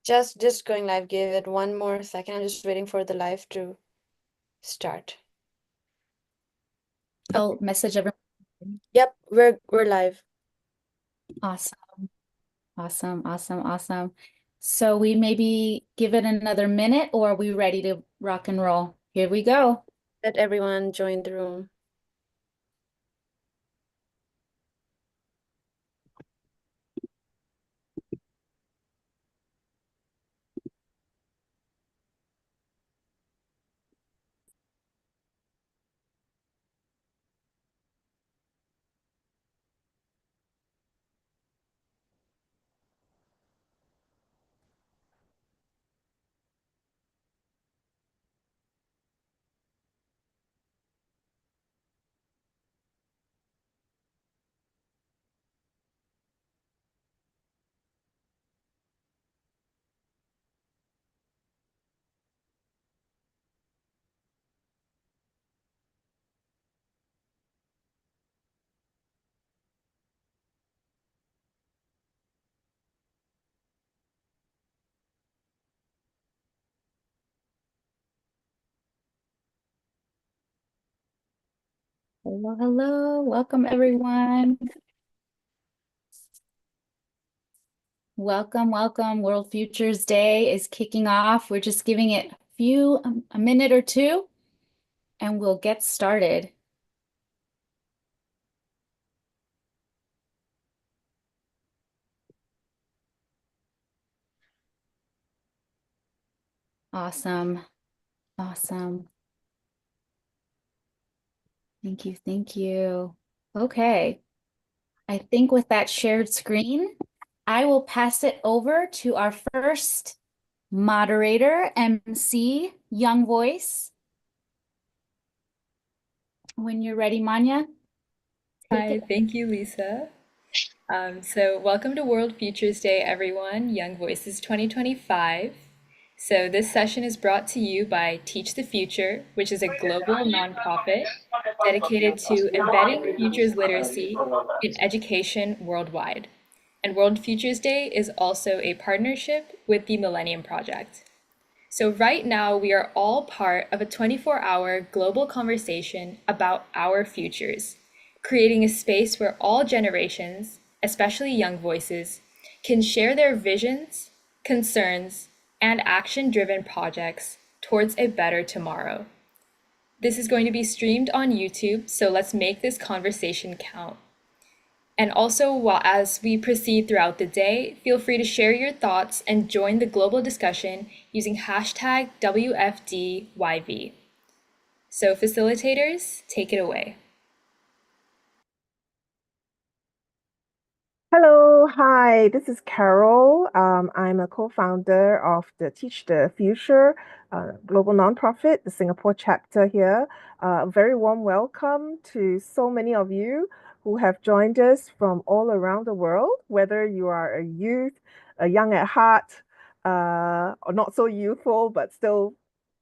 Just going live. Give it one more second. I'm just waiting for the live to start. I'll message everyone. Yep, we're live. Awesome, awesome, awesome, awesome. So we maybe give it another minute, or are we ready to rock and roll? Here we go. Let everyone join the room. Hello, hello. Welcome, everyone. Welcome, welcome. World Futures Day is kicking off. We're just giving it a minute or two, and we'll get started. Awesome, awesome. Thank you, thank you. Okay. I think with that shared screen, I will pass it over to our first moderator, MC, Young Voice. When you're ready, Manya. Hi, thank you, Lisa. So welcome to World Futures Day, everyone, Young Voices 2025. So this session is brought to you by Teach the Future, which is a global nonprofit dedicated to embedding futures literacy in education worldwide. And World Futures Day is also a partnership with the Millennium Project. So right now, we are all part of a 24-hour global conversation about our futures, creating a space where all generations, especially young voices, can share their visions, concerns, and action-driven projects towards a better tomorrow. This is going to be streamed on YouTube, so let's make this conversation count. And also, as we proceed throughout the day, feel free to share your thoughts and join the global discussion using hashtag WFDYV. So facilitators, take it away. Hello, hi, this is Carol. I'm a co-founder of the Teach the Future global nonprofit, the Singapore chapter here. A very warm welcome to so many of you who have joined us from all around the world, whether you are a youth, a young at heart, or not so youthful, but still,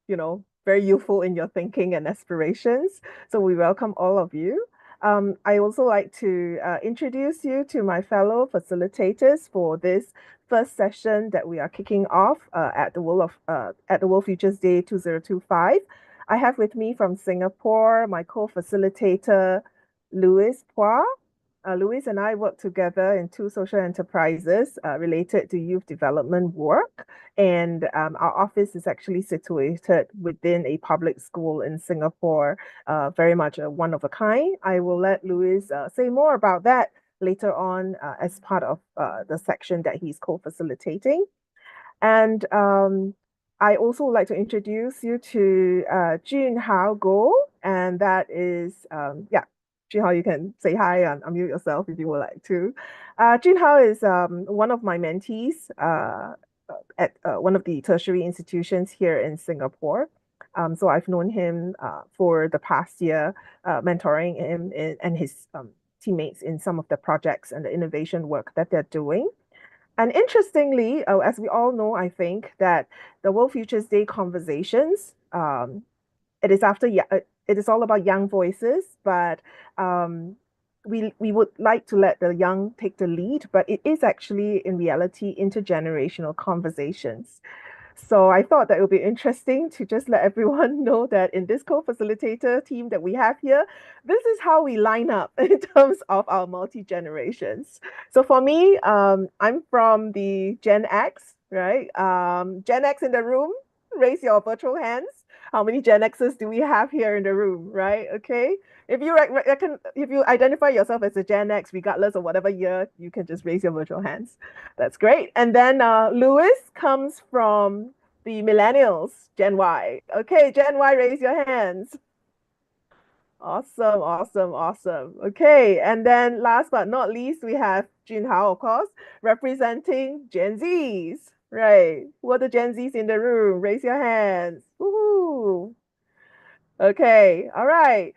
very youthful in your thinking and aspirations. So we welcome all of you. I also like to introduce you to my fellow facilitators for this first session that we are kicking off at the World Futures Day 2025. I have with me from Singapore my co-facilitator Louis Pua. Louis and I work together in two social enterprises related to youth development work. And our office is actually situated within a public school in Singapore, very much a one of a kind. I will let Louis say more about that later on as part of the section that he's co-facilitating. And I also would like to introduce you to Jun Hao Go, and that is, Jun Hao, you can say hi and unmute yourself if you would like to. Jun Hao is one of my mentees at one of the tertiary institutions here in Singapore. So I've known him for the past year, mentoring him and his teammates in some of the projects and the innovation work that they're doing. And interestingly, as we all know, I think that the World Futures Day conversations, it is all about young voices, but um, we would like to let the young take the lead, but it is actually in reality intergenerational conversations. So I thought that it would be interesting to just let everyone know that in this co-facilitator team that we have here, this is how we line up in terms of our multi-generations. So for me, I'm from the Gen X, right? Gen X in the room, raise your virtual hands. How many Gen Xers do we have here in the room, right? Okay. If you if you identify yourself as a Gen X, regardless of whatever year, you can just raise your virtual hands. That's great. And then Lewis comes from the millennials, Gen Y. Okay, Gen Y, raise your hands. Awesome, awesome, awesome. Okay, and then last but not least, we have Junhao, of course, representing Gen Zs. Right. Who are the Gen Zs in the room? Raise your hands. Woohoo. Okay, all right.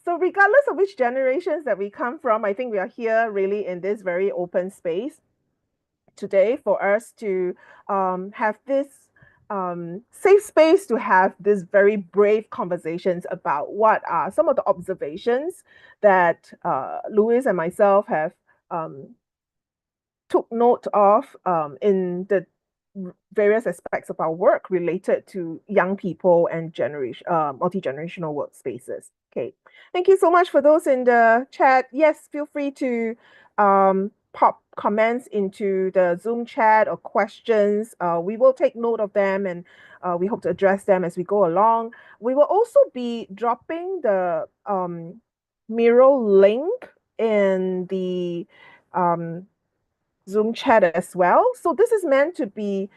So regardless of which generations that we come from, I think we are here really in this very open space today for us to have this safe space to have these very brave conversations about what are some of the observations that Louis and myself have took note of in the various aspects of our work related to young people and multi-generational workspaces. Okay, thank you so much for those in the chat. Yes, feel free to pop comments into the Zoom chat or questions. We will take note of them and we hope to address them as we go along. We will also be dropping the Miro link in the Zoom chat as well. So this is meant to be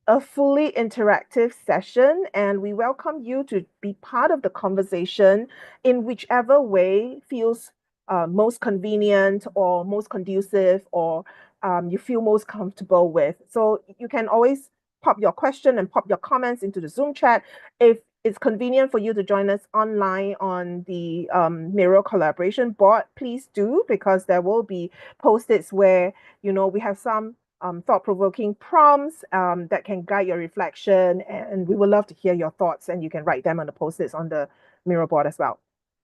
a fully interactive session, and we welcome you to be part of the conversation in whichever way feels most convenient or most conducive or you feel most comfortable with. So you can always pop your question and pop your comments into the Zoom chat. If it's convenient for you to join us online on the Miro collaboration board, please do, because there will be post-its where, we have some thought-provoking prompts that can guide your reflection, and we would love to hear your thoughts, and you can write them on the post-its on the Miro board as well.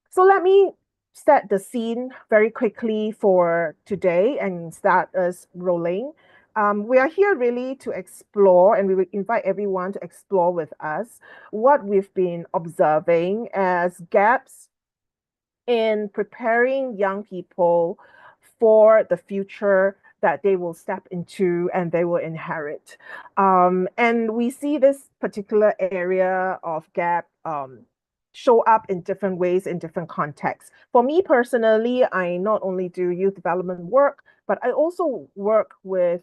So let me set the scene very quickly for today and start us rolling. We are here really to explore, and we will invite everyone to explore with us what we've been observing as gaps in preparing young people for the future that they will step into and they will inherit. And we see this particular area of gap show up in different ways in different contexts. For me personally, I not only do youth development work, but I also work with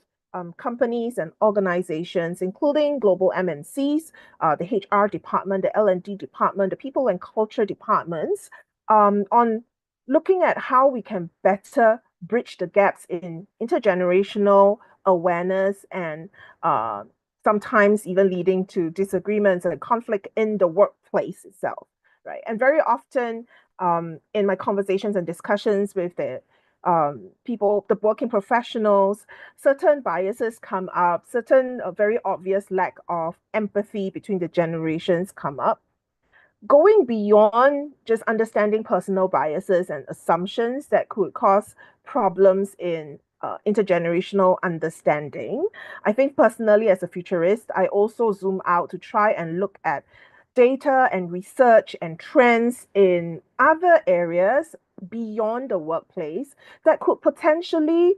companies and organizations, including global MNCs, the HR department, the L&D department, the people and culture departments, on looking at how we can better bridge the gaps in intergenerational awareness and sometimes even leading to disagreements and conflict in the workplace itself, right? And very often in my conversations and discussions with the people, the working professionals, certain biases come up, certain very obvious lack of empathy between the generations come up. Going beyond just understanding personal biases and assumptions that could cause problems in intergenerational understanding. I think personally, as a futurist, I also zoom out to try and look at data and research and trends in other areas beyond the workplace that could potentially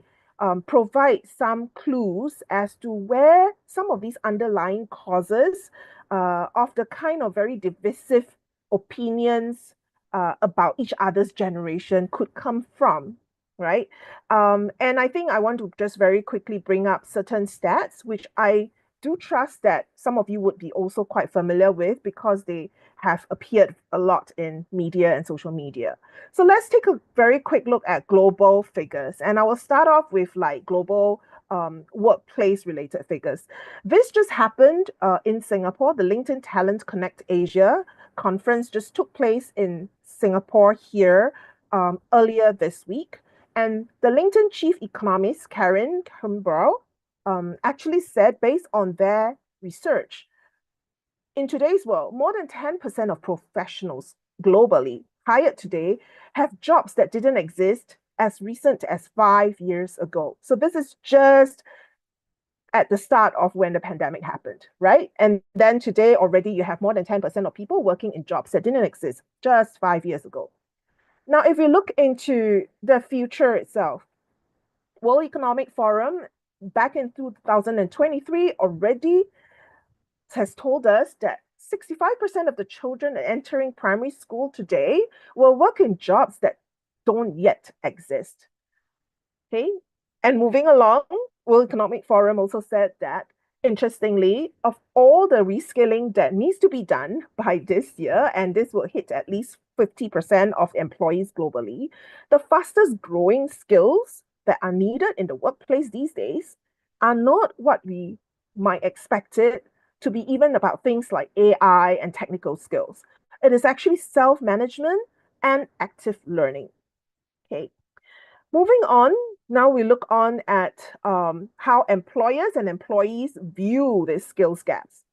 provide some clues as to where some of these underlying causes of the kind of very divisive opinions about each other's generation could come from, right? And I think I want to just very quickly bring up certain stats, which I do trust that some of you would be also quite familiar with because they have appeared a lot in media and social media. So let's take a very quick look at global figures. And I will start off with like global workplace related figures. This just happened in Singapore. The LinkedIn Talent Connect Asia conference just took place in Singapore here earlier this week. And the LinkedIn chief economist, Karen Kimbrough, actually said, based on their research, in today's world, more than 10% of professionals globally hired today have jobs that didn't exist as recent as 5 years ago. So this is just at the start of when the pandemic happened, right? And then today already you have more than 10% of people working in jobs that didn't exist just 5 years ago. Now, if we look into the future itself, World Economic Forum back in 2023 already has told us that 65% of the children entering primary school today will work in jobs that don't yet exist. Okay. And moving along, World Economic Forum also said that, interestingly, of all the reskilling that needs to be done by this year, and this will hit at least 50% of employees globally, the fastest growing skills that are needed in the workplace these days are not what we might expect it to be, even about things like AI and technical skills. It is actually self-management and active learning. Okay. Moving on, now we look on at how employers and employees view these skills gaps.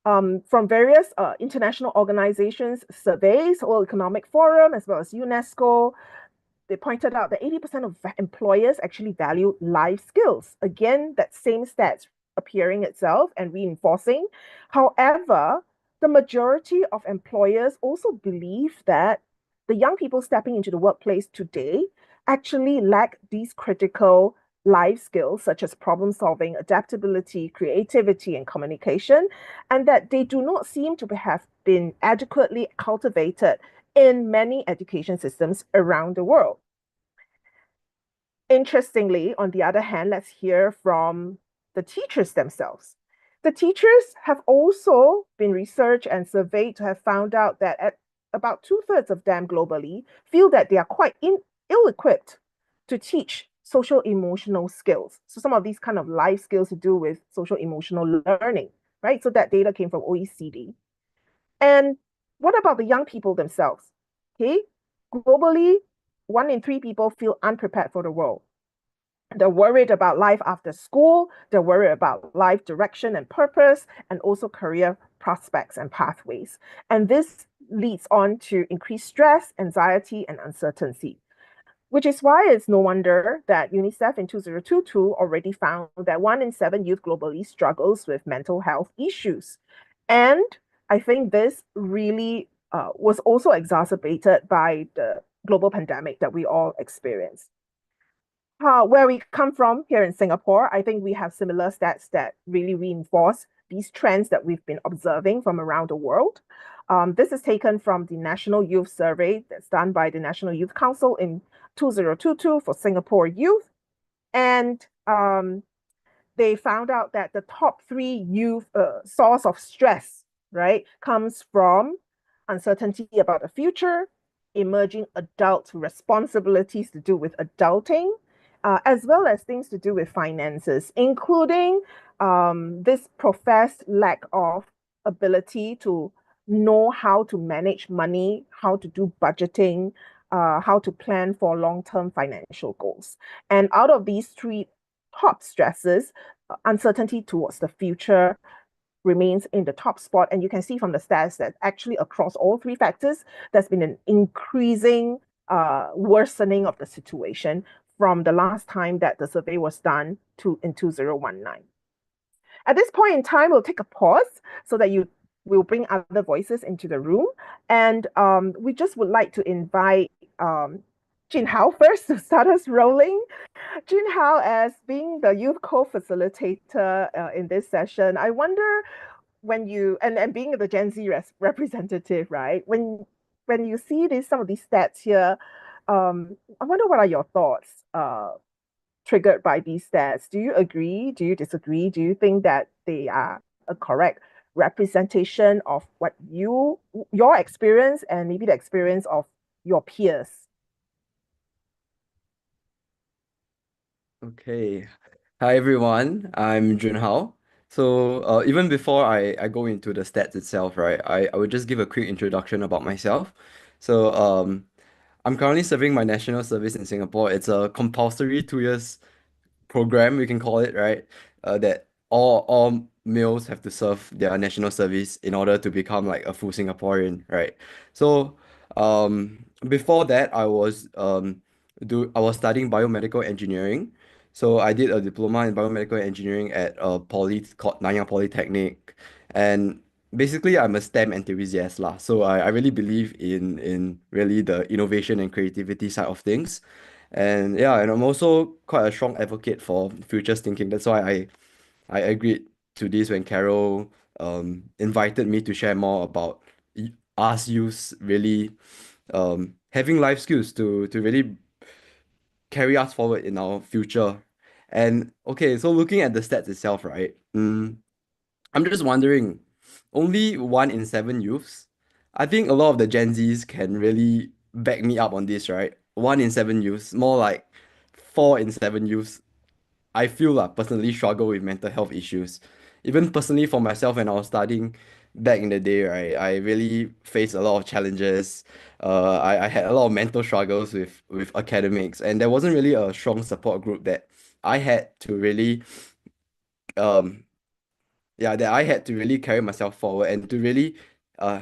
From various international organizations, surveys, World Economic Forum, as well as UNESCO, they pointed out that 80% of employers actually value life skills. Again, that same stats appearing itself and reinforcing. However, the majority of employers also believe that the young people stepping into the workplace today actually lack these critical life skills such as problem solving, adaptability, creativity, and communication, and that they do not seem to have been adequately cultivated in many education systems around the world. Interestingly, on the other hand, let's hear from the teachers themselves. The teachers have also been researched and surveyed to have found out that about 2/3 of them globally feel that they are quite ill-equipped to teach social emotional skills. So some of these kind of life skills to do with social emotional learning, right? So that data came from OECD. And what about the young people themselves? Okay, globally, 1 in 3 people feel unprepared for the world. They're worried about life after school, they're worried about life direction and purpose, and also career prospects and pathways. And this leads on to increased stress, anxiety, and uncertainty, which is why it's no wonder that UNICEF in 2022 already found that 1 in 7 youth globally struggles with mental health issues. And I think this really was also exacerbated by the global pandemic that we all experienced. Where we come from here in Singapore, I think we have similar stats that really reinforce these trends that we've been observing from around the world. This is taken from the National Youth Survey that's done by the National Youth Council in 2022 for Singapore youth. And they found out that the top 3 youth source of stress, right, comes from uncertainty about the future, emerging adult responsibilities to do with adulting, as well as things to do with finances, including this professed lack of ability to know how to manage money, how to do budgeting, how to plan for long-term financial goals. And out of these 3 top stresses, uncertainty towards the future remains in the top spot. And you can see from the stats that actually across all 3 factors, there's been an increasing worsening of the situation from the last time that the survey was done in 2019. At this point in time, we'll take a pause so that you will bring other voices into the room. And we just would like to invite Jin Hao first to start us rolling. Jin Hao, as being the youth co-facilitator in this session, I wonder when you, and being the Gen Z representative, right? When you see some of these stats here, I wonder what are your thoughts triggered by these stats? Do you agree? Do you disagree? Do you think that they are a correct representation of what your experience and maybe the experience of your peers? Okay. Hi everyone, I'm Junhao. So even before I go into the stats itself, right, I would just give a quick introduction about myself. So I'm currently serving my national service in Singapore. It's a compulsory 2 years program, we can call it, right? That all males have to serve their national service in order to become like a full Singaporean, right? So before that, I was I was studying biomedical engineering. So I did a diploma in biomedical engineering at a poly called Nanyang Polytechnic. And basically I'm a STEM enthusiast lah. So I really believe in really the innovation and creativity side of things. And yeah, and I'm also quite a strong advocate for futures thinking. That's why I agreed to this when Carol invited me to share more about us youth really having life skills to really carry us forward in our future. And okay, so looking at the stats itself, right? I'm just wondering, only 1 in 7 youths. I think a lot of the Gen Zs can really back me up on this, right? 1 in 7 youths, more like 4 in 7 youths I feel like personally struggle with mental health issues. Even personally for myself when I was studying back in the day, right, I really faced a lot of challenges. I had a lot of mental struggles with academics, and there wasn't really a strong support group that I had to really um that I had to really carry myself forward and to really uh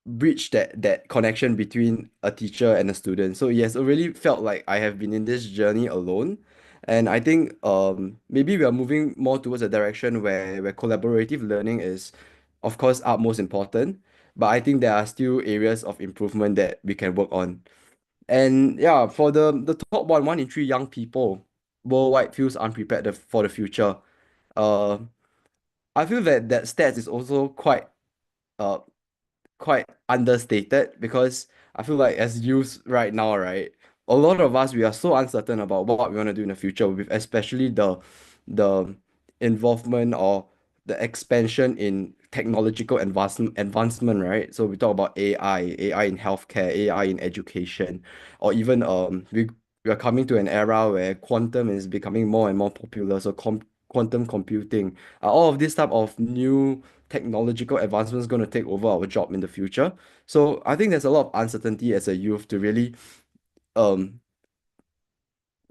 bridge that connection between a teacher and a student. So yes, it really felt like I have been in this journey alone. And I think maybe we are moving more towards a direction where collaborative learning is of course utmost important. But I think there are still areas of improvement that we can work on. And yeah, for the top 1 in 3 young people worldwide feels unprepared for the future. Uh I feel that stats is also uh quite understated because I feel like as youth right now, right, a lot of us we are so uncertain about what we want to do in the future, with especially the involvement or the expansion in technological advancement, right? So we talk about AI in healthcare, AI in education, or even we are coming to an era where quantum is becoming more and more popular. So quantum computing, are all of this type of new technological advancements going to take over our job in the future. So I think there's a lot of uncertainty as a youth to really um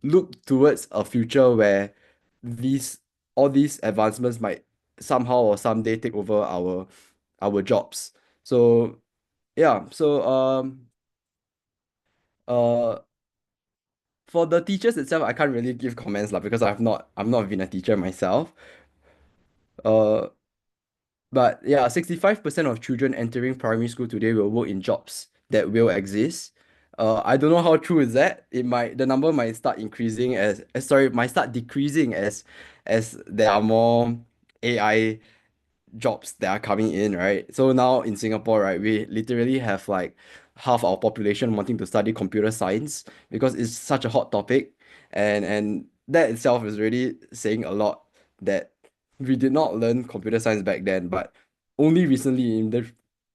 look towards a future where these all these advancements might somehow or someday take over our jobs. So yeah, so uh for the teachers itself, I can't really give comments lah because I'm not been a teacher myself. Uh But yeah, 65% of children entering primary school today will work in jobs that will exist. I don't know how true is that. The number might start increasing might start decreasing as there are more AI jobs that are coming in, right? So now in Singapore, right, we literally have like half our population wanting to study computer science because it's such a hot topic, and that itself is really saying a lot that we did not learn computer science back then, but only recently in the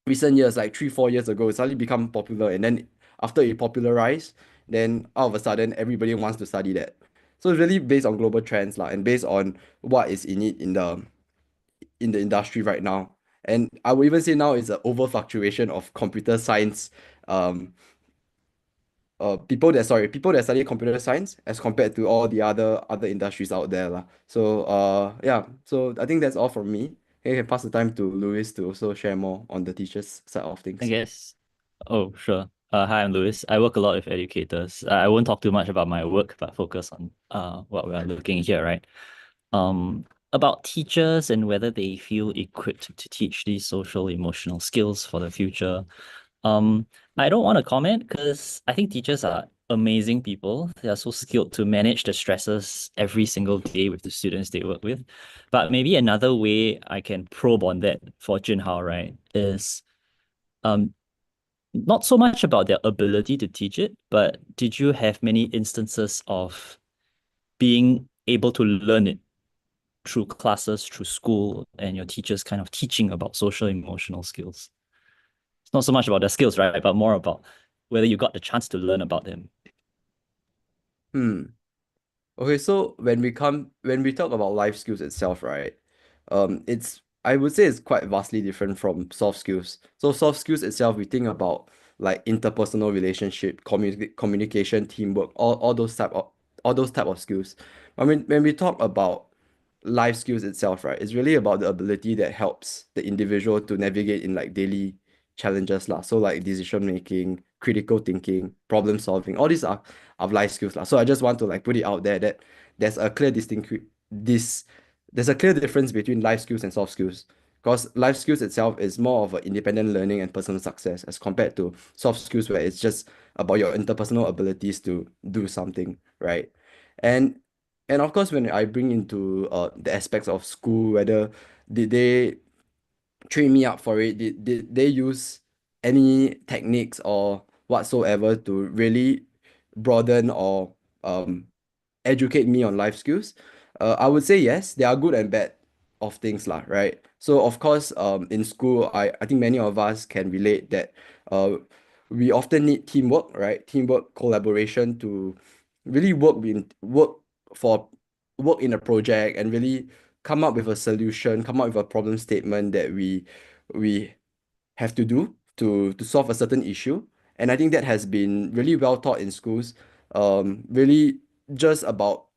recent years, like 3, 4 years ago, it suddenly become popular, and then after it popularized, then all of a sudden everybody wants to study that. So it's really based on global trends, and based on what is in it in the industry right now. And I would even say now it's an over fluctuation of computer science um people that study computer science as compared to all the other industries out there lah. So yeah, so I think that's all from me. I can pass the time to Louis to also share more on the teachers side of I things. guess. Oh, sure. Hi, I'm Louis. I work a lot with educators. I won't talk too much about my work, but focus on what we are looking here, right? About teachers and whether they feel equipped to teach these social emotional skills for the future. Um, I don't want to comment because I think teachers are amazing people. They are so skilled to manage the stresses every single day with the students they work with. But maybe another way I can probe on that for Junhao, right, is um not so much about their ability to teach it, but did you have many instances of being able to learn it through classes, through school, and your teachers kind of teaching about social emotional skills? It's not so much about the skills, right? But more about whether you got the chance to learn about them. Hmm. Okay, so when we talk about life skills itself, right? It's I would say it's quite vastly different from soft skills. So soft skills itself, we think about like interpersonal relationship, communication, teamwork, all those type of skills. I mean, when we talk about life skills itself, right, it's really about the ability that helps the individual to navigate in like daily challenges lah. So like decision making, critical thinking, problem solving. All these are life skills lah. So I just want to like put it out there that there's a clear this there's a clear difference between life skills and soft skills. Because life skills itself is more of an independent learning and personal success as compared to soft skills where it's just about your interpersonal abilities to do something, right? And and of course when I bring into the aspects of school, whether did they train me up for it, did they use any techniques or whatsoever to really broaden or educate me on life skills? I would say yes, there are good and bad of things lah, right? So of course, in school, I think many of us can relate that we often need teamwork, right? Teamwork, collaboration to really for work in a project and really come up with a solution, come up with a problem statement that we have to do to solve a certain issue. And I think that has been really well taught in schools. Really just about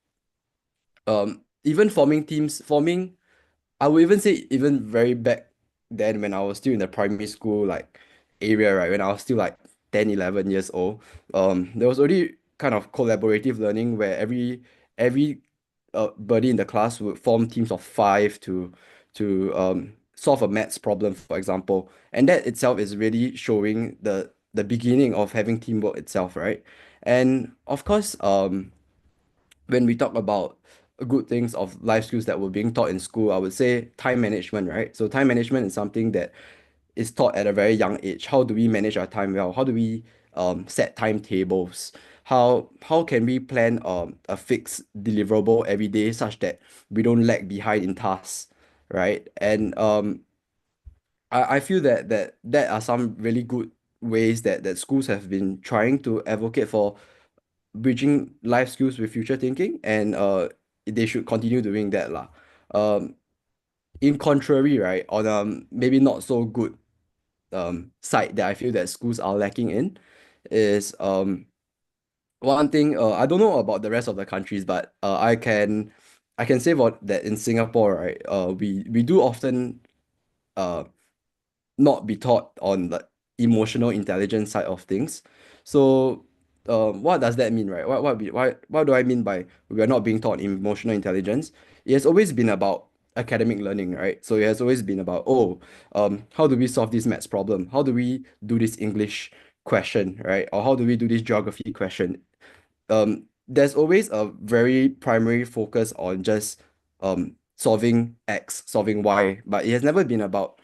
even forming teams, forming I would even say even very back then when I was still in the primary school like area, right? When I was still like 10, 11 years old, there was already kind of collaborative learning where every buddy in the class would form teams of five to solve a maths problem, for example. And that itself is really showing the beginning of having teamwork itself, right? And of course, when we talk about good things of life skills that were being taught in school, I would say time management, right? So time management is something that is taught at a very young age. How do we manage our time well? How do we set timetables? How can we plan a fixed deliverable every day such that we don't lag behind in tasks, right? And I feel that are some really good ways that schools have been trying to advocate for bridging life skills with future thinking, and they should continue doing that lah. Um, in contrary, right, on maybe not so good side that I feel that schools are lacking in is one thing I don't know about the rest of the countries, but I can say what that in Singapore, right, we do often uh not be taught on the emotional intelligence side of things. So, what does that mean, right? What do I mean by we are not being taught emotional intelligence? It has always been about academic learning, right? So it has always been about, oh, how do we solve this maths problem? How do we do this English question, right? Or how do we do this geography question? There's always a very primary focus on just solving X, solving Y, but it has never been about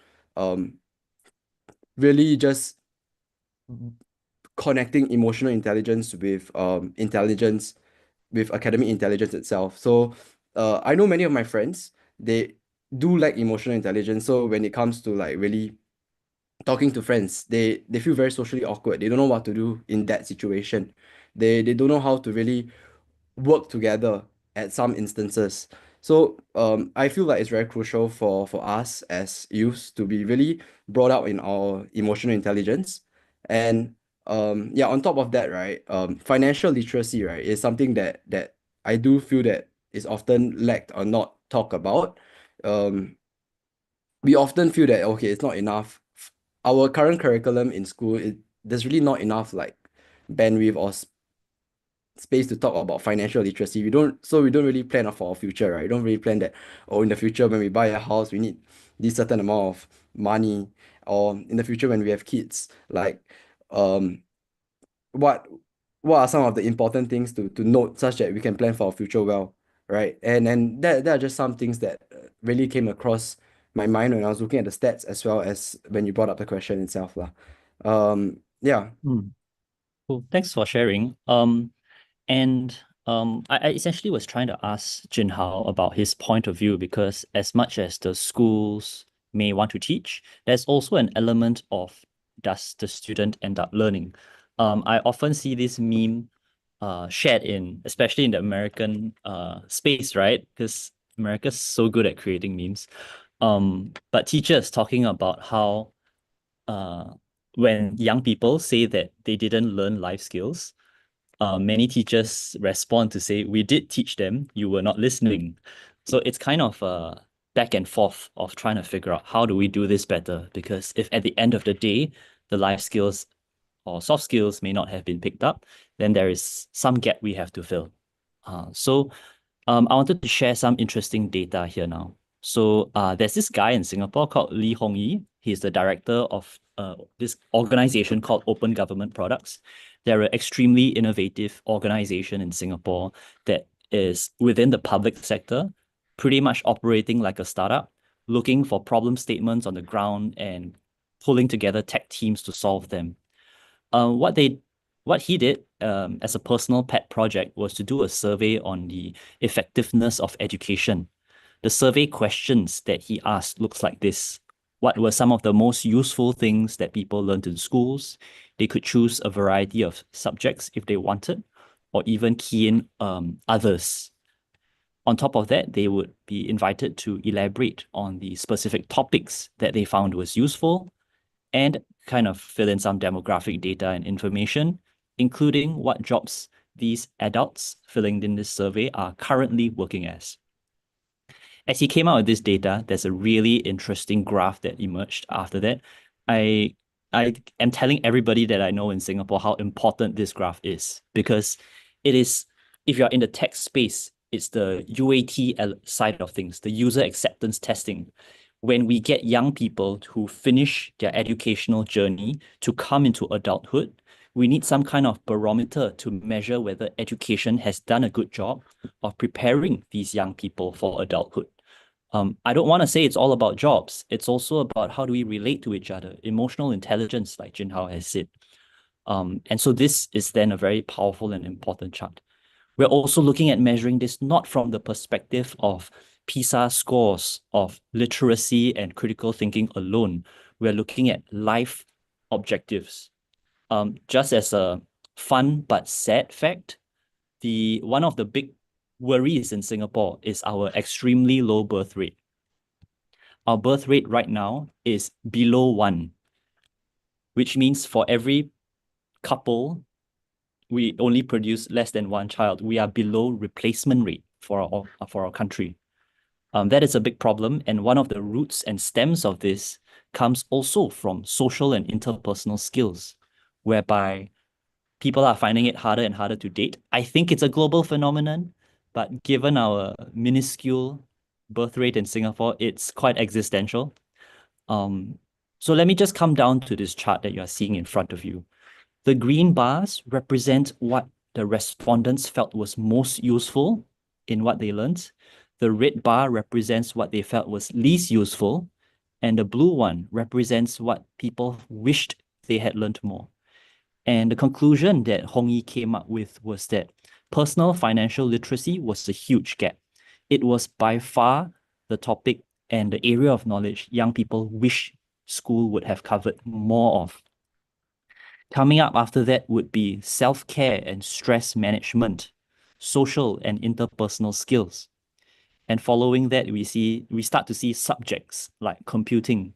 really just connecting emotional intelligence with academic intelligence itself. So I know many of my friends, they do lack emotional intelligence. So when it comes to like really talking to friends, they feel very socially awkward. They don't know what to do in that situation. They don't know how to really work together at some instances. So I feel like it's very crucial for us as youths to be really brought out in our emotional intelligence. And yeah, on top of that, right, financial literacy, right, is something that I do feel that is often lacked or not talked about. Um, we often feel that okay, it's not enough. Our current curriculum in school, there's really not enough like bandwidth or space to talk about financial literacy. We don't really plan for our future, right? We don't really plan that, oh, in the future when we buy a house, we need this certain amount of money, or in the future when we have kids, like um what what are some of the important things to note such that we can plan for our future well, right? And that are just some things that really came across my mind when I was looking at the stats as well as when you brought up the question itself, lah. Yeah. Hmm. Cool. Thanks for sharing. And I essentially was trying to ask Jin Hao about his point of view because as much as the schools may want to teach, there's also an element of does the student end up learning? I often see this meme shared in, especially in the American space, right? Because America's so good at creating memes. But teachers talking about how uh, when young people say that they didn't learn life skills, many teachers respond to say, we did teach them, you were not listening. So it's kind of a back and forth of trying to figure out how do we do this better? Because if at the end of the day, the life skills or soft skills may not have been picked up, then there is some gap we have to fill. I wanted to share some interesting data here now. So there's this guy in Singapore called Lee Hong Yi. He's the director of this organization called Open Government Products. They're an extremely innovative organization in Singapore that is within the public sector, pretty much operating like a startup, looking for problem statements on the ground and pulling together tech teams to solve them. What he did as a personal pet project was to do a survey on the effectiveness of education. The survey questions that he asked looks like this. What were some of the most useful things that people learned in schools? They could choose a variety of subjects if they wanted, or even key in others. On top of that, they would be invited to elaborate on the specific topics that they found was useful and kind of fill in some demographic data and information, including what jobs these adults filling in this survey are currently working as. As he came out with this data, there's a really interesting graph that emerged after that. I am telling everybody that I know in Singapore how important this graph is, because it is, if you're in the tech space, it's the UAT side of things, the user acceptance testing. When we get young people who finish their educational journey to come into adulthood, we need some kind of barometer to measure whether education has done a good job of preparing these young people for adulthood. I don't want to say it's all about jobs. It's also about how do we relate to each other, emotional intelligence, like Jin Hao has said. And so this is then a very powerful and important chart. We're also looking at measuring this not from the perspective of PISA scores of literacy and critical thinking alone. We're looking at life objectives. Just as a fun but sad fact, one of the big worries in Singapore is our extremely low birth rate. Our birth rate right now is below 1, which means for every couple, we only produce less than 1 child. We are below replacement rate for our country. That is a big problem, and one of the roots and stems of this comes also from social and interpersonal skills, whereby people are finding it harder and harder to date. I think it's a global phenomenon, but given our minuscule birth rate in Singapore, it's quite existential. So let me just come down to this chart that you are seeing in front of you. The green bars represent what the respondents felt was most useful in what they learned. The red bar represents what they felt was least useful, and the blue one represents what people wished they had learned more. And the conclusion that Hong Yi came up with was that personal financial literacy was a huge gap. It was by far the topic and the area of knowledge young people wish school would have covered more of. Coming up after that would be self-care and stress management, social and interpersonal skills. And following that, we start to see subjects like computing.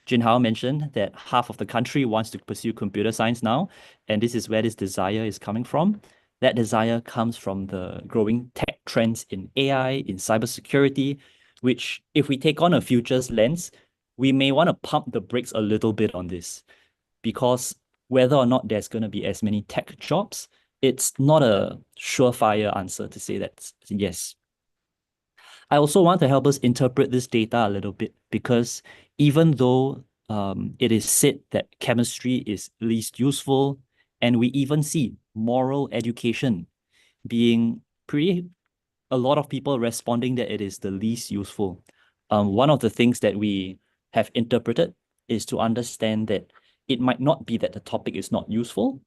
Jin Hao mentioned that half of the country wants to pursue computer science now, and this is where this desire is coming from. That desire comes from the growing tech trends in AI, in cybersecurity, which if we take on a futures lens, we may want to pump the brakes a little bit on this, because whether or not there's going to be as many tech jobs, it's not a surefire answer to say that yes. I also want to help us interpret this data a little bit, because even though it is said that chemistry is least useful, and we even see moral education being a lot of people responding that it is the least useful. One of the things that we have interpreted is to understand that it might not be that the topic is not useful,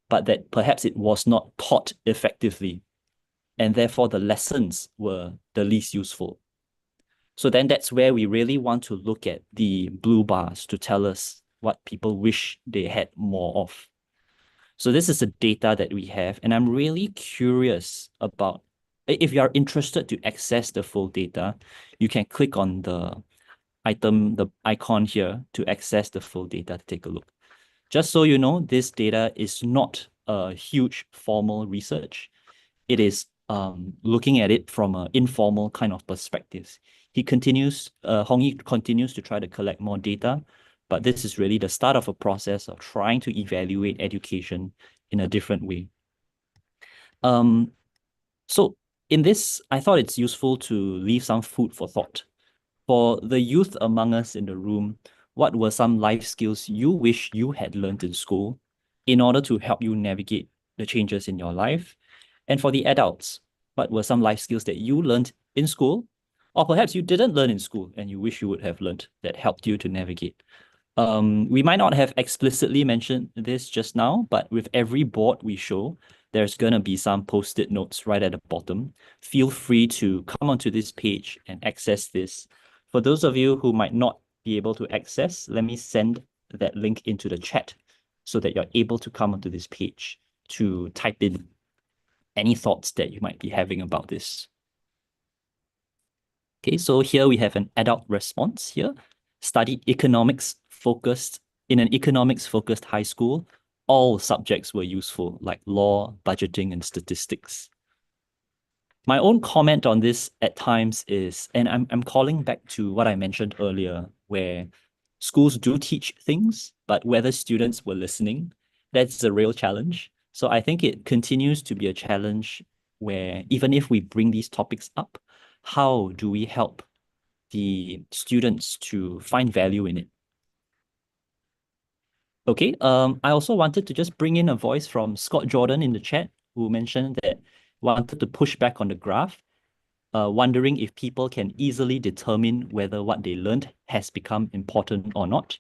but that perhaps it was not taught effectively, and therefore the lessons were the least useful. So then that's where we really want to look at the blue bars to tell us what people wish they had more of. So this is the data that we have, and I'm really curious about, if you are interested to access the full data, you can click on the icon here to access the full data to take a look. Just so you know, this data is not a huge formal research. It is looking at it from an informal kind of perspective. Hong Yi continues to try to collect more data, but this is really the start of a process of trying to evaluate education in a different way. So in this, I thought it's useful to leave some food for thought. For the youth among us in the room, what were some life skills you wish you had learned in school in order to help you navigate the changes in your life? And for the adults, what were some life skills that you learned in school, or perhaps you didn't learn in school and you wish you would have learned that helped you to navigate? We might not have explicitly mentioned this just now, but with every board we show, there's going to be some post-it notes right at the bottom. Feel free to come onto this page and access this. For those of you who might not be able to access, let me send that link into the chat so that you're able to come onto this page to type in any thoughts that you might be having about this. Okay, so here we have an adult response here. Studied economics focused in an economics focused high school. All subjects were useful, like law, budgeting, and statistics. My own comment on this at times is, and I'm calling back to what I mentioned earlier, where schools do teach things, but whether students were listening, that's a real challenge. So I think it continues to be a challenge where even if we bring these topics up, how do we help the students to find value in it? Okay, I also wanted to just bring in a voice from Scott Jordan in the chat, who mentioned that wanted to push back on the graph, wondering if people can easily determine whether what they learned has become important or not.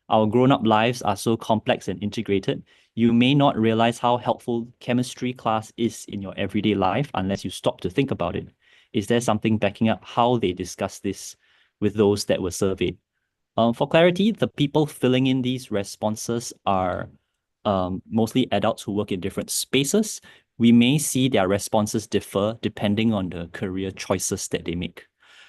Our grown-up lives are so complex and integrated, you may not realize how helpful chemistry class is in your everyday life unless you stop to think about it. Is there something backing up how they discuss this with those that were surveyed? For clarity, the people filling in these responses are mostly adults who work in different spaces. We may see their responses differ depending on the career choices that they make.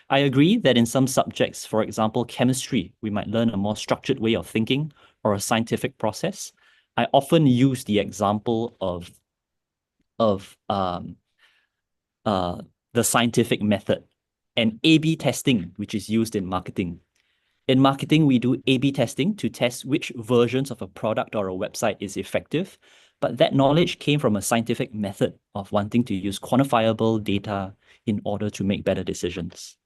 I agree that in some subjects, for example, chemistry, we might learn a more structured way of thinking or a scientific process. I often use the example of the scientific method and A/B testing, which is used in marketing. In marketing, we do A/B testing to test which versions of a product or a website is effective, but that knowledge came from a scientific method of wanting to use quantifiable data in order to make better decisions.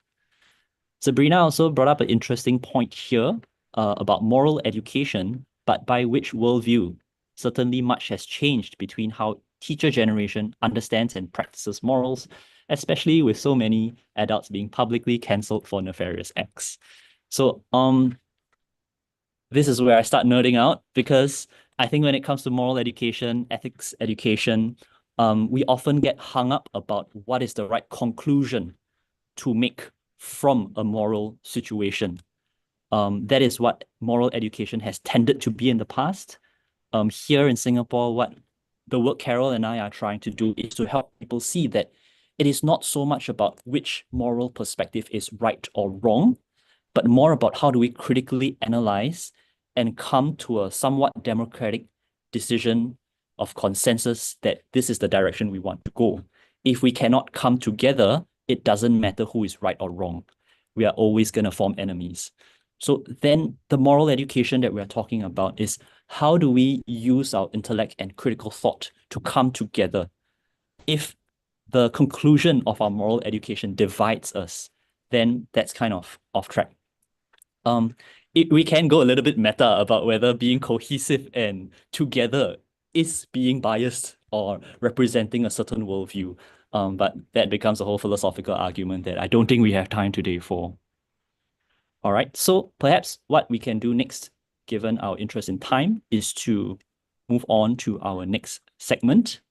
Sabrina also brought up an interesting point here about moral education, but by which worldview? Certainly much has changed between how teacher generation understands and practices morals, especially with so many adults being publicly cancelled for nefarious acts. So this is where I start nerding out, because I think when it comes to moral education, ethics education, we often get hung up about what is the right conclusion to make from a moral situation. That is what moral education has tended to be in the past. Here in Singapore, what the work Carol and I are trying to do is to help people see that it is not so much about which moral perspective is right or wrong, but more about how do we critically analyze and come to a somewhat democratic decision of consensus that this is the direction we want to go. If we cannot come together, it doesn't matter who is right or wrong. We are always going to form enemies. So then the moral education that we're talking about is how do we use our intellect and critical thought to come together? If the conclusion of our moral education divides us, then that's kind of off track. We can go a little bit meta about whether being cohesive and together is being biased or representing a certain worldview. But that becomes a whole philosophical argument that I don't think we have time today for. All right, so perhaps what we can do next, given our interest in time, is to move on to our next segment.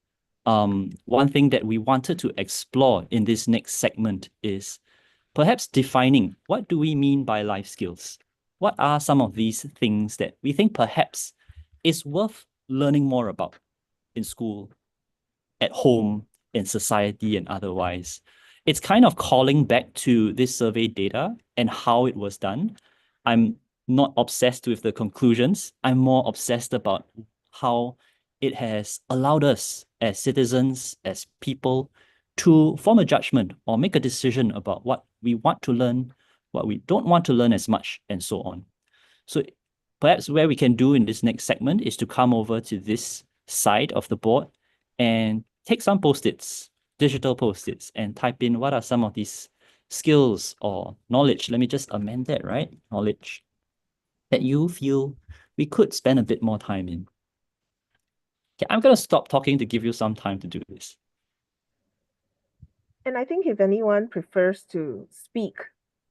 One thing that we wanted to explore in this next segment is perhaps defining what do we mean by life skills? What are some of these things that we think perhaps is worth learning more about in school, at home, in society, and otherwise? It's kind of calling back to this survey data and how it was done. I'm not obsessed with the conclusions. I'm more obsessed about how it has allowed us as citizens, as people, to form a judgment or make a decision about what we want to learn, what we don't want to learn as much, and so on. So perhaps where we can do in this next segment is to come over to this side of the board and take some post-its, digital post-its, and type in what are some of these skills or knowledge. Let me just amend that, right? Knowledge that you feel we could spend a bit more time in. Okay, I'm going to stop talking to give you some time to do this. And I think if anyone prefers to speak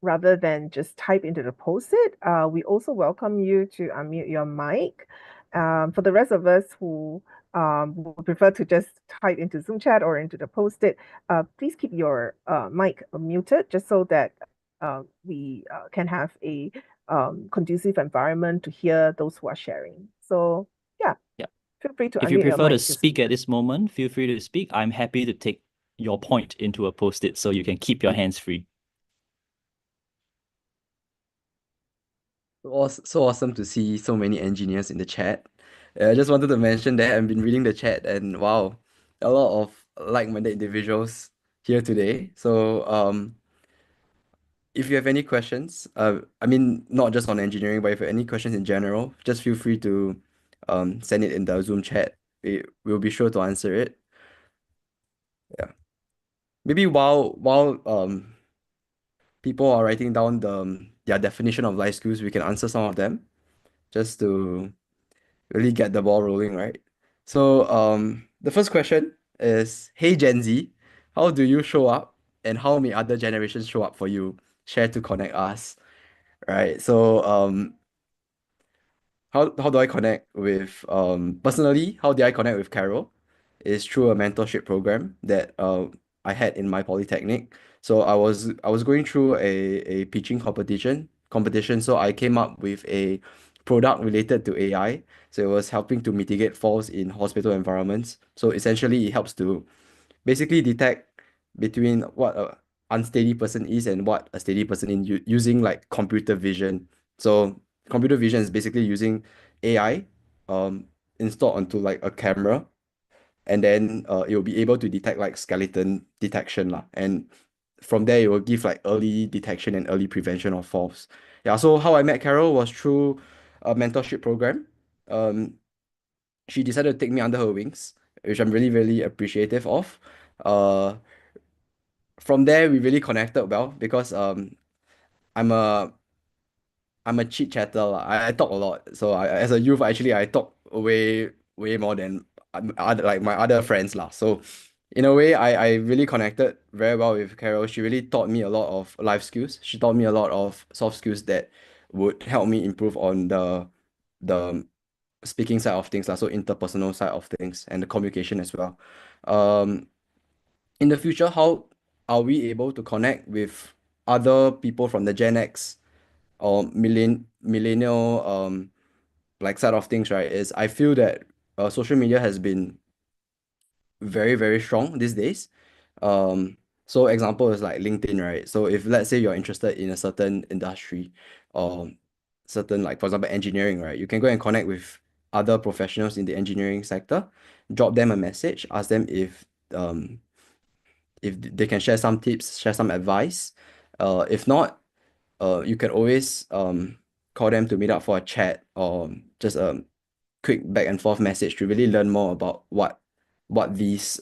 rather than just type into the post-it, we also welcome you to unmute your mic. For the rest of us who would prefer to just type into Zoom chat or into the post-it, please keep your mic muted just so that we can have a conducive environment to hear those who are sharing. So yeah, feel free to If you unmute your prefer to mic speak at this moment, feel free to speak. I'm happy to take your point into a post-it so you can keep your hands free. It was so awesome to see so many engineers in the chat. I just wanted to mention that I've been reading the chat and wow, a lot of like-minded individuals here today. So if you have any questions, I mean not just on engineering, but if you have any questions in general, just feel free to send it in the Zoom chat. We'll be sure to answer it. Yeah. Maybe while people are writing down their definition of life skills, we can answer some of them just to really get the ball rolling, right? So the first question is, hey Gen Z, how do you show up and how may other generations show up for you? Share to connect us, right? So how do I connect with personally, how did I connect with Carol is through a mentorship program that I had in my polytechnic. So I was going through a pitching competition. So I came up with a product related to AI. So it was helping to mitigate falls in hospital environments. So essentially it helps to basically detect between what a unsteady person is and what a steady person in using like computer vision. So computer vision is basically using AI installed onto like a camera, and then it will be able to detect like skeleton detection lah. And from there it will give like early detection and early prevention of falls. Yeah, so how I met Carol was through a mentorship program. Um, she decided to take me under her wings, which I'm really, really appreciative of. Uh, from there we really connected well because I'm a I'm a chit chatter lah. I talk a lot. So as a youth actually I talk way more than other like my other friends lah. So in a way I really connected very well with Carol. She really taught me a lot of life skills. She taught me a lot of soft skills that would help me improve on the speaking side of things lah. So interpersonal side of things and the communication as well. Um in the future, how are we able to connect with other people from the Gen X or millennial like side of things, right? Is I feel that social media has been very, very strong these days. So example is like LinkedIn, right? So if let's say you're interested in a certain industry or certain like for example engineering, right? You can go and connect with other professionals in the engineering sector, drop them a message, ask them if they can share some tips, share some advice. If not, you can always call them to meet up for a chat or just a quick back and forth message to really learn more about what these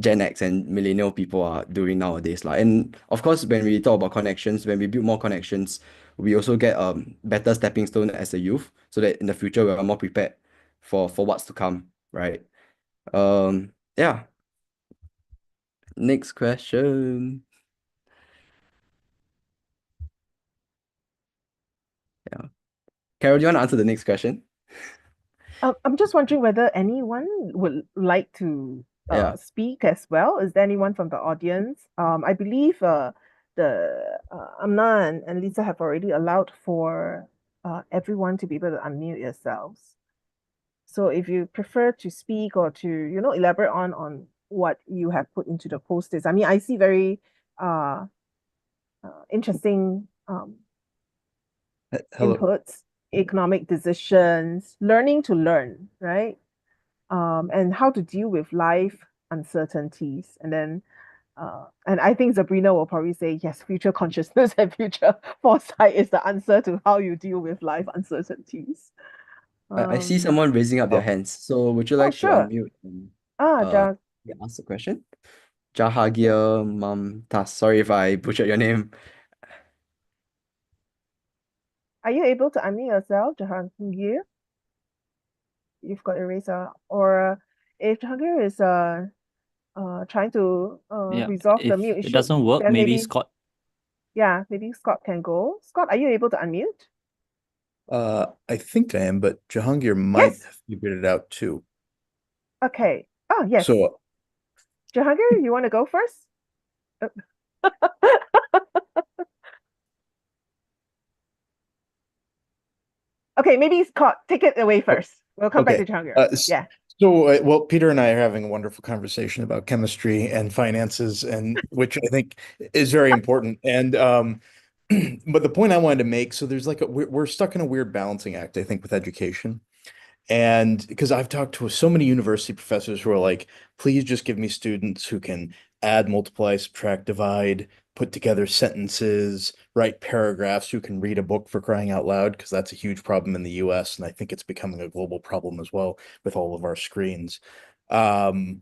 Gen X and millennial people are doing nowadays. Like, and of course, when we talk about connections, when we build more connections, we also get better stepping stone as a youth, so that in the future we are more prepared for what's to come, right? Yeah. Next question. Yeah. Carol, do you want to answer the next question? I'm just wondering whether anyone would like to Yeah. speak as well. Is there anyone from the audience? I believe the Amna and Lisa have already allowed for everyone to be able to unmute yourselves. So if you prefer to speak or to, elaborate on what you have put into the post-its. I mean, I see very interesting Hello. inputs, economic decisions, learning to learn, right? And how to deal with life uncertainties. And then And I think Sabrina will probably say, yes, future consciousness and future foresight is the answer to how you deal with life uncertainties. I see someone raising up their Oh, hands. So would you Oh, like to sure. unmute and Ja, yeah, ask the question? Jahagir Mamtas. Sorry if I butchered your name. are you able to unmute yourself, Jahangir? You've got eraser. Or if Jahangir is trying to Yeah, resolve the if mute it issue, doesn't work, then maybe maybe, Scott. yeah, maybe Scott can go. Scott, are you able to unmute? I think I am, but Jahangir might Yes. have figured it out too. Okay. Oh, yes. So Jahangir, you want to go first? Okay, maybe Scott, take it away first. We'll come back to okay. Jahangir. Yeah. Well, Peter and I are having a wonderful conversation about chemistry and finances, and which I think is very important. And but the point I wanted to make, so there's like we're stuck in a weird balancing act, I think, with education. And because I've talked to so many university professors who are like, please just give me students who can add, multiply, subtract, divide, put together sentences, write paragraphs, who can read a book for crying out loud, because that's a huge problem in the US. And I think it's becoming a global problem as well with all of our screens. And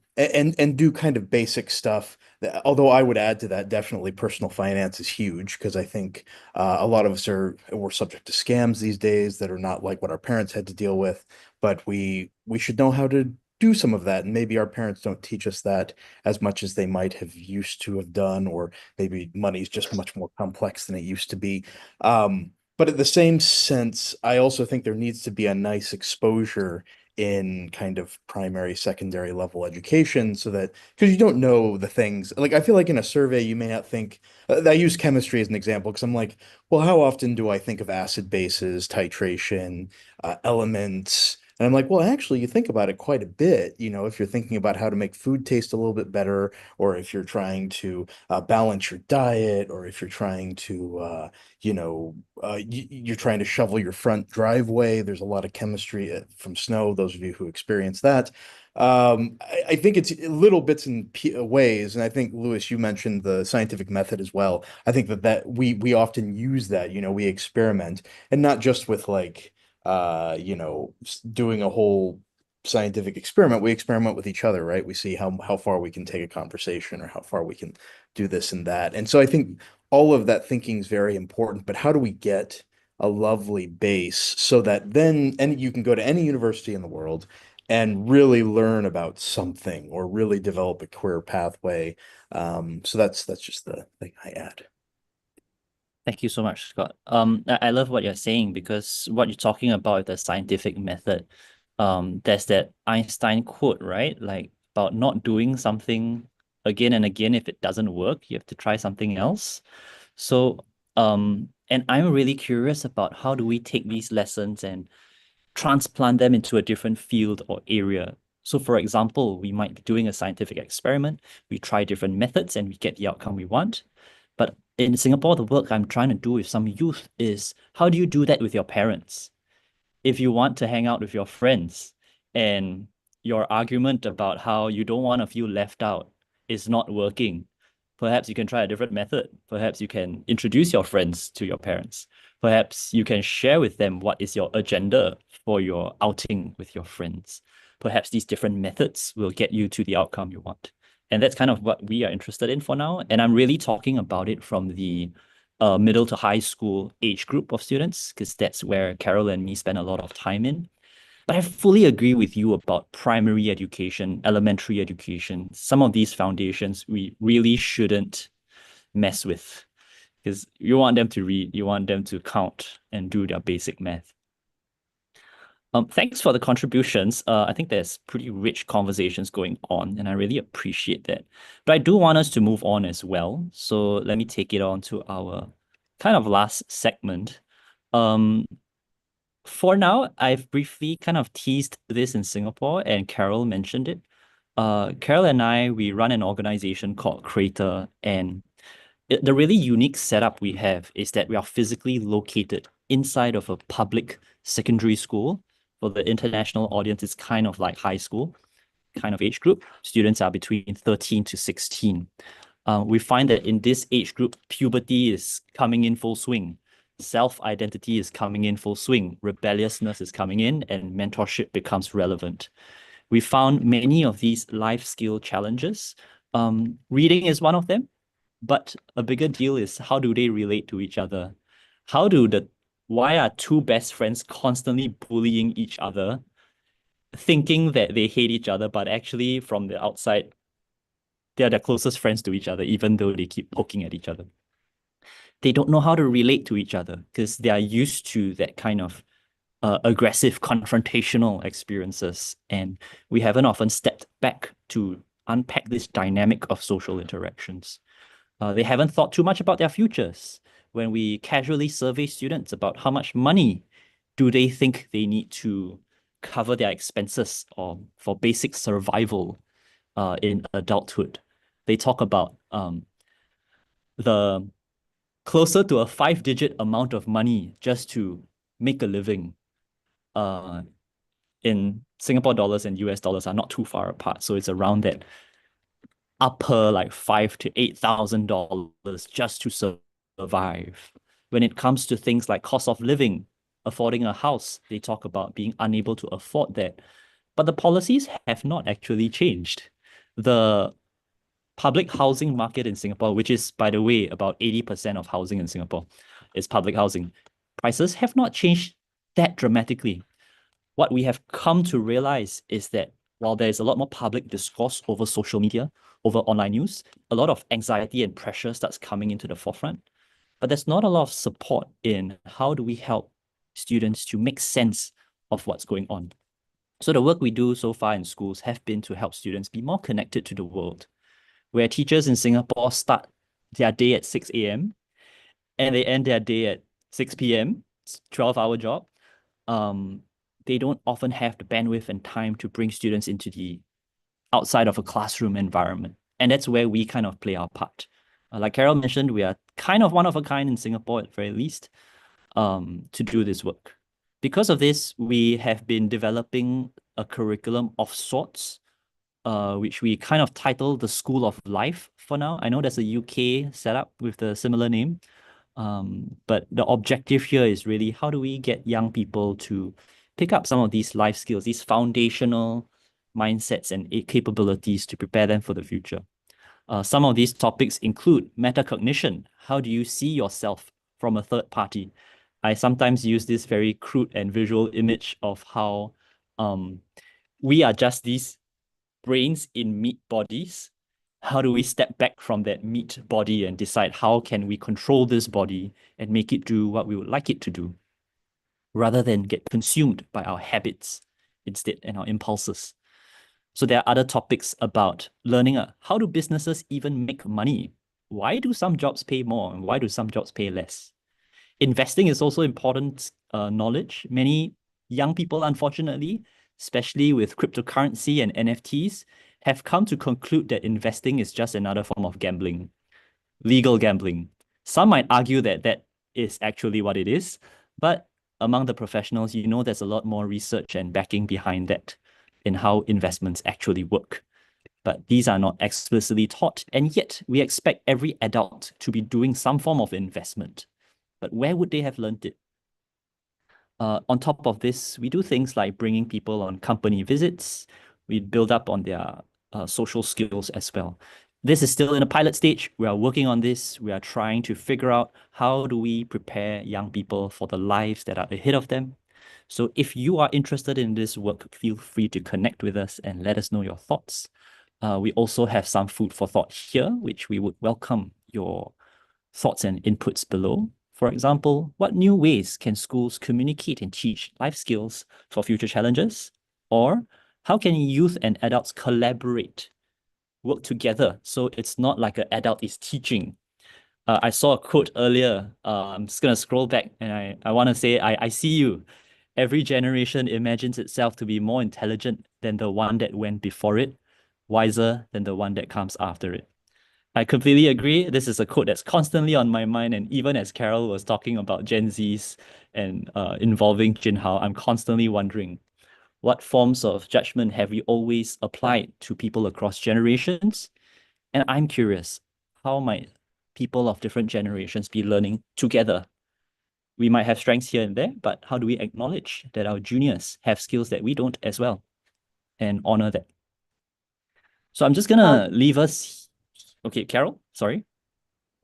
do kind of basic stuff. Although I would add to that, definitely personal finance is huge because I think a lot of us we're subject to scams these days that are not like what our parents had to deal with, but we should know how to do some of that. And maybe our parents don't teach us that as much as they might have used to have done, or maybe money's just much more complex than it used to be. But at the same sense, I also think there needs to be a nice exposure in kind of primary, secondary level education so that because you don't know the things. Like I feel like in a survey, you may not think. I use chemistry as an example because I'm like, well, how often do I think of acid bases, titration, elements? And I'm like, well, actually, you think about it quite a bit. You know, if you're thinking about how to make food taste a little bit better, or if you're trying to balance your diet, or if you're trying to, you're trying to shovel your front driveway. There's a lot of chemistry from snow. Those of you who experience that. I think it's little bits and ways, and I think Lewis, you mentioned the scientific method as well. I think that we often use that. You know, we experiment, and not just with like doing a whole scientific experiment. We experiment with each other, right? We see how far we can take a conversation or how far we can do this and that. And so I think all of that thinking is very important, but how do we get a lovely base so that then and you can go to any university in the world and really learn about something or really develop a career pathway. So that's just the thing I add. Thank you so much, Scott. I love what you're saying because what you're talking about the scientific method. There's that Einstein quote, right? Like about not doing something again and again if it doesn't work, you have to try something else. So, and I'm really curious about how do we take these lessons and transplant them into a different field or area. So, for example, we might be doing a scientific experiment, we try different methods, and we get the outcome we want. But in Singapore, the work I'm trying to do with some youth is how do you do that with your parents? If you want to hang out with your friends and your argument about how you don't want to feel left out is not working, perhaps you can try a different method. Perhaps you can introduce your friends to your parents. Perhaps you can share with them what is your agenda for your outing with your friends. Perhaps these different methods will get you to the outcome you want. And that's kind of what we are interested in for now. And I'm really talking about it from the middle to high school age group of students, because that's where Carol and me spend a lot of time in. But I fully agree with you about primary education, elementary education. Some of these foundations we really shouldn't mess with because you want them to read, you want them to count and do their basic math. Thanks for the contributions. I think there's pretty rich conversations going on, and I really appreciate that. But I do want us to move on as well. So let me take it on to our kind of last segment. Um, for now, I've briefly kind of teased this in Singapore, and Carol mentioned it. Carol and I, we run an organization called Creator, and the really unique setup we have is that we are physically located inside of a public secondary school. For the international audience, it's kind of like high school kind of age group. Students are between 13 to 16. We find that in this age group, puberty is coming in full swing. Self-identity is coming in full swing. Rebelliousness is coming in, and mentorship becomes relevant. We found many of these life skill challenges. Reading is one of them, but a bigger deal is how do they relate to each other? Why are two best friends constantly bullying each other, thinking that they hate each other, but actually from the outside, they're the closest friends to each other, even though they keep poking at each other. They don't know how to relate to each other because they are used to that kind of aggressive, confrontational experiences. And we haven't often stepped back to unpack this dynamic of social interactions. They haven't thought too much about their futures. When we casually survey students about how much money do they think they need to cover their expenses or for basic survival in adulthood, they talk about the closer to a 5-digit amount of money just to make a living in Singapore dollars and US dollars are not too far apart. So it's around that upper like $5,000 to $8,000 just to survive. When it comes to things like cost of living, affording a house, they talk about being unable to afford that. But the policies have not actually changed. The public housing market in Singapore, which is, by the way, about 80% of housing in Singapore is public housing, prices have not changed that dramatically. What we have come to realize is that while there is a lot more public discourse over social media, over online news, a lot of anxiety and pressure starts coming into the forefront. But there's not a lot of support in how do we help students to make sense of what's going on. So the work we do so far in schools have been to help students be more connected to the world, where teachers in Singapore start their day at 6 a.m. and they end their day at 6 p.m., 12-hour job. They don't often have the bandwidth and time to bring students into the outside of a classroom environment. And that's where we kind of play our part. Like Carol mentioned, we are kind of one of a kind in Singapore at very least to do this work. Because of this, we have been developing a curriculum of sorts, which we kind of titled the School of Life for now. I know there's a UK setup with the similar name, but the objective here is really how do we get young people to pick up some of these life skills, these foundational mindsets and capabilities to prepare them for the future. Some of these topics include metacognition. How do you see yourself from a third party? I sometimes use this very crude and visual image of how we are just these brains in meat bodies. How do we step back from that meat body and decide how can we control this body and make it do what we would like it to do, rather than get consumed by our habits instead and our impulses. So there are other topics about learning how do businesses even make money? Why do some jobs pay more and why do some jobs pay less? Investing is also important knowledge. Many young people, unfortunately, especially with cryptocurrency and NFTs, have come to conclude that investing is just another form of gambling, legal gambling. Some might argue that that is actually what it is, but among the professionals, you know, there's a lot more research and backing behind that in how investments actually work. But these are not explicitly taught, and yet we expect every adult to be doing some form of investment. But where would they have learned it? On top of this, we do things like bringing people on company visits. We build up on their social skills as well. This is still in a pilot stage. We are working on this. We are trying to figure out how do we prepare young people for the lives that are ahead of them. So if you are interested in this work, feel free to connect with us and let us know your thoughts. We also have some food for thought here, which we would welcome your thoughts and inputs below. For example, what new ways can schools communicate and teach life skills for future challenges? Or how can youth and adults collaborate, work together so it's not like an adult is teaching? I saw a quote earlier. I'm just going to scroll back and I want to say, I see you. Every generation imagines itself to be more intelligent than the one that went before it, wiser than the one that comes after it. I completely agree. This is a quote that's constantly on my mind. And even as Carol was talking about Gen Zs and involving Jinhao, I'm constantly wondering what forms of judgment have we always applied to people across generations? And I'm curious, how might people of different generations be learning together? We might have strengths here and there, but how do we acknowledge that our juniors have skills that we don't as well and honor that? So I'm just gonna leave us. Okay, Carol, sorry.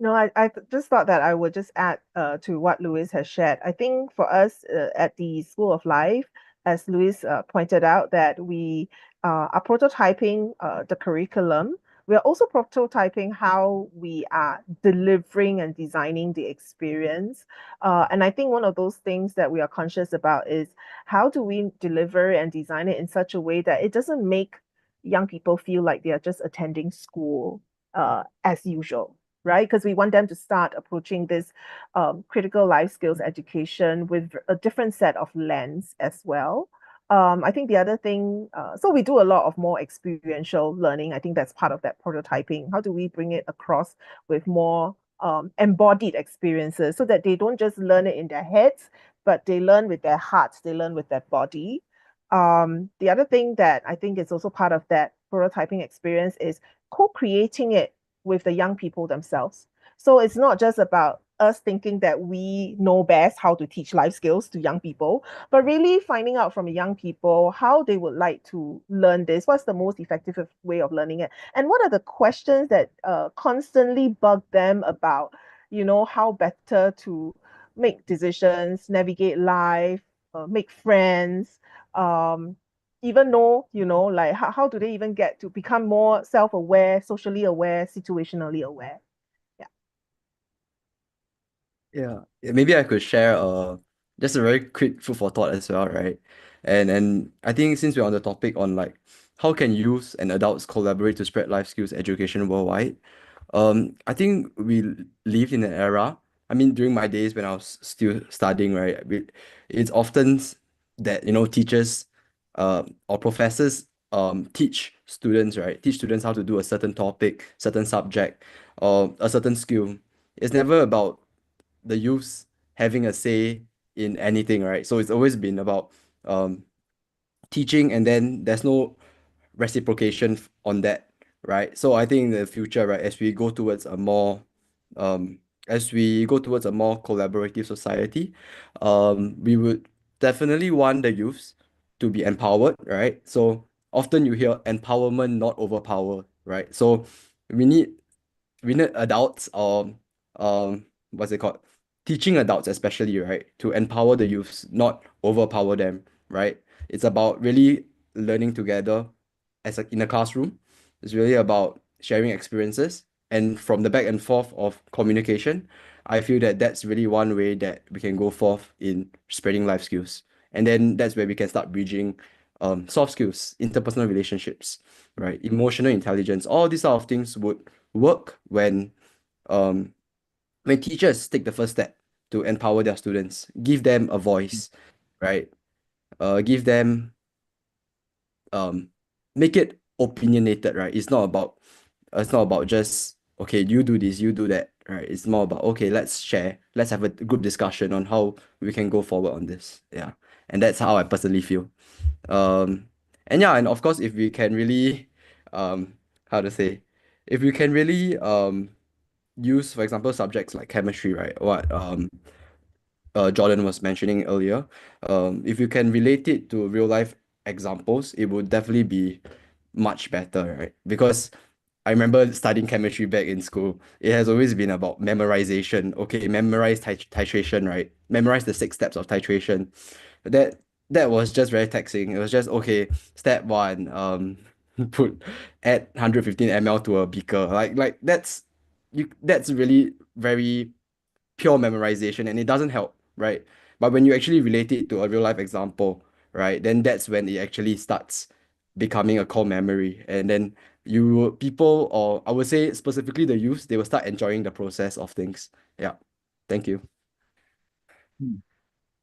No, I just thought that I would just add to what Louis has shared. I think for us at the School of Life, as Louis pointed out, that we are prototyping the curriculum. We are also prototyping how we are delivering and designing the experience. And I think one of those things that we are conscious about is how do we deliver and design it in such a way that it doesn't make young people feel like they are just attending school as usual, right? Because we want them to start approaching this critical life skills education with a different set of lens as well. I think the other thing, so we do a lot of more experiential learning. I think that's part of that prototyping. How do we bring it across with more embodied experiences so that they don't just learn it in their heads, but they learn with their hearts, they learn with their body. The other thing that I think is also part of that prototyping experience is co-creating it with the young people themselves. So it's not just about us thinking that we know best how to teach life skills to young people, but really finding out from young people how they would like to learn this. What's the most effective way of learning it? And what are the questions that constantly bug them about, how better to make decisions, navigate life, make friends, um, even know, like how do they even get to become more self-aware, socially aware, situationally aware? Yeah. Yeah, maybe I could share just a very quick food for thought as well, right? And I think since we're on the topic on like how can youth and adults collaborate to spread life skills education worldwide, I think we live in an era. I mean, during my days when I was still studying, right, it's often that teachers or professors teach students, right, teach students how to do a certain topic, certain subject, or a certain skill. It's never about the youths having a say in anything, right? So it's always been about um, teaching, and then there's no reciprocation on that, right? So I think in the future, right, as we go towards a more collaborative society, we would definitely want the youths to be empowered, right? So often you hear empowerment, not overpower, right? So we need we need adults or what's it called? Teaching adults especially, right? To empower the youths, not overpower them, right? It's about really learning together in a classroom. It's really about sharing experiences, and from the back and forth of communication, I feel that that's really one way that we can go forth in spreading life skills. And then that's where we can start bridging soft skills, interpersonal relationships, right? Emotional intelligence, all these sort of things would work um when teachers take the first step to empower their students, give them a voice, right? Give them um make it opinionated, right? It's not about just okay, you do this, you do that, right? It's more about okay, let's share, let's have a group discussion on how we can go forward on this. Yeah. And that's how I personally feel. Um and yeah, and of course if we can really how to say, if we can really use, for example, subjects like chemistry, right? What Jordan was mentioning earlier. If you can relate it to real life examples, it would definitely be much better, right? Because I remember studying chemistry back in school. It has always been about memorization. Okay, memorize titration, right? Memorize the 6 steps of titration. That that was just very taxing. It was just okay. Step one, add 115 ml to a beaker. Like that's really very pure memorization, and it doesn't help, right? But when you actually relate it to a real life example, right, then that's when it actually starts becoming a core memory. And then people, or I would say specifically the youth, they will start enjoying the process of things. Yeah. Thank you.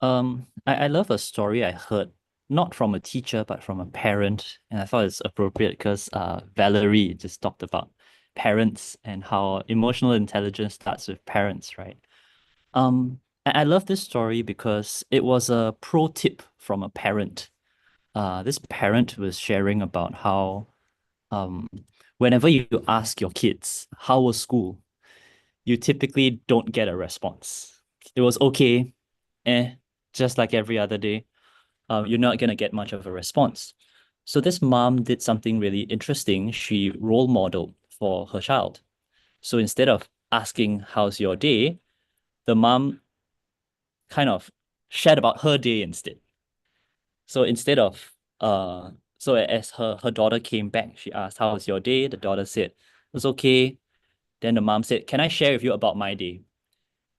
I love a story I heard, not from a teacher, but from a parent. And I thought it's appropriate because Valerie just talked about parents and how emotional intelligence starts with parents, right? I love this story because it was a pro tip from a parent. This parent was sharing about how um, whenever you ask your kids, how was school? you typically don't get a response. It was okay, just like every other day. You're not going to get much of a response. So this mom did something really interesting. She role modeled for her child. So instead of asking, "How's your day?" the mom kind of shared about her day instead. So instead of so as her daughter came back, she asked, "How was your day?" The daughter said, "It was okay." Then the mom said, "Can I share with you about my day?"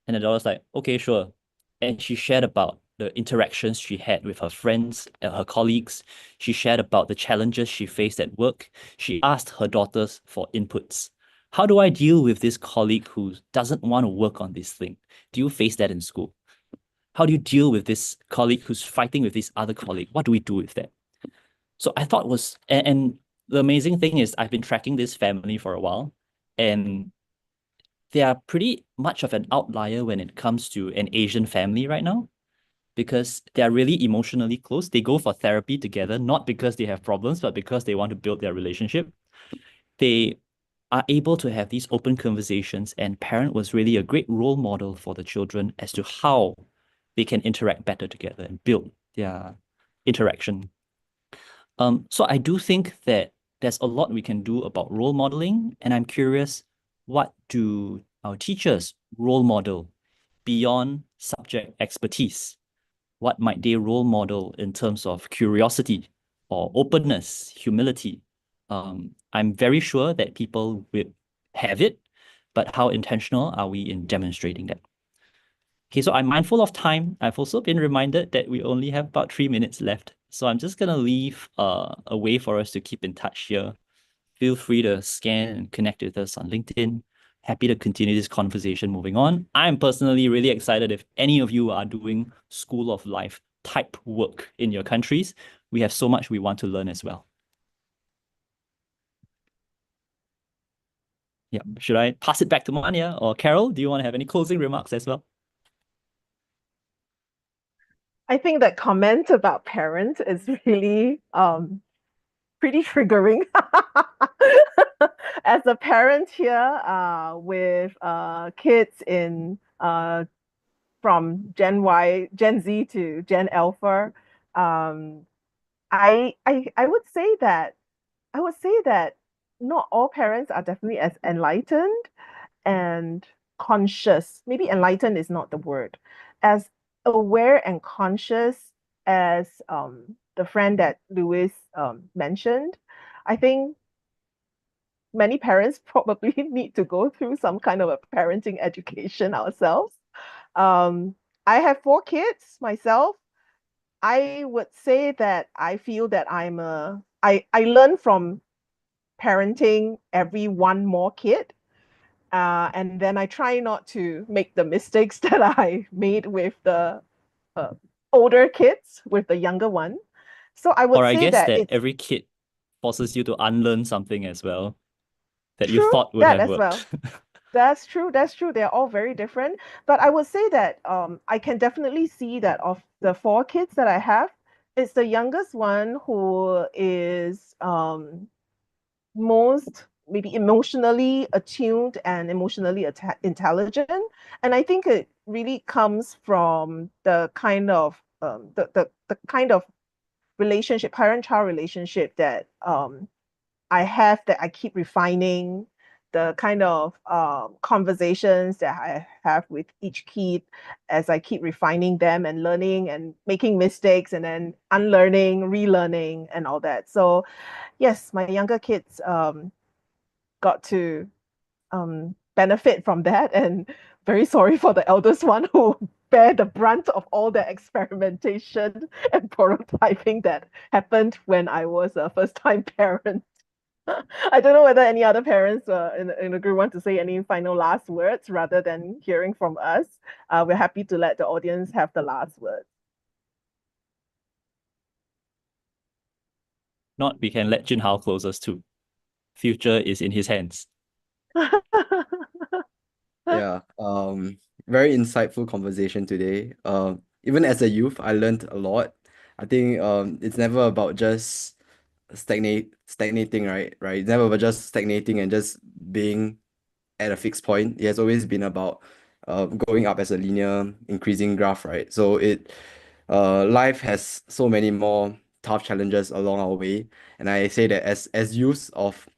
And the daughter's like, "Okay, sure." And she shared about the interactions she had with her friends and her colleagues. She shared about the challenges she faced at work. She asked her daughters for inputs. How do I deal with this colleague who doesn't want to work on this thing? Do you face that in school? How do you deal with this colleague who's fighting with this other colleague? What do we do with that? So I thought was, and the amazing thing is I've been tracking this family for a while, and they are pretty much of an outlier when it comes to an Asian family right now because they are really emotionally close. They go for therapy together, not because they have problems, but because they want to build their relationship. They are able to have these open conversations, and parent was really a great role model for the children as to how they can interact better together and build their interaction. So I do think that there's a lot we can do about role modeling, and I'm curious, what do our teachers role model beyond subject expertise? What might they role model in terms of curiosity or openness, humility? I'm very sure that people will have it, but how intentional are we in demonstrating that? Okay, so I'm mindful of time. I've also been reminded that we only have about 3 minutes left. So I'm just gonna leave a way for us to keep in touch here. Feel free to scan and connect with us on LinkedIn. Happy to continue this conversation moving on. I'm personally really excited if any of you are doing School of Life type work in your countries. We have so much we want to learn as well. Yeah. Should I pass it back to Mania or Carol? Do you want to have any closing remarks as well? I think that comment about parents is really pretty triggering. As a parent here, with kids in from Gen Y, Gen Z to Gen Alpha, um, I would say that not all parents are definitely as enlightened and conscious. Maybe enlightened is not the word, as aware and conscious as the friend that Louis mentioned. I think many parents probably need to go through some kind of a parenting education ourselves. Um, I have 4 kids myself. I would say that I feel that I learn from parenting every one more kid. And then I try not to make the mistakes that I made with the uh, older kids, with the younger one. So I would Or I say guess that that it's every kid forces you to unlearn something as well that you true, thought would that have as worked. well. That's true. That's true. They're all very different. But I would say that I can definitely see that of the 4 kids that I have, it's the youngest one who is most maybe emotionally attuned and emotionally intelligent. And I think it really comes from the kind of the kind of relationship, parent-child relationship that I have, that I keep refining, the kind of conversations that I have with each kid as I keep refining them and learning and making mistakes and then unlearning, relearning, and all that. So yes, my younger kids got to benefit from that, and very sorry for the eldest one who bear the brunt of all the experimentation and prototyping that happened when I was a first-time parent. I don't know whether any other parents in the group want to say any final last words rather than hearing from us. We're happy to let the audience have the last word. Not we can let Jin Hao close us too. Future is in his hands. Yeah, very insightful conversation today. Even as a youth, I learned a lot. I think it's never about just stagnating, right? Right? It's never about just stagnating and just being at a fixed point. It has always been about going up as a linear increasing graph, right? So life has so many more tough challenges along our way, and I say that as youth of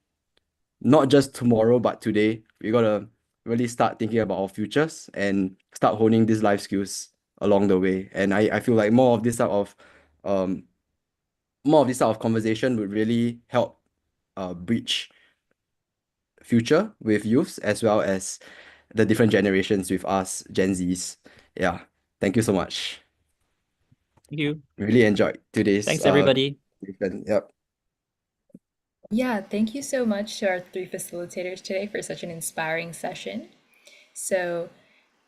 not just tomorrow but today, we gotta really start thinking about our futures and start honing these life skills along the way. And I feel like um more of this type of conversation would really help bridge future with youths as well as the different generations with us Gen Zs. Yeah. Thank you so much. Thank you. Really enjoyed today's Thanks, everybody. conversation. Yep. Yeah, thank you so much to our three facilitators today for such an inspiring session. So,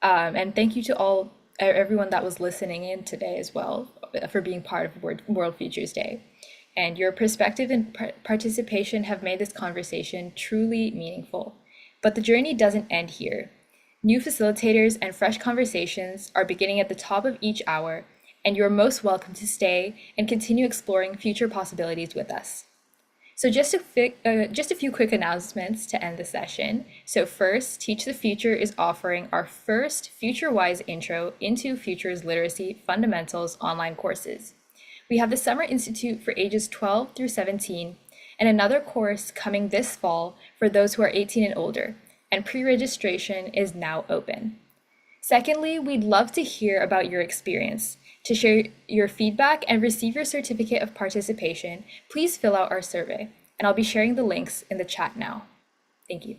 and thank you to everyone that was listening in today as well for being part of World Futures Day. And your perspective and participation have made this conversation truly meaningful. But the journey doesn't end here. New facilitators and fresh conversations are beginning at the top of each hour, and you're most welcome to stay and continue exploring future possibilities with us. So just a few quick announcements to end the session. So first, Teach the Future is offering our first FutureWise intro into Futures Literacy Fundamentals online courses. We have the Summer Institute for ages 12 through 17, and another course coming this fall for those who are 18 and older, and pre-registration is now open. Secondly, we'd love to hear about your experience. To share your feedback and receive your certificate of participation, please fill out our survey, and I'll be sharing the links in the chat now. Thank you.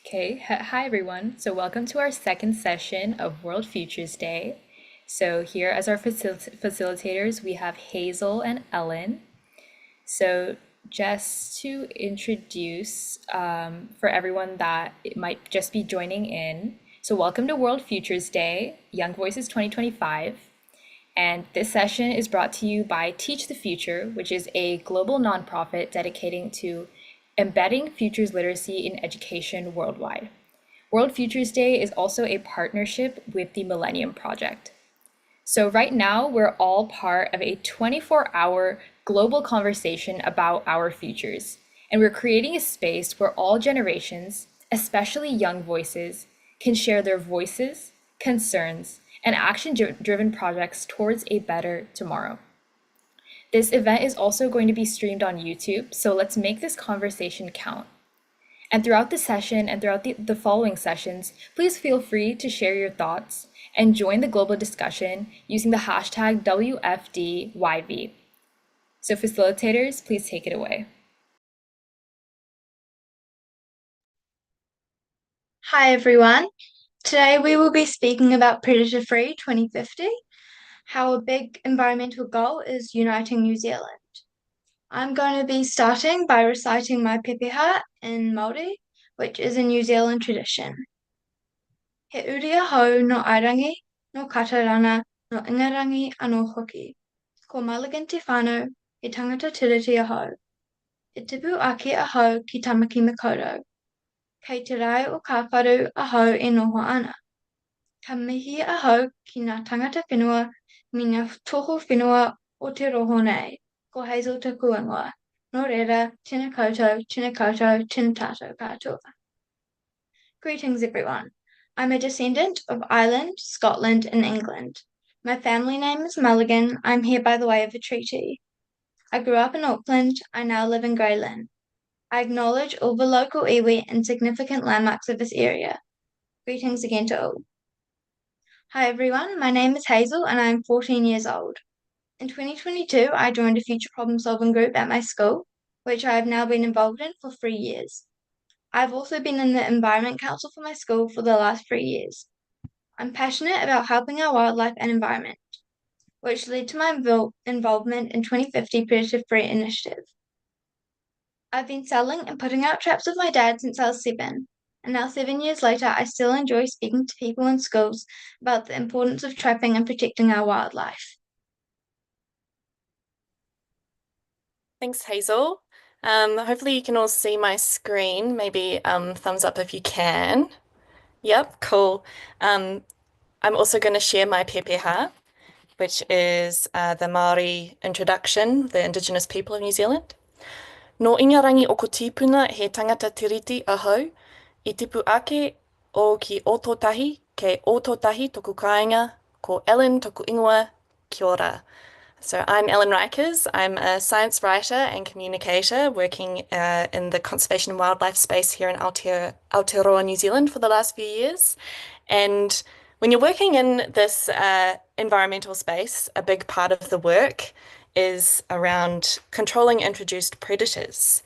Okay, hi everyone. So welcome to our second session of World Futures Day. So here as our facilitators, we have Hazel and Ellen. So just to introduce for everyone that it might just be joining in. So welcome to World Futures Day, Young Voices 2025. And this session is brought to you by Teach the Future, which is a global nonprofit dedicating to embedding futures literacy in education worldwide. World Futures Day is also a partnership with the Millennium Project. So right now, we're all part of a 24-hour global conversation about our futures. And we're creating a space where all generations, especially young voices, can share their voices, concerns, and action-driven projects towards a better tomorrow. This event is also going to be streamed on YouTube, so let's make this conversation count. And throughout the session and throughout the following sessions, please feel free to share your thoughts and join the global discussion using the hashtag WFDYV. So facilitators, please take it away. Hi everyone. Today we will be speaking about Predator-Free 2050, how a big environmental goal is uniting New Zealand. I'm going to be starting by reciting my pepeha in Māori, which is a New Zealand tradition. He uri hau no airangi, no katarana, no ingarangi anō hoki. Ko Mulligan te whānau, he tangata tiriti ahau. He tipu ake ahau ki tamaki makaurau. Kei te rai o ka wharu ahau e noho ana. Ka mihi ahau ki ngā tangata whenua me ngā toho whenua o te roho nei. Ko Hazel te kuangoa. Nō reira, tēnā koutou, tēnā tātou katoa. Greetings everyone. I'm a descendant of Ireland, Scotland and England. My family name is Mulligan. I'm here by the way of a treaty. I grew up in Auckland. I now live in Grey Lynn. I acknowledge all the local iwi and significant landmarks of this area. Greetings again to all. Hi everyone, my name is Hazel and I'm 14 years old. In 2022, I joined a future problem solving group at my school, which I have now been involved in for 3 years. I've also been in the Environment Council for my school for the last 3 years. I'm passionate about helping our wildlife and environment, which led to my involvement in 2050 Predator-Free Initiative. I've been selling and putting out traps with my dad since I was 7, and now 7 years later, I still enjoy speaking to people in schools about the importance of trapping and protecting our wildlife. Thanks, Hazel. Hopefully you can all see my screen. Maybe thumbs up if you can. Yep, cool. I'm also going to share my pepeha, which is the Māori introduction, the Indigenous people of New Zealand. No ingarangi o ko tīpuna he tangata tiriti ahau, I tipu ake o ki ototahi, ke ototahi toku kāinga, ko Ellen toku ingoa, kia ora. So I'm Ellen Rikers. I'm a science writer and communicator working in the conservation and wildlife space here in Aotearoa, New Zealand for the last few years. And when you're working in this environmental space, a big part of the work is around controlling introduced predators.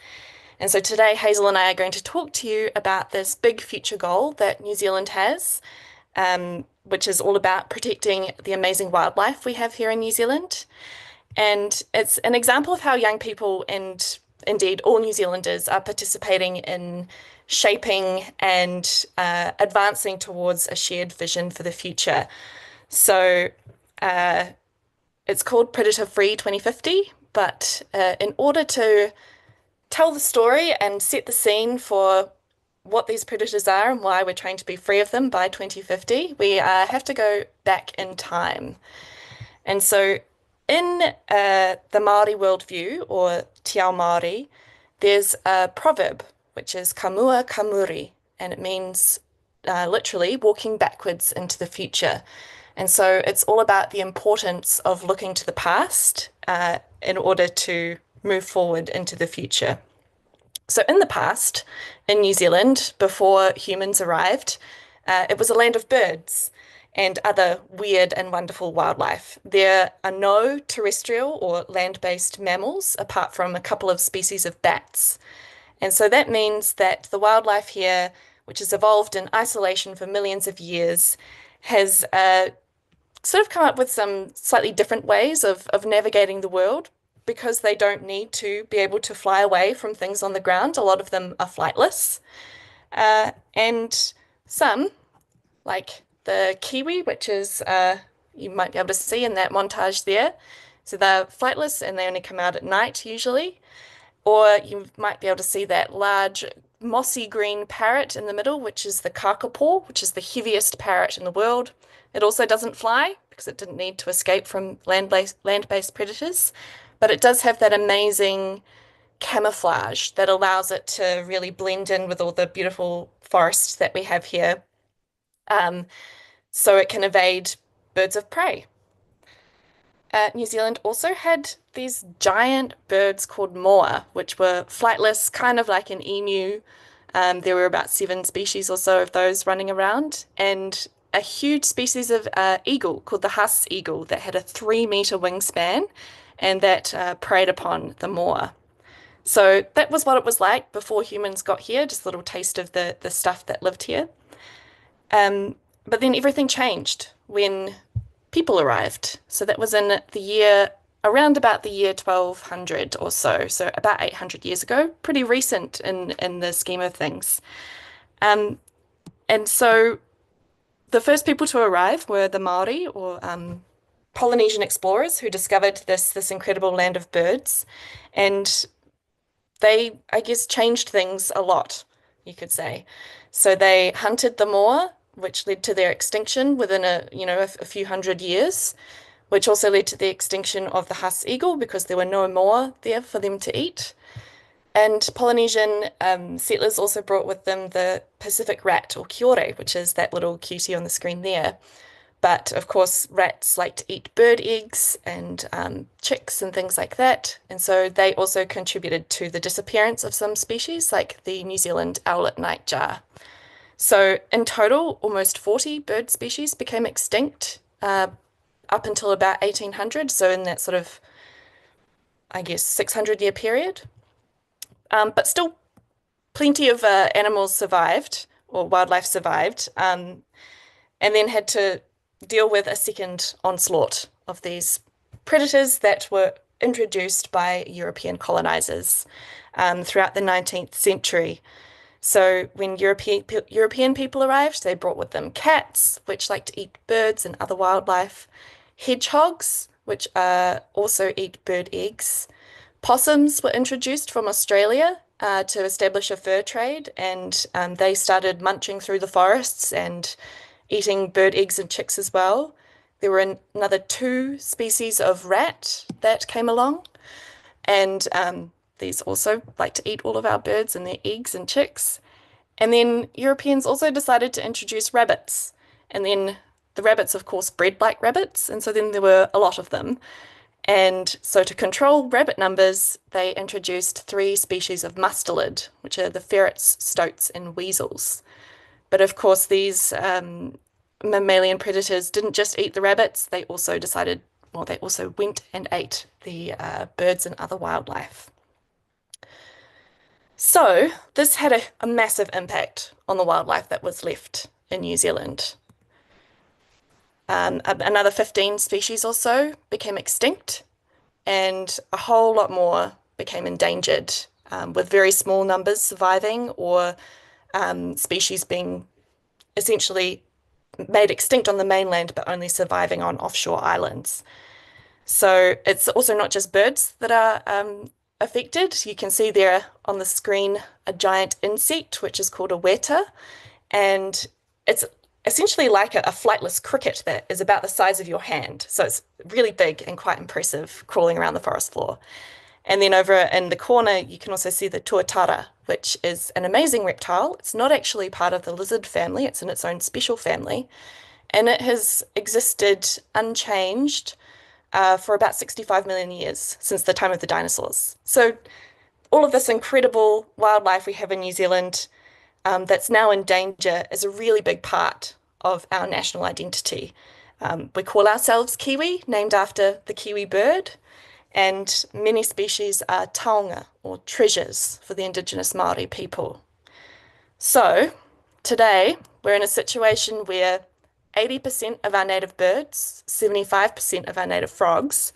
And so today, Hazel and I are going to talk to you about this big future goal that New Zealand has, which is all about protecting the amazing wildlife we have here in New Zealand. And it's an example of how young people and indeed all New Zealanders are participating in shaping and advancing towards a shared vision for the future. So it's called Predator Free 2050, but in order to tell the story and set the scene for what these predators are and why we're trying to be free of them by 2050, we have to go back in time. And so in the Māori worldview, or Te Ao Māori, there's a proverb, which is ka mua ka muri, and it means literally walking backwards into the future. And so it's all about the importance of looking to the past in order to move forward into the future. So in the past, in New Zealand, before humans arrived, it was a land of birds and other weird and wonderful wildlife. There are no terrestrial or land-based mammals apart from a couple of species of bats. And so that means that the wildlife here, which has evolved in isolation for millions of years, has sort of come up with some slightly different ways of navigating the world because they don't need to be able to fly away from things on the ground. A lot of them are flightless. And some, like the kiwi, which is you might be able to see in that montage there. So they're flightless and they only come out at night usually. Or you might be able to see that large mossy green parrot in the middle, which is the kakapo, which is the heaviest parrot in the world. It also doesn't fly because it didn't need to escape from land-based predators, but it does have that amazing camouflage that allows it to really blend in with all the beautiful forests that we have here. So it can evade birds of prey. New Zealand also had these giant birds called moa, which were flightless, kind of like an emu. There were about 7 species or so of those running around, and a huge species of eagle called the Haas eagle that had a 3-meter wingspan and that preyed upon the moa. So that was what it was like before humans got here, just a little taste of the stuff that lived here. But then everything changed when people arrived. So that was in the year, around about the year 1200 or so about 800 years ago, pretty recent in the scheme of things. And so the first people to arrive were the Māori, or Polynesian explorers, who discovered this incredible land of birds. And they, I guess, changed things a lot, you could say. So they hunted the moa, which led to their extinction within a few hundred years, which also led to the extinction of the Haas eagle because there were no moa there for them to eat. And Polynesian settlers also brought with them the Pacific rat, or kiore, which is that little cutie on the screen there. But of course, rats like to eat bird eggs and chicks and things like that. And so they also contributed to the disappearance of some species, like the New Zealand owlet nightjar. So in total, almost 40 bird species became extinct up until about 1800. So in that sort of, I guess, 600-year period. But still plenty of animals survived, or wildlife survived, and then had to deal with a second onslaught of these predators that were introduced by European colonizers throughout the 19th century. So when European people arrived, they brought with them cats, which like to eat birds and other wildlife, hedgehogs, which also eat bird eggs. Possums were introduced from Australia to establish a fur trade, and they started munching through the forests and eating bird eggs and chicks as well. There were another two species of rat that came along, and these also like to eat all of our birds and their eggs and chicks. And then Europeans also decided to introduce rabbits. And then the rabbits, of course, bred like rabbits. And so then there were a lot of them. And so to control rabbit numbers, they introduced three species of mustelid, which are the ferrets, stoats, and weasels. But of course, these mammalian predators didn't just eat the rabbits, they also decided, well, they also went and ate the birds and other wildlife. So this had a massive impact on the wildlife that was left in New Zealand. Another 15 species or so became extinct, and a whole lot more became endangered, with very small numbers surviving or species being essentially made extinct on the mainland but only surviving on offshore islands. So it's also not just birds that are affected. You can see there on the screen a giant insect, which is called a weta, and it's essentially like a flightless cricket that is about the size of your hand. So it's really big and quite impressive, crawling around the forest floor. And then over in the corner, you can also see the tuatara, which is an amazing reptile. It's not actually part of the lizard family, it's in its own special family. And it has existed unchanged for about 65 million years, since the time of the dinosaurs. So all of this incredible wildlife we have in New Zealand that's now in danger is a really big part of our national identity. We call ourselves Kiwi, named after the kiwi bird, and many species are taonga, or treasures, for the Indigenous Māori people. So today we're in a situation where 80% of our native birds, 75% of our native frogs,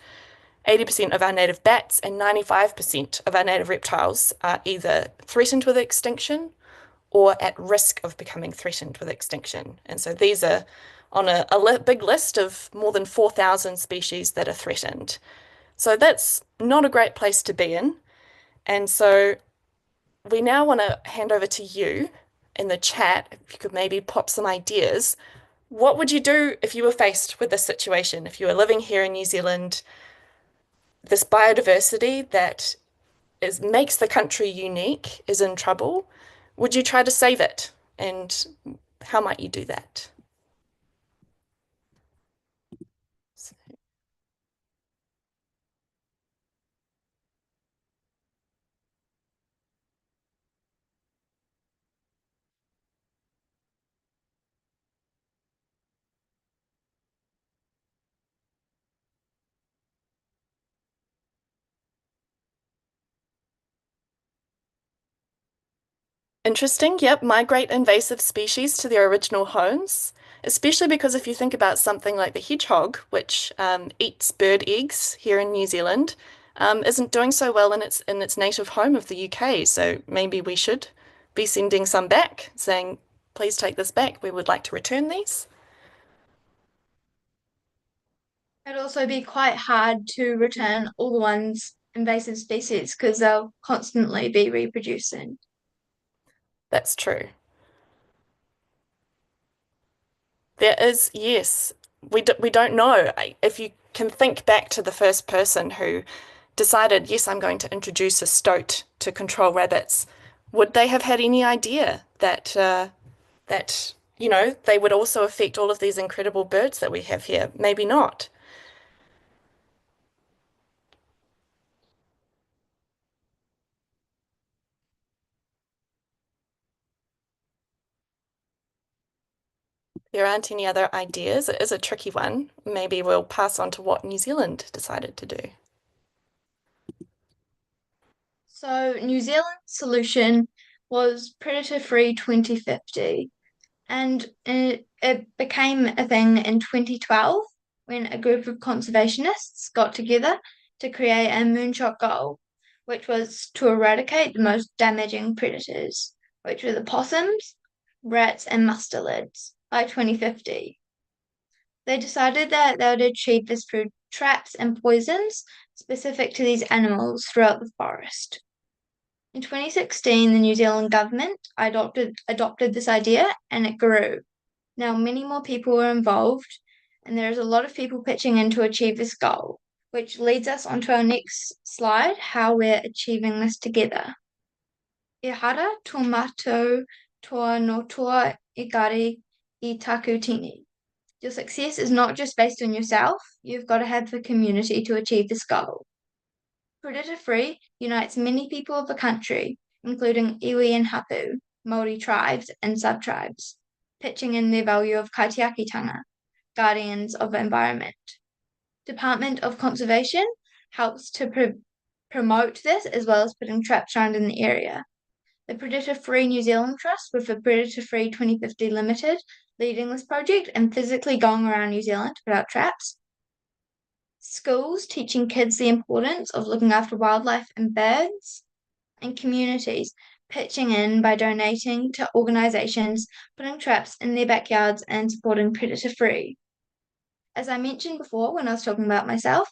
80% of our native bats, and 95% of our native reptiles are either threatened with extinction or at risk of becoming threatened with extinction. And so these are on a big list of more than 4,000 species that are threatened. So that's not a great place to be in. And so we now want to hand over to you in the chat, if you could maybe pop some ideas. What would you do if you were faced with this situation? If you were living here in New Zealand, this biodiversity that makes the country unique is in trouble, would you try to save it? And how might you do that? Interesting. Yep, migrate invasive species to their original homes, especially because if you think about something like the hedgehog, which eats bird eggs here in New Zealand, isn't doing so well in its native home of the UK. So maybe we should be sending some back, saying, please take this back. We would like to return these. It'd also be quite hard to return all the ones invasive species because they'll constantly be reproducing. That's true. There is, yes. We don't know. If you can think back to the first person who decided, yes, I'm going to introduce a stoat to control rabbits, would they have had any idea that they would also affect all of these incredible birds that we have here? Maybe not. There aren't any other ideas. It is a tricky one. Maybe we'll pass on to what New Zealand decided to do. So New Zealand's solution was predator-free 2050, and it became a thing in 2012 when a group of conservationists got together to create a moonshot goal, which was to eradicate the most damaging predators, which were the possums, rats, and mustelids by 2050. They decided that they would achieve this through traps and poisons specific to these animals throughout the forest. In 2016, the New Zealand government adopted this idea and it grew. Now, many more people were involved, and there is a lot of people pitching in to achieve this goal, which leads us onto our next slide, how we're achieving this together. Ihara tomato toa no toa ikari I taku tini. Your success is not just based on yourself, you've got to have the community to achieve this goal. Predator Free unites many people of the country, including iwi and hapu, Māori tribes and sub-tribes, pitching in their value of kaitiakitanga, guardians of the environment. Department of Conservation helps to promote this as well as putting traps around in the area. The Predator Free New Zealand Trust with the Predator Free 2050 Limited leading this project and physically going around New Zealand to put out traps. Schools teaching kids the importance of looking after wildlife and birds, and communities pitching in by donating to organisations putting traps in their backyards and supporting Predator Free. As I mentioned before when I was talking about myself,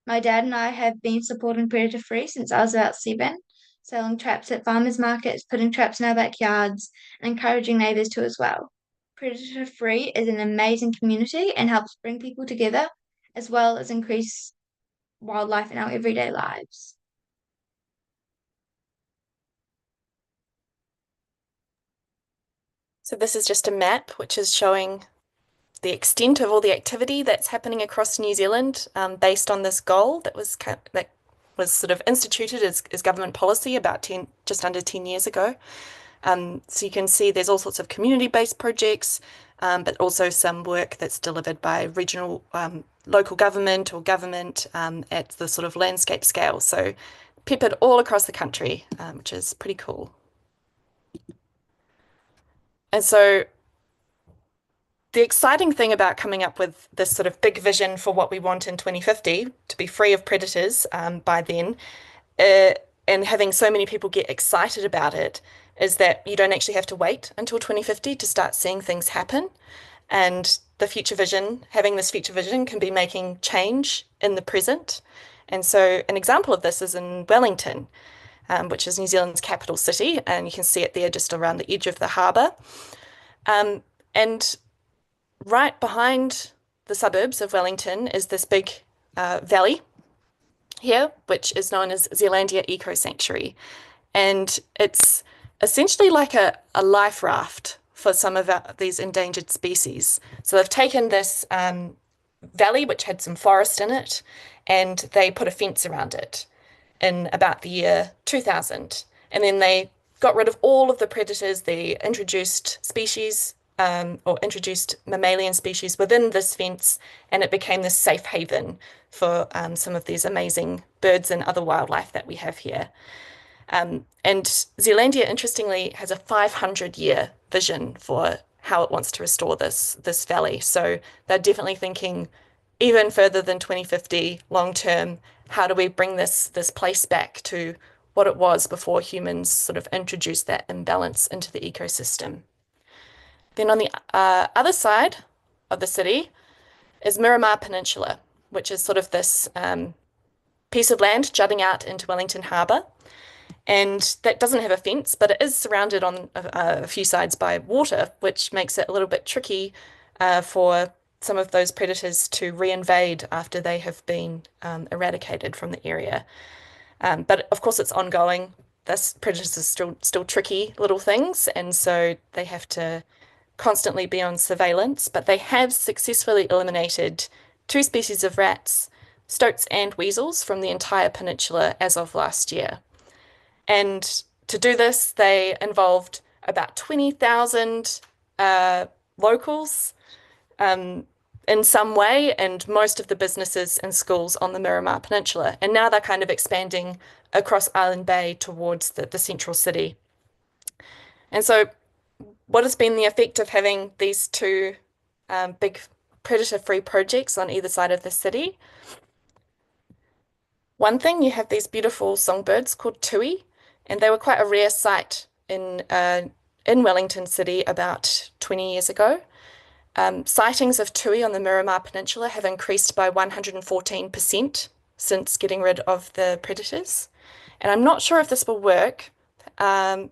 my dad and I have been supporting Predator Free since I was about 7, selling traps at farmers markets, putting traps in our backyards, and encouraging neighbours to as well. Predator Free is an amazing community and helps bring people together as well as increase wildlife in our everyday lives. So this is just a map which is showing the extent of all the activity that's happening across New Zealand based on this goal that was sort of instituted as government policy about just under 10 years ago. So you can see there's all sorts of community-based projects, but also some work that's delivered by regional, local government or government at the sort of landscape scale. So peppered all across the country, which is pretty cool. And so the exciting thing about coming up with this sort of big vision for what we want in 2050 to be free of predators by then, and having so many people get excited about it, is that you don't actually have to wait until 2050 to start seeing things happen. And the future vision, having this future vision can be making change in the present. And so an example of this is in Wellington, which is New Zealand's capital city. And you can see it there just around the edge of the harbour. And right behind the suburbs of Wellington is this big valley here, which is known as Zealandia Eco Sanctuary. And it's essentially like a life raft for some of these endangered species. So they've taken this valley, which had some forest in it, and they put a fence around it in about the year 2000. And then they got rid of all of the predators, the introduced species, or introduced mammalian species within this fence, and it became this safe haven for some of these amazing birds and other wildlife that we have here. And Zealandia, interestingly, has a 500-year vision for how it wants to restore this valley. So they're definitely thinking even further than 2050, long term, how do we bring this place back to what it was before humans sort of introduced that imbalance into the ecosystem. Then on the other side of the city is Miramar Peninsula, which is sort of this piece of land jutting out into Wellington Harbour. And that doesn't have a fence, but it is surrounded on a few sides by water, which makes it a little bit tricky for some of those predators to reinvade after they have been eradicated from the area. But of course, it's ongoing. Predators are still tricky little things, and so they have to constantly be on surveillance. But they have successfully eliminated 2 species of rats, stoats and weasels from the entire peninsula as of last year. And to do this, they involved about 20,000 locals in some way, and most of the businesses and schools on the Miramar Peninsula. And now they're kind of expanding across Island Bay towards the central city. And so what has been the effect of having these 2 big predator-free projects on either side of the city. One thing, you have these beautiful songbirds called tui, and they were quite a rare sight in Wellington City about 20 years ago. Sightings of tui on the Miramar Peninsula have increased by 114% since getting rid of the predators. And I'm not sure if this will work. I'm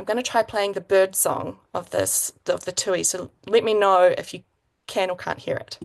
going to try playing the bird song of the tui. So let me know if you can or can't hear it.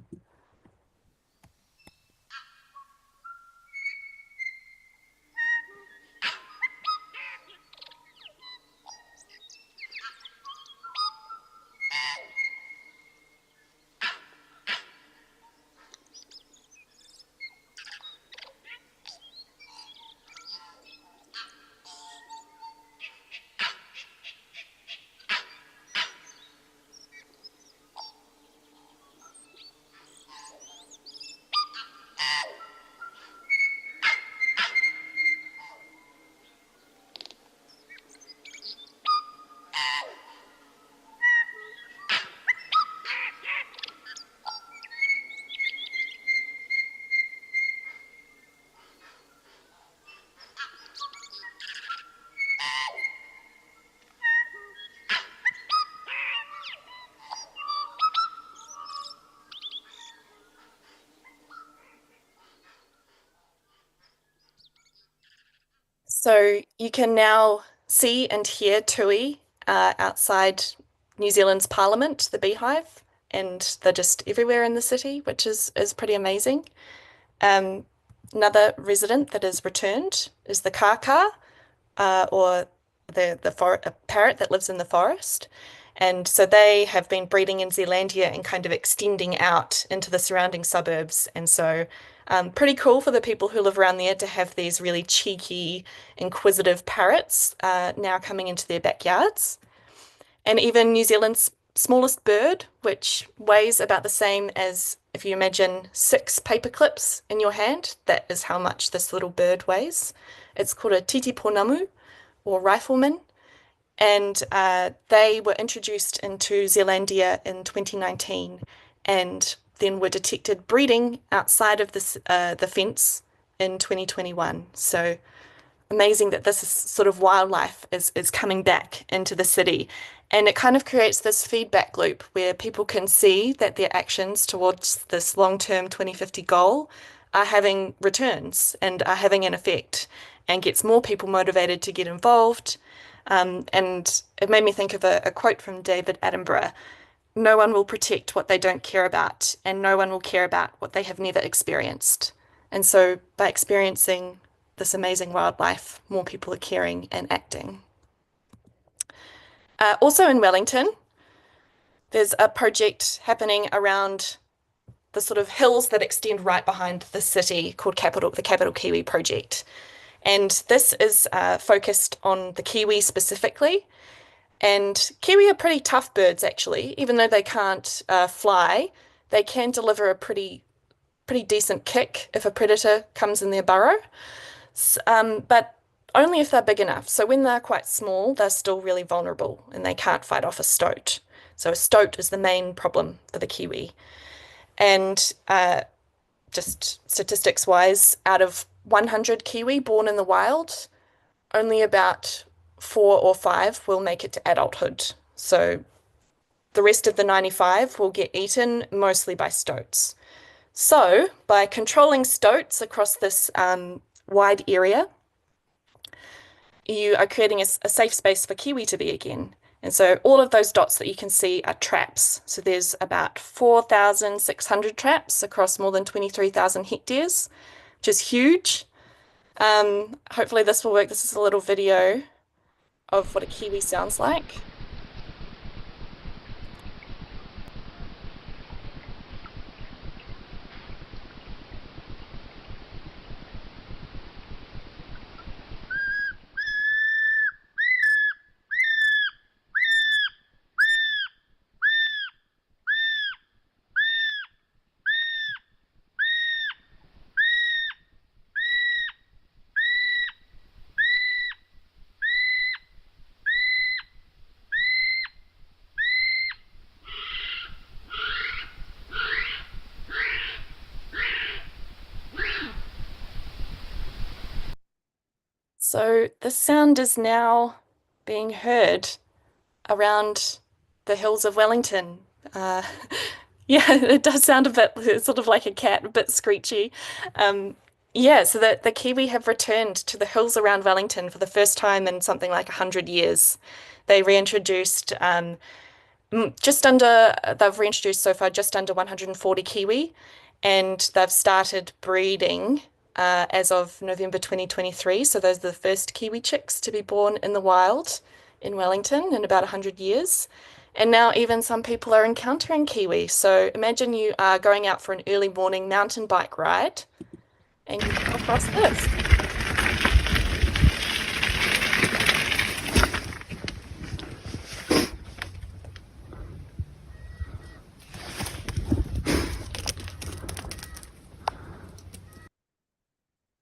So you can now see and hear tui outside New Zealand's Parliament, the Beehive, and they're just everywhere in the city, which is pretty amazing. Another resident that has returned is the kaka, or a parrot that lives in the forest. And so they have been breeding in Zealandia and kind of extending out into the surrounding suburbs. And so pretty cool for the people who live around there to have these really cheeky, inquisitive parrots now coming into their backyards. And even New Zealand's smallest bird, which weighs about the same as, if you imagine 6 paper clips in your hand, that is how much this little bird weighs. It's called a titiponamu, or rifleman, and they were introduced into Zealandia in 2019 and then were detected breeding outside of the fence in 2021. So amazing that this is sort of wildlife is coming back into the city. And it kind of creates this feedback loop where people can see that their actions towards this long-term 2050 goal are having returns and are having an effect, and gets more people motivated to get involved. And it made me think of a quote from David Attenborough: "No one will protect what they don't care about, and no one will care about what they have never experienced." And so by experiencing this amazing wildlife, more people are caring and acting. Also in Wellington, there's a project happening around the sort of hills that extend right behind the city called the Capital Kiwi Project. And this is focused on the kiwi specifically. And kiwi are pretty tough birds, actually. Even though they can't fly, they can deliver a pretty decent kick if a predator comes in their burrow. But only if they're big enough. So when they're quite small, they're still really vulnerable and they can't fight off a stoat. So a stoat is the main problem for the kiwi. And just statistics wise, out of 100 kiwi born in the wild, only about 4 or 5 will make it to adulthood. So the rest of the 95 will get eaten mostly by stoats. So by controlling stoats across this wide area, you are creating a safe space for kiwi to be again. And so all of those dots that you can see are traps. So there's about 4,600 traps across more than 23,000 hectares, which is huge. Hopefully this will work. This is a little video of what a kiwi sounds like. So the sound is now being heard around the hills of Wellington. Uh, yeah, it does sound a bit sort of like a cat, a bit screechy. Um, yeah, so the Kiwi have returned to the hills around Wellington for the first time in something like 100 years. They reintroduced they've reintroduced so far just under 140 Kiwi, and they've started breeding as of November 2023. So those are the first Kiwi chicks to be born in the wild in Wellington in about 100 years. And now even some people are encountering Kiwi. So imagine you are going out for an early morning mountain bike ride and you come across this.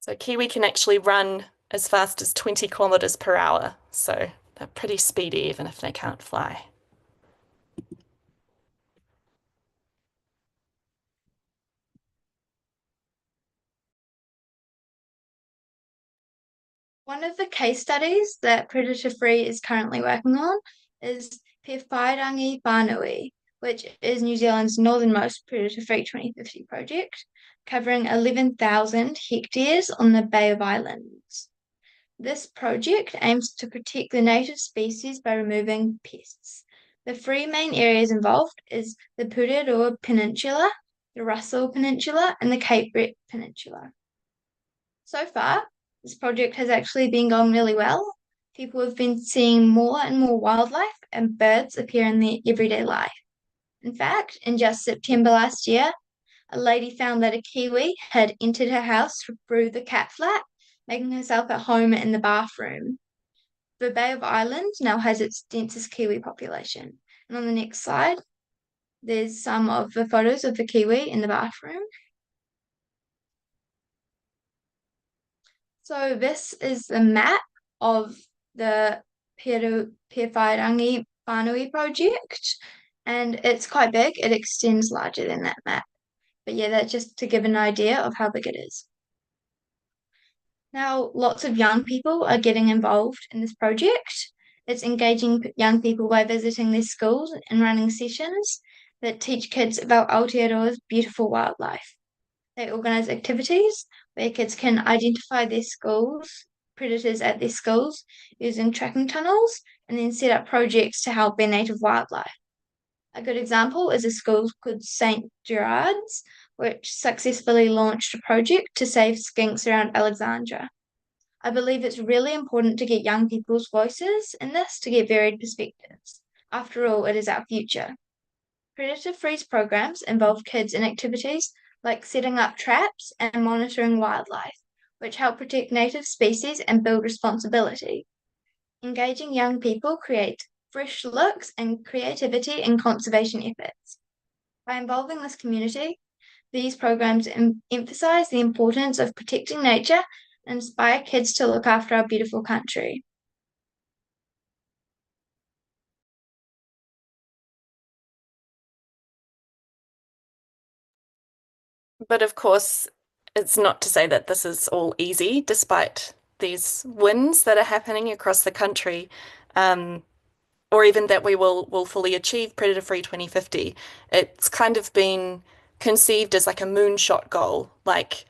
So Kiwi can actually run as fast as 20 kilometers per hour. So they're pretty speedy even if they can't fly. One of the case studies that Predator Free is currently working on is Pewhairangi Whānui, which is New Zealand's northernmost Predator Free 2050 project, covering 11,000 hectares on the Bay of Islands. This project aims to protect the native species by removing pests. The three main areas involved is the Purerua Peninsula, the Russell Peninsula, and the Cape Brett Peninsula. So far, this project has actually been going really well. People have been seeing more and more wildlife and birds appear in their everyday life. In fact, in just September last year, a lady found that a kiwi had entered her house through the cat flap, making herself at home in the bathroom. The Bay of Islands now has its densest kiwi population. And on the next slide, there's some of the photos of the kiwi in the bathroom. So this is the map of the Pewhairangi Whānui project, and it's quite big. It extends larger than that map. But yeah, that's just to give an idea of how big it is. Now, lots of young people are getting involved in this project. It's engaging young people by visiting their schools and running sessions that teach kids about Aotearoa's beautiful wildlife. They organise activities where kids can identify their schools, predators at their schools, using tracking tunnels, and then set up projects to help their native wildlife. A good example is a school called St. Gerard's, which successfully launched a project to save skinks around Alexandria. I believe it's really important to get young people's voices in this to get varied perspectives. After all, it is our future. Predator Freeze programs involve kids in activities like setting up traps and monitoring wildlife, which help protect native species and build responsibility. Engaging young people create fresh looks and creativity in conservation efforts. By involving this community, these programs emphasize the importance of protecting nature and inspire kids to look after our beautiful country. But of course, it's not to say that this is all easy, despite these wins that are happening across the country, or even that we will fully achieve Predator Free 2050. It's kind of been conceived as like a moonshot goal. Like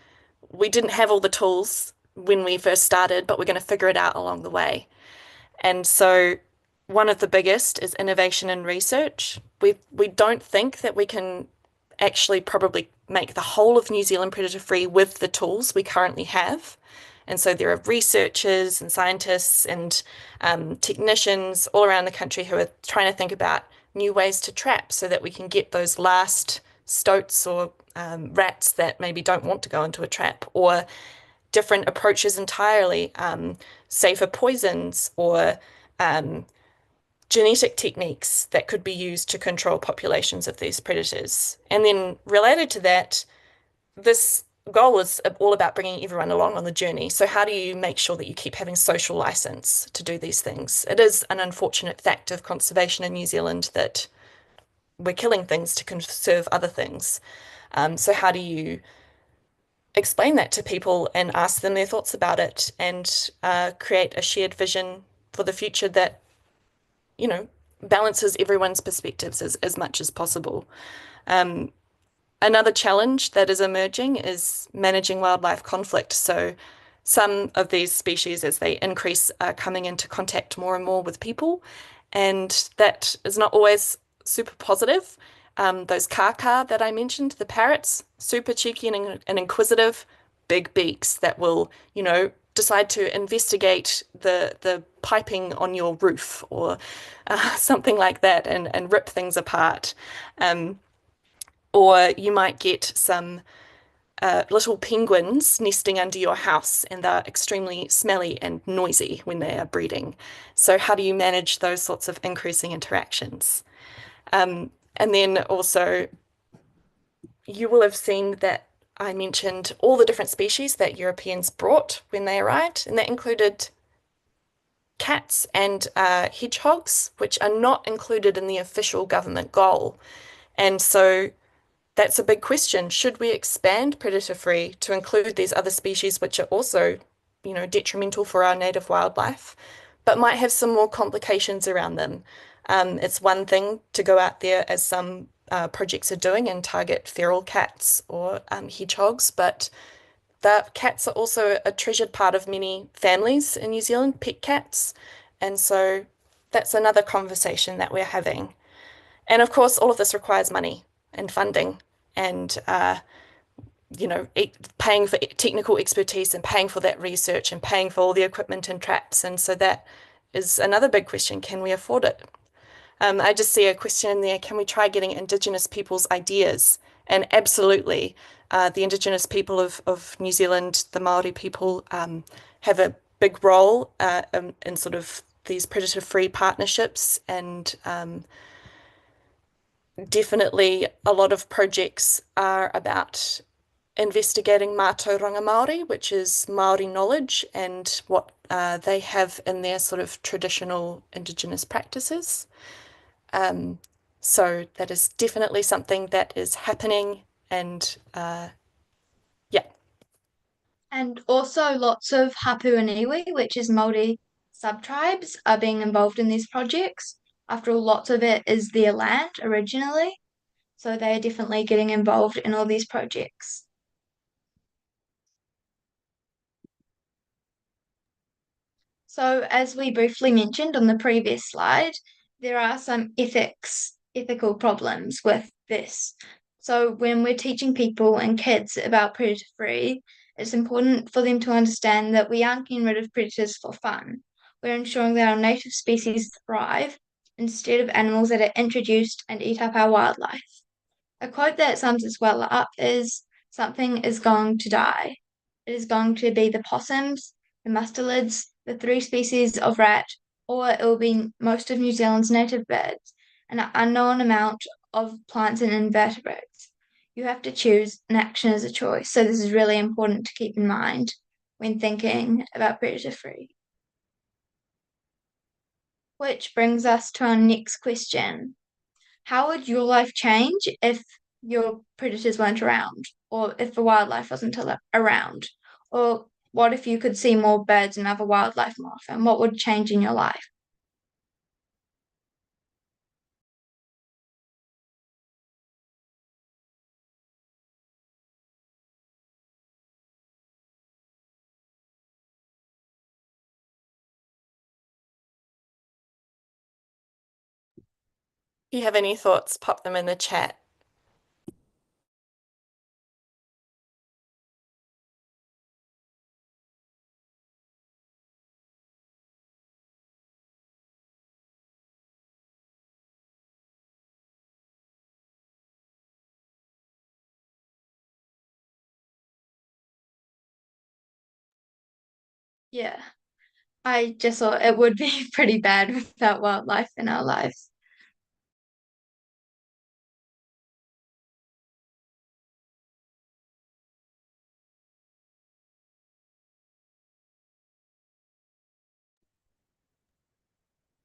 we didn't have all the tools when we first started, but we're going to figure it out along the way. And so one of the biggest is innovation and research. We don't think that we can actually probably make the whole of New Zealand predator free with the tools we currently have. And so there are researchers and scientists and technicians all around the country who are trying to think about new ways to trap so that we can get those last stoats or rats that maybe don't want to go into a trap, or different approaches entirely, safer poisons or genetic techniques that could be used to control populations of these predators. And then related to that, this goal is all about bringing everyone along on the journey. So how do you make sure that you keep having social license to do these things? It is an unfortunate fact of conservation in New Zealand that we're killing things to conserve other things. So how do you explain that to people and ask them their thoughts about it and create a shared vision for the future that, you know, balances everyone's perspectives as much as possible. Another challenge that is emerging is managing wildlife conflict. So some of these species, as they increase, are coming into contact more and more with people, and that is not always super positive. Those kaka that I mentioned, the parrots, super cheeky and inquisitive, big beaks that will, you know, decide to investigate the piping on your roof or something like that and rip things apart. Or you might get some little penguins nesting under your house, and they're extremely smelly and noisy when they are breeding. So, how do you manage those sorts of increasing interactions? And then also, you will have seen that I mentioned all the different species that Europeans brought when they arrived, and that included cats and hedgehogs, which are not included in the official government goal. And so that's a big question. Should we expand predator-free to include these other species which are also, you know, detrimental for our native wildlife, but might have some more complications around them? It's one thing to go out there, as some projects are doing, and target feral cats or hedgehogs, but the cats are also a treasured part of many families in New Zealand, pet cats. And so that's another conversation that we're having. And of course, all of this requires money and funding and, you know, paying for technical expertise and paying for that research and paying for all the equipment and traps. And so that is another big question. Can we afford it? I just see a question in there. Can we try getting Indigenous people's ideas? And absolutely, the Indigenous people of New Zealand, the Maori people, have a big role in sort of these predator-free partnerships, and definitely a lot of projects are about investigating mātauranga Māori, which is Māori knowledge and what they have in their sort of traditional Indigenous practices. So that is definitely something that is happening, and yeah. And also lots of Hapu and Iwi, which is Māori sub-tribes, are being involved in these projects. After all, lots of it is their land originally, so they are definitely getting involved in all these projects. So as we briefly mentioned on the previous slide, there are some ethical problems with this. So when we're teaching people and kids about predator-free, it's important for them to understand that we aren't getting rid of predators for fun. We're ensuring that our native species thrive instead of animals that are introduced and eat up our wildlife. A quote that sums this well up is, "Something is going to die. It is going to be the possums, the mustelids, the 3 species of rat, or it will be most of New Zealand's native birds, and an unknown amount of plants and invertebrates. You have to choose, and action is a choice." So this is really important to keep in mind when thinking about predator-free. Which brings us to our next question. How would your life change if your predators weren't around, or if the wildlife wasn't around? Or what if you could see more birds and other wildlife more often? What would change in your life? If you have any thoughts, pop them in the chat. Yeah, I just thought it would be pretty bad without wildlife in our lives.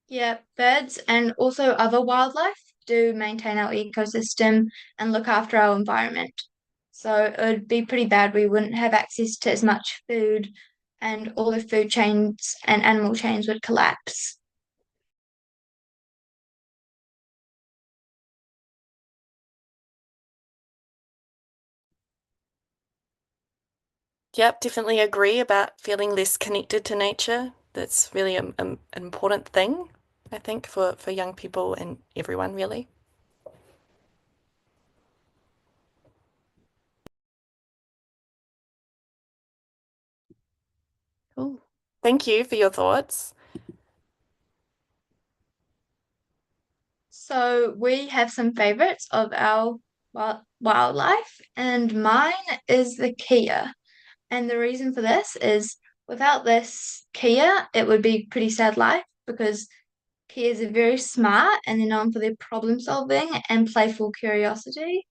Yeah, birds and also other wildlife do maintain our ecosystem and look after our environment. So it would be pretty bad. We wouldn't have access to as much food, and all the food chains and animal chains would collapse. Yep, definitely agree about feeling less connected to nature. That's really an important thing, I think, for young people and everyone, really. Cool. Thank you for your thoughts. So we have some favorites of our wildlife, and mine is the Kia. And the reason for this is without this Kia, it would be pretty sad life because Kias are very smart and they're known for their problem solving and playful curiosity.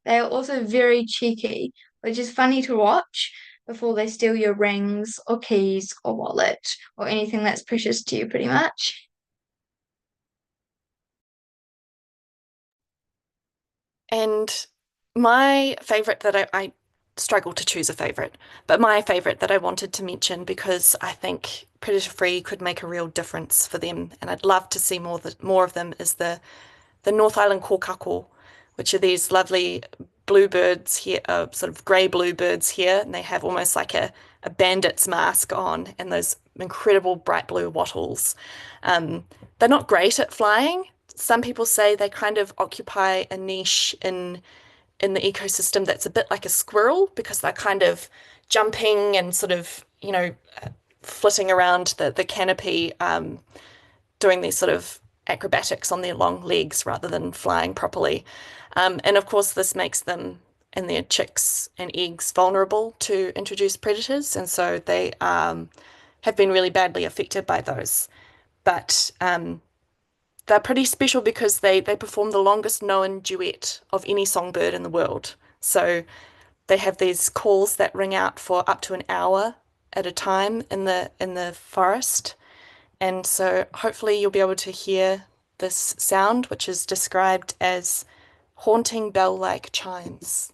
They are also very cheeky, which is funny to watch before they steal your rings or keys or wallet or anything that's precious to you, pretty much. And my favorite that I struggle to choose a favorite, but my favorite that I wanted to mention because I think predator-free could make a real difference for them, and I'd love to see more of them, is the North Island kōkako, which are these lovely bluebirds here, sort of grey bluebirds here, and they have almost like a bandit's mask on and those incredible bright blue wattles. They're not great at flying. Some people say they kind of occupy a niche in the ecosystem that's a bit like a squirrel because they're kind of jumping and sort of, flitting around the canopy, doing these sort of acrobatics on their long legs rather than flying properly. And of course, this makes them and their chicks and eggs vulnerable to introduced predators. And so they have been really badly affected by those. But they're pretty special because they perform the longest known duet of any songbird in the world. So they have these calls that ring out for up to an hour at a time in the forest. And so hopefully you'll be able to hear this sound, which is described as haunting bell-like chimes.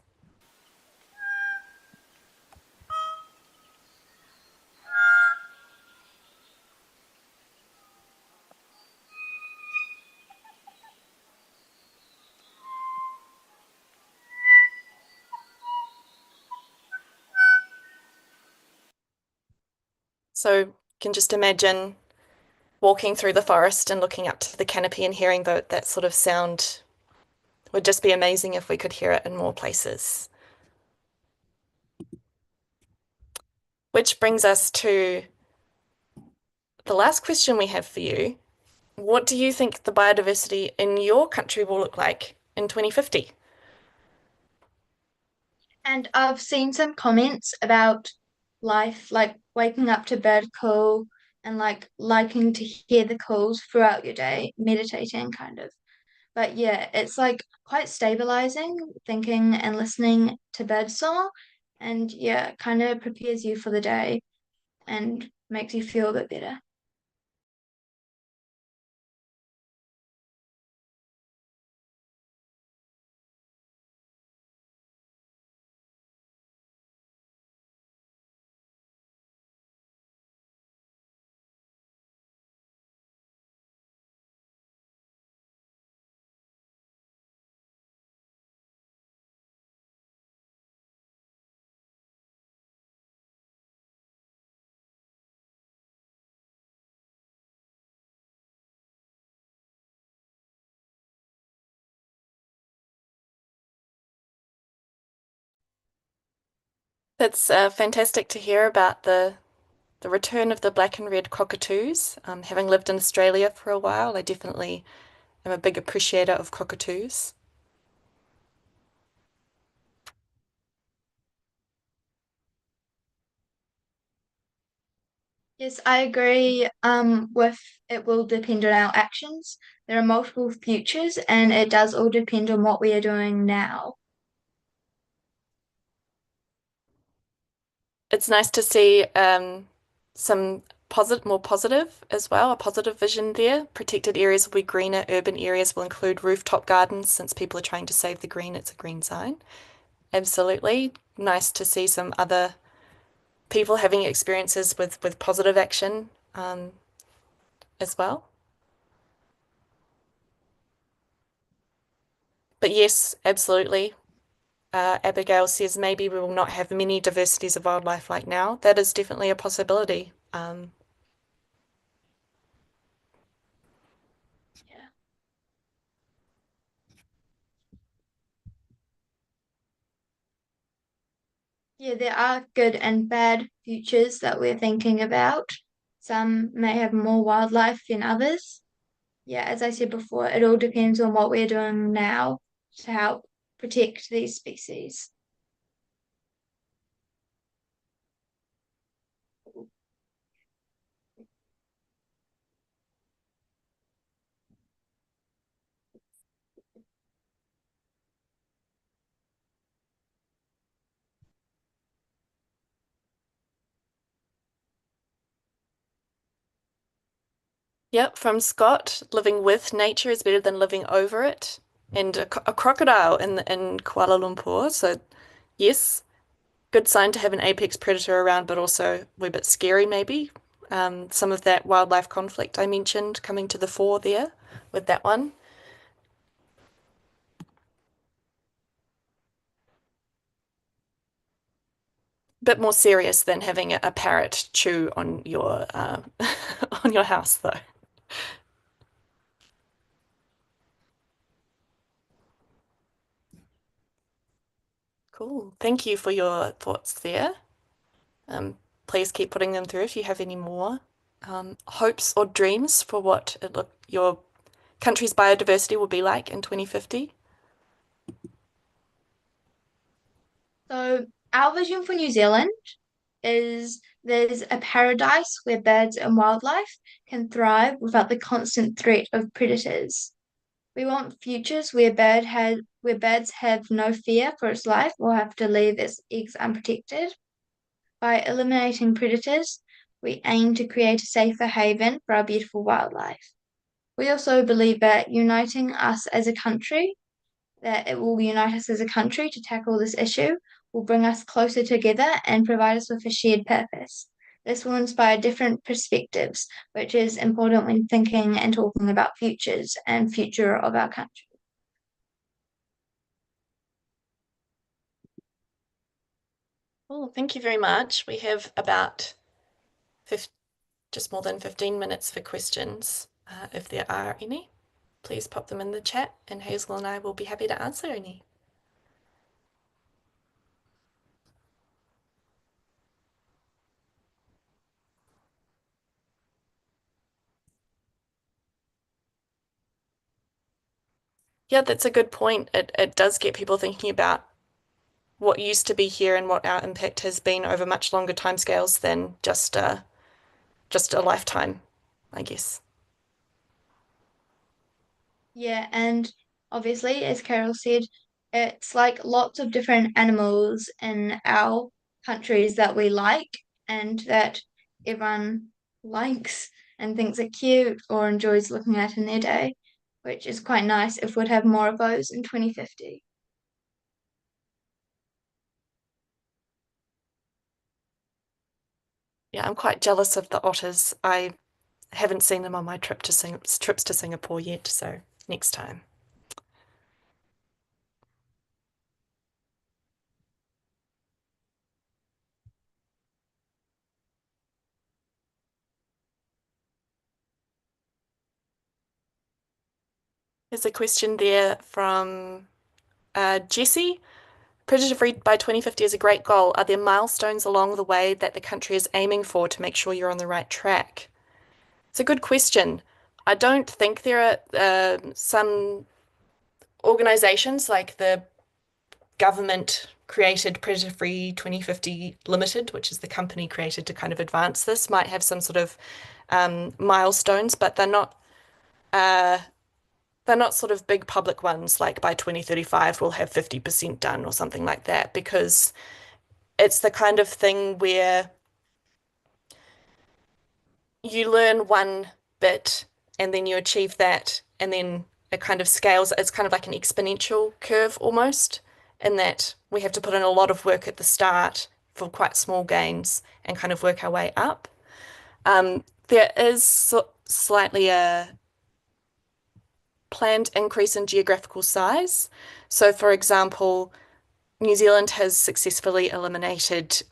So you can just imagine walking through the forest and looking up to the canopy and hearing that sort of sound would just be amazing if we could hear it in more places. Which brings us to the last question we have for you. What do you think the biodiversity in your country will look like in 2050? And I've seen some comments about life, like waking up to bird call and like liking to hear the calls throughout your day, meditating kind of. But yeah, it's like quite stabilizing thinking and listening to birdsong. And yeah, kind of prepares you for the day and makes you feel a bit better. It's fantastic to hear about the return of the black and red cockatoos. Having lived in Australia for a while, I definitely am a big appreciator of cockatoos. Yes, I agree. With it will depend on our actions. There are multiple futures, and it does all depend on what we are doing now. It's nice to see some more positive as well, a positive vision there. Protected areas will be greener, urban areas will include rooftop gardens since people are trying to save the green, it's a green sign. absolutely. Nice to see some other people having experiences with positive action as well. But yes, absolutely. Abigail says maybe we will not have many diversities of wildlife like now. That is definitely a possibility. Yeah. Yeah, there are good and bad futures that we're thinking about. Some may have more wildlife than others. Yeah, as I said before, it all depends on what we're doing now to help protect these species. Yep, from Scott, living with nature is better than living over it. And a crocodile in Kuala Lumpur. So yes, good sign to have an apex predator around, but also a bit scary maybe. Some of that wildlife conflict I mentioned coming to the fore there with that one. Bit more serious than having a parrot chew on your on your house though. Cool. Thank you for your thoughts there. Please keep putting them through if you have any more hopes or dreams for what your country's biodiversity will be like in 2050. So, our vision for New Zealand is there's a paradise where birds and wildlife can thrive without the constant threat of predators. We want futures where birds have no fear for its life or have to leave its eggs unprotected. By eliminating predators, we aim to create a safer haven for our beautiful wildlife. We also believe that it will unite us as a country to tackle this issue, will bring us closer together and provide us with a shared purpose. This will inspire different perspectives, which is important when thinking and talking about futures and future of our country. Well, thank you very much. We have about just more than 15 minutes for questions. If there are any, please pop them in the chat and Hazel and I will be happy to answer any. Yeah, that's a good point. It does get people thinking about what used to be here and what our impact has been over much longer timescales than just a lifetime, I guess. Yeah, and obviously, as Carol said, it's like lots of different animals in our countries that we like and that everyone likes and thinks are cute or enjoys looking at in their day, which is quite nice if we'd have more of those in 2050. Yeah, I'm quite jealous of the otters. I haven't seen them on my trips to Singapore yet, so next time. There's a question there from Jessie. Predator-free by 2050 is a great goal. Are there milestones along the way that the country is aiming for to make sure you're on the right track? It's a good question. I don't think there are some organizations like the government created Predator Free 2050 Limited, which is the company created to kind of advance this, might have some sort of milestones, but they're not sort of big public ones like by 2035 we'll have 50% done or something like that, because it's the kind of thing where you learn one bit and then you achieve that and then it kind of scales. It's kind of like an exponential curve almost. in that we have to put in a lot of work at the start for quite small gains and kind of work our way up. There is slightly a planned increase in geographical size. So, for example, New Zealand has successfully eliminated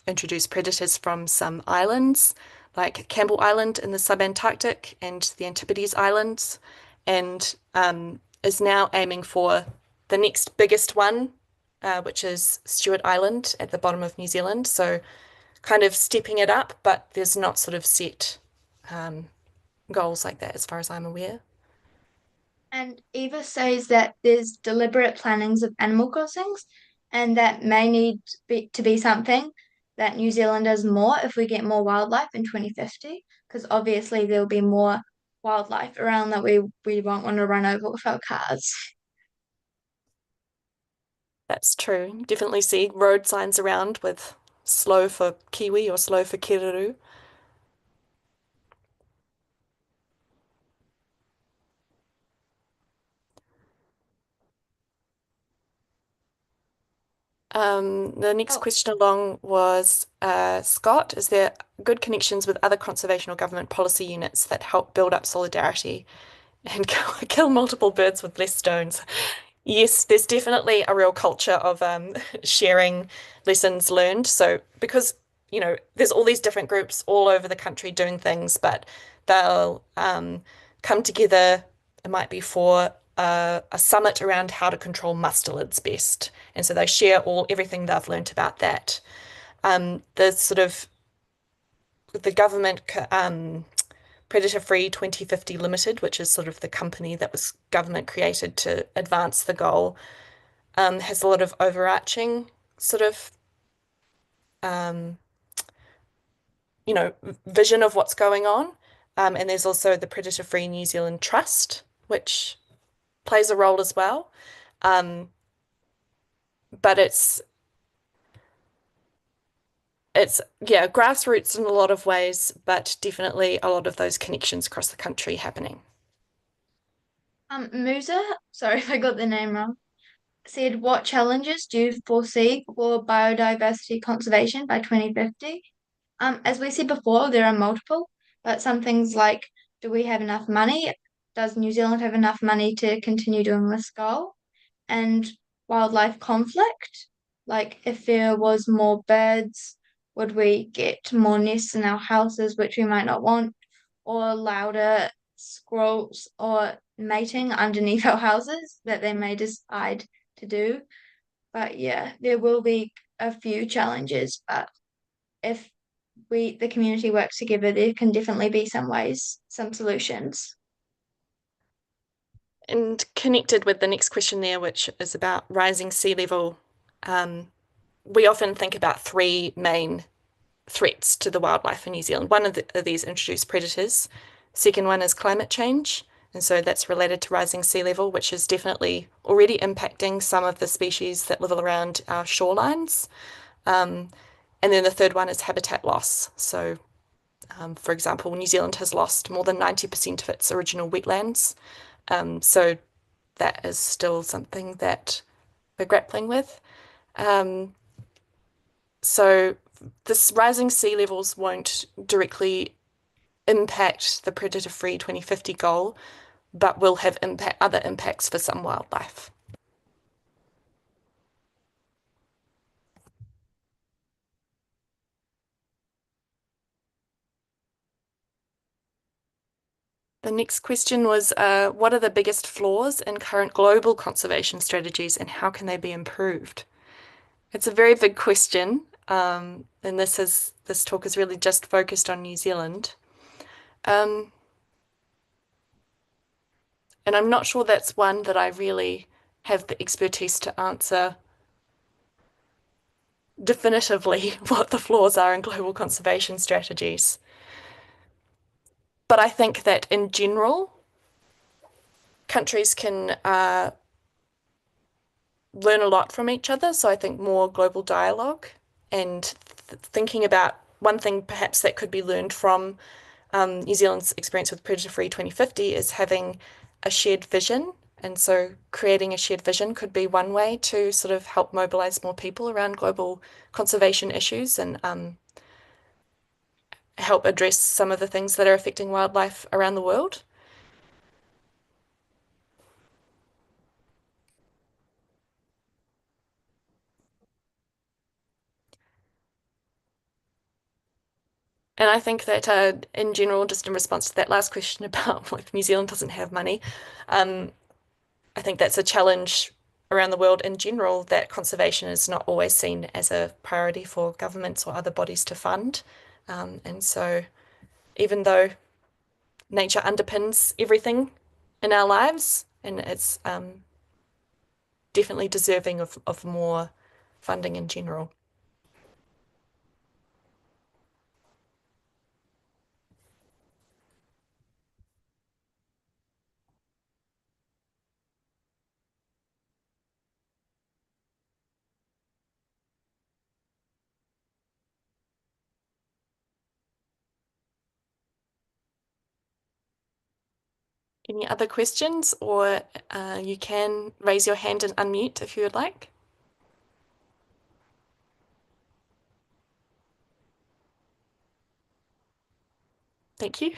introduced predators from some islands, like Campbell Island in the subantarctic and the Antipodes Islands, and is now aiming for the next biggest one, which is Stewart Island at the bottom of New Zealand. So, kind of stepping it up, but there's not sort of set goals like that as far as I'm aware. And Eva says that there's deliberate plannings of animal crossings, and that may need to be something that New Zealand does more if we get more wildlife in 2050, because obviously there'll be more wildlife around that we won't want to run over with our cars. That's true. Definitely see road signs around with slow for kiwi or slow for kiruru. The next Oh, question along was Scott, is there good connections with other conservation or government policy units that help build up solidarity and kill multiple birds with less stones? Yes, there's definitely a real culture of sharing lessons learned. So because, there's all these different groups all over the country doing things, but they'll come together. It might be for a summit around how to control mustelids best. And so they share everything they've learned about that. The sort of the government Predator Free 2050 Limited, which is sort of the company that was government created to advance the goal, has a lot of overarching sort of um, vision of what's going on. And there's also the Predator Free New Zealand Trust, which plays a role as well. But it's yeah, grassroots in a lot of ways, but definitely a lot of those connections across the country happening. Musa, sorry if I got the name wrong, said, what challenges do you foresee for biodiversity conservation by 2050? As we said before, there are multiple, but some things like, do we have enough money? Does New Zealand have enough money to continue doing this goal? And wildlife conflict, like if there was more birds, would we get more nests in our houses, which we might not want, or louder squirrels or mating underneath our houses that they may decide to do? But yeah, there will be a few challenges, but if the community works together, there can definitely be some solutions. And connected with the next question there, which is about rising sea level, we often think about three main threats to the wildlife in New Zealand. One of these introduced predators. Second one is climate change. And so that's related to rising sea level, which is definitely already impacting some of the species that live around our shorelines. And then the third one is habitat loss. So, for example, New Zealand has lost more than 90% of its original wetlands. So that is still something that we're grappling with. So this rising sea levels won't directly impact the predator-free 2050 goal, but will have other impacts for some wildlife. The next question was, what are the biggest flaws in current global conservation strategies and how can they be improved? It's a very big question, and this talk is really just focused on New Zealand. And I'm not sure that's one that I really have the expertise to answer definitively what the flaws are in global conservation strategies. But I think that in general, countries can learn a lot from each other. So I think more global dialogue and thinking about one thing perhaps that could be learned from New Zealand's experience with Predator Free 2050 is having a shared vision And so creating a shared vision could be one way to sort of help mobilize more people around global conservation issues and help address some of the things that are affecting wildlife around the world. And I think that in general, just in response to that last question about like New Zealand doesn't have money, I think that's a challenge around the world in general that conservation is not always seen as a priority for governments or other bodies to fund. And so even though nature underpins everything in our lives and it's definitely deserving of more funding in general. Any other questions, or you can raise your hand and unmute if you would like. Thank you.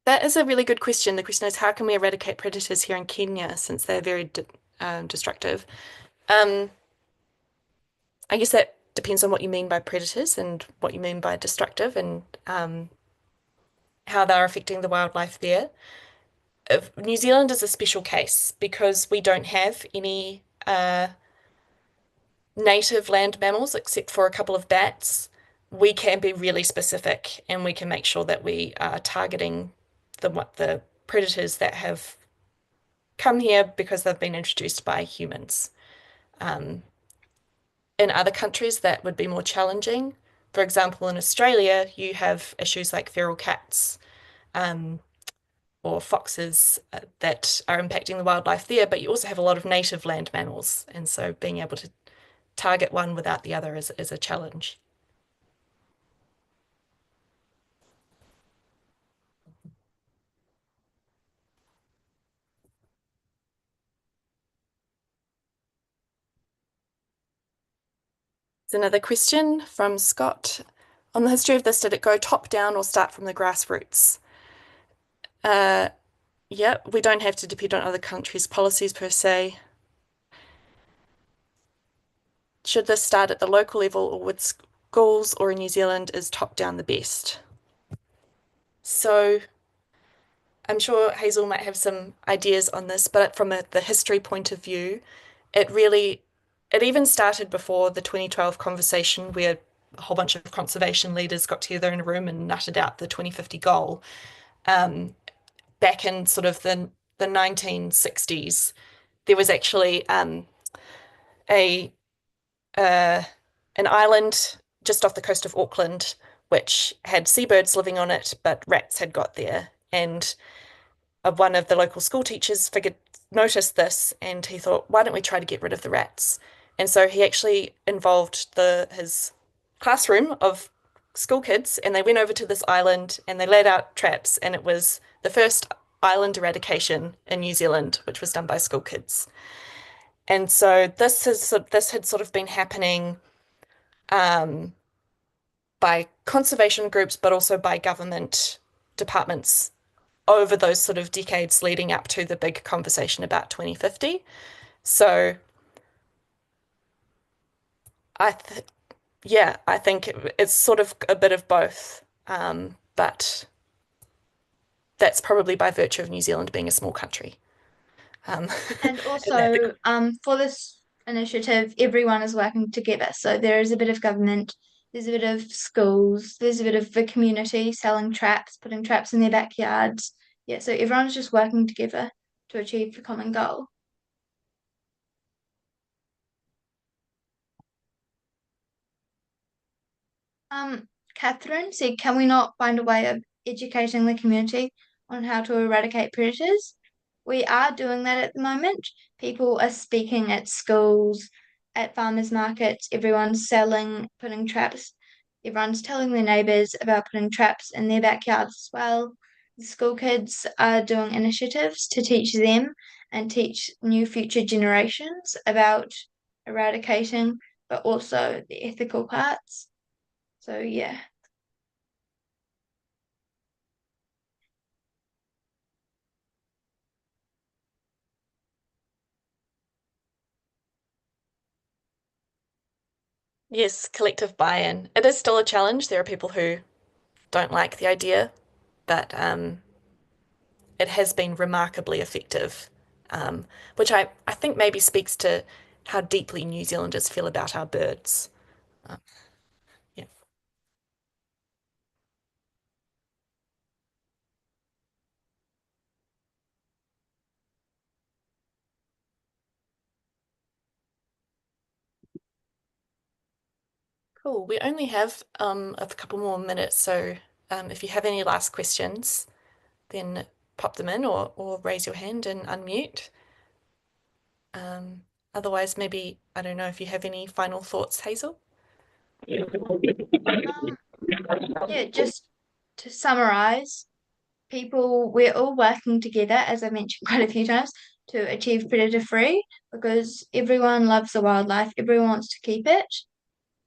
That is a really good question. The question is, how can we eradicate predators here in Kenya since they're very destructive? I guess that depends on what you mean by predators and what you mean by destructive and how they're affecting the wildlife there. New Zealand is a special case because we don't have any native land mammals except for a couple of bats. We can be really specific and we can make sure that we are targeting the predators that have come here because they've been introduced by humans. In other countries, that would be more challenging. For example, in Australia, you have issues like feral cats or foxes that are impacting the wildlife there, but you also have a lot of native land mammals. And so being able to target one without the other is a challenge. There's another question from Scott. On the history of this, did it go top down or start from the grassroots? Yeah, we don't have to depend on other countries' policies per se. Should this start at the local level or with schools, or in New Zealand is top down the best? So I'm sure Hazel might have some ideas on this, but from the history point of view, it even started before the 2012 conversation where a whole bunch of conservation leaders got together in a room and nutted out the 2050 goal. Back in sort of the 1960s, there was actually a an island just off the coast of Auckland which had seabirds living on it, but rats had got there. And one of the local school teachers noticed this, and he thought, why don't we try to get rid of the rats? And so he actually involved his classroom of school kids, and they went over to this island and they laid out traps, and it was the first island eradication in New Zealand, which was done by school kids. And so this had sort of been happening by conservation groups, but also by government departments over those sort of decades leading up to the big conversation about 2050. So I think it's sort of a bit of both, but that's probably by virtue of New Zealand being a small country. And also, for this initiative, everyone is working together. So there is a bit of government, there's a bit of schools, there's a bit of the community selling traps, putting traps in their backyards. Yeah, so everyone's just working together to achieve the common goal. Catherine said, can we not find a way of educating the community on how to eradicate predators? we are doing that at the moment. People are speaking at schools, at farmers markets, everyone's selling, putting traps. Everyone's telling their neighbours about putting traps in their backyards as well. The school kids are doing initiatives to teach them and teach new future generations about eradicating, but also the ethical parts. So, yeah. Yes, collective buy-in. It is still a challenge. There are people who don't like the idea, but it has been remarkably effective, which I think maybe speaks to how deeply New Zealanders feel about our birds. Yeah. Cool. We only have a couple more minutes, so if you have any last questions, then pop them in or raise your hand and unmute. Otherwise, maybe, I don't know if you have any final thoughts, Hazel? Yeah, just to summarize, we're all working together, as I mentioned quite a few times, to achieve predator free because everyone loves the wildlife, everyone wants to keep it,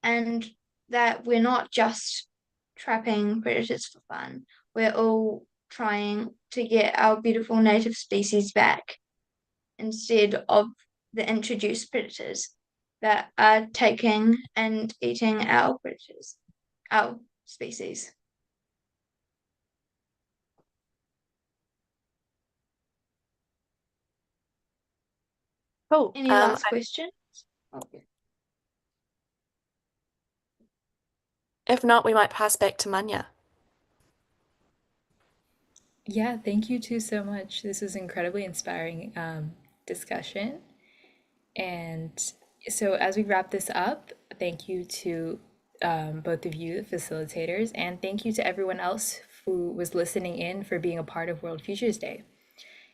and that we're not just trapping predators for fun. We're all trying to get our beautiful native species back instead of the introduced predators that are taking and eating our predators, our species. Cool. Any last questions? Okay. If not, we might pass back to Manya. Yeah, thank you two so much. This was incredibly inspiring discussion. And so as we wrap this up, thank you to both of you, the facilitators, and thank you to everyone else who was listening in for being a part of World Futures Day.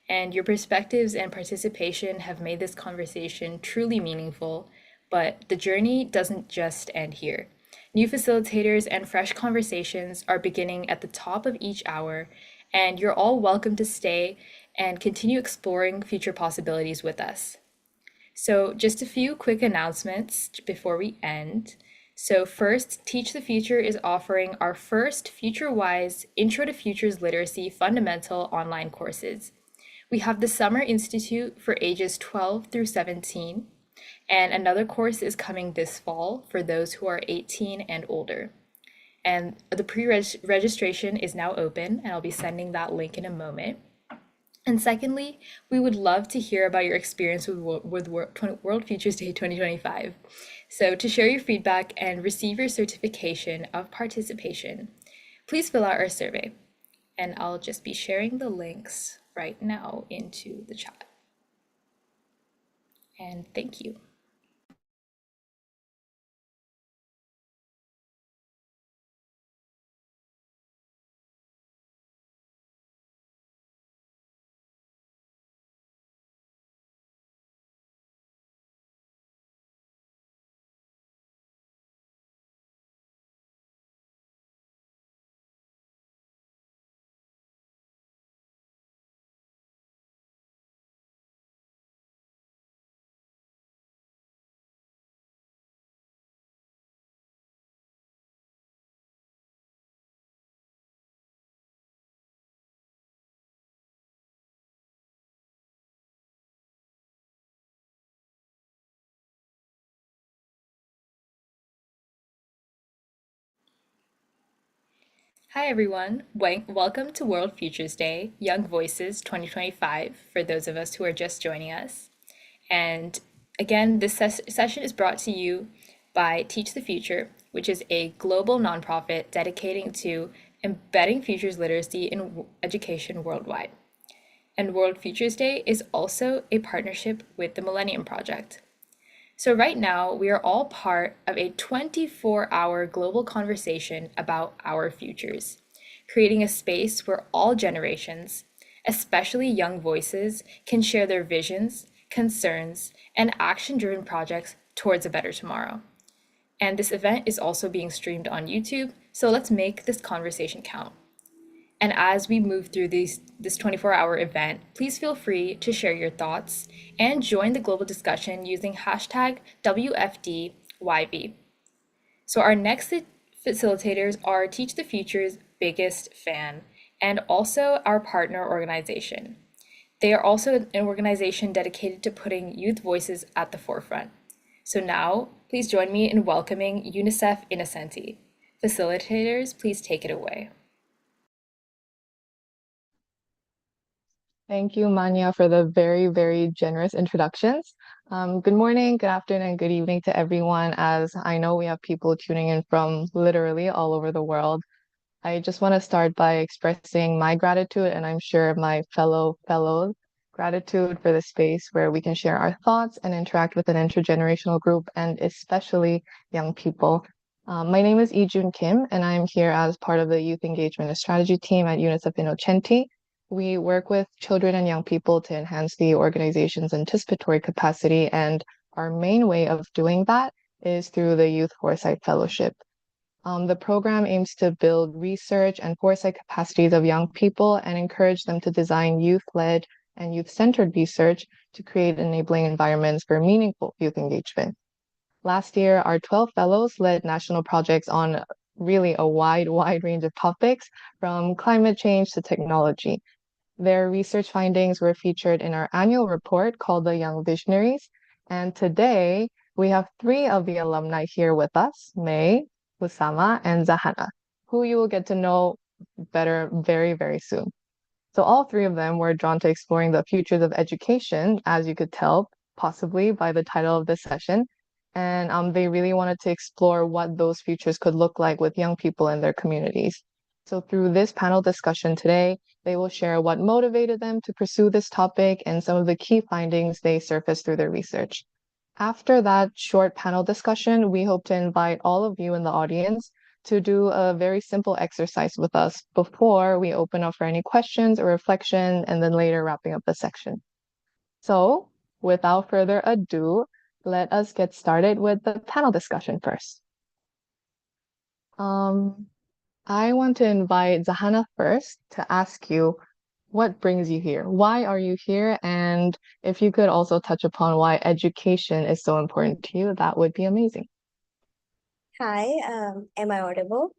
And your perspectives and participation have made this conversation truly meaningful, but the journey doesn't just end here. New facilitators and fresh conversations are beginning at the top of each hour, and you're all welcome to stay and continue exploring future possibilities with us. So, just a few quick announcements before we end. So, first, Teach the Future is offering our first FutureWise Intro to Futures Literacy Fundamental online courses. We have the Summer Institute for ages 12 through 17, and another course is coming this fall for those who are 18 and older. And the pre-registration is now open, and I'll be sending that link in a moment. And secondly, we would love to hear about your experience with World Futures Day 2025. So to share your feedback and receive your certification of participation, please fill out our survey. And I'll just be sharing the links right now into the chat. And thank you. Hi everyone, welcome to World Futures Day, Young Voices 2025, for those of us who are just joining us. And again, this session is brought to you by Teach the Future, which is a global nonprofit dedicating to embedding futures literacy in education worldwide. And World Futures Day is also a partnership with the Millennium Project. So right now, we are all part of a 24-hour global conversation about our futures, creating a space where all generations, especially young voices, can share their visions, concerns, and action-driven projects towards a better tomorrow. And this event is also being streamed on YouTube, so let's make this conversation count. And as we move through this 24-hour event, please feel free to share your thoughts and join the global discussion using hashtag WFDYV. So our next facilitators are Teach the Future's biggest fan and also our partner organization. They are also an organization dedicated to putting youth voices at the forefront. So now, please join me in welcoming UNICEF Innocenti. Facilitators, please take it away. Thank you, Manya, for the very, very generous introductions. Good morning, good afternoon, and good evening to everyone, as I know we have people tuning in from literally all over the world. I just want to start by expressing my gratitude, and I'm sure my fellows gratitude for the space where we can share our thoughts and interact with an intergenerational group, and especially young people. My name is Ijun Kim, and I'm here as part of the Youth Engagement and Strategy team at UNICEF Innocenti. We work with children and young people to enhance the organization's anticipatory capacity, and our main way of doing that is through the Youth Foresight Fellowship. The program aims to build research and foresight capacities of young people and encourage them to design youth-led and youth-centered research to create enabling environments for meaningful youth engagement. Last year, our 12 fellows led national projects on really a wide range of topics, from climate change to technology. Their research findings were featured in our annual report called The Young Visionaries. And today, we have 3 of the alumni here with us, May, Usama, and Zahana, who you will get to know better very, very soon. So all 3 of them were drawn to exploring the futures of education, as you could tell, possibly by the title of this session. And they really wanted to explore what those futures could look like with young people in their communities. So through this panel discussion today, they will share what motivated them to pursue this topic and some of the key findings they surfaced through their research. After that short panel discussion, we hope to invite all of you in the audience to do a very simple exercise with us before we open up for any questions or reflection, and then later wrapping up the section. So without further ado, let us get started with the panel discussion first. I want to invite Zahana first to ask you, what brings you here? Why are you here? And if you could also touch upon why education is so important to you, that would be amazing. Hi, am I audible?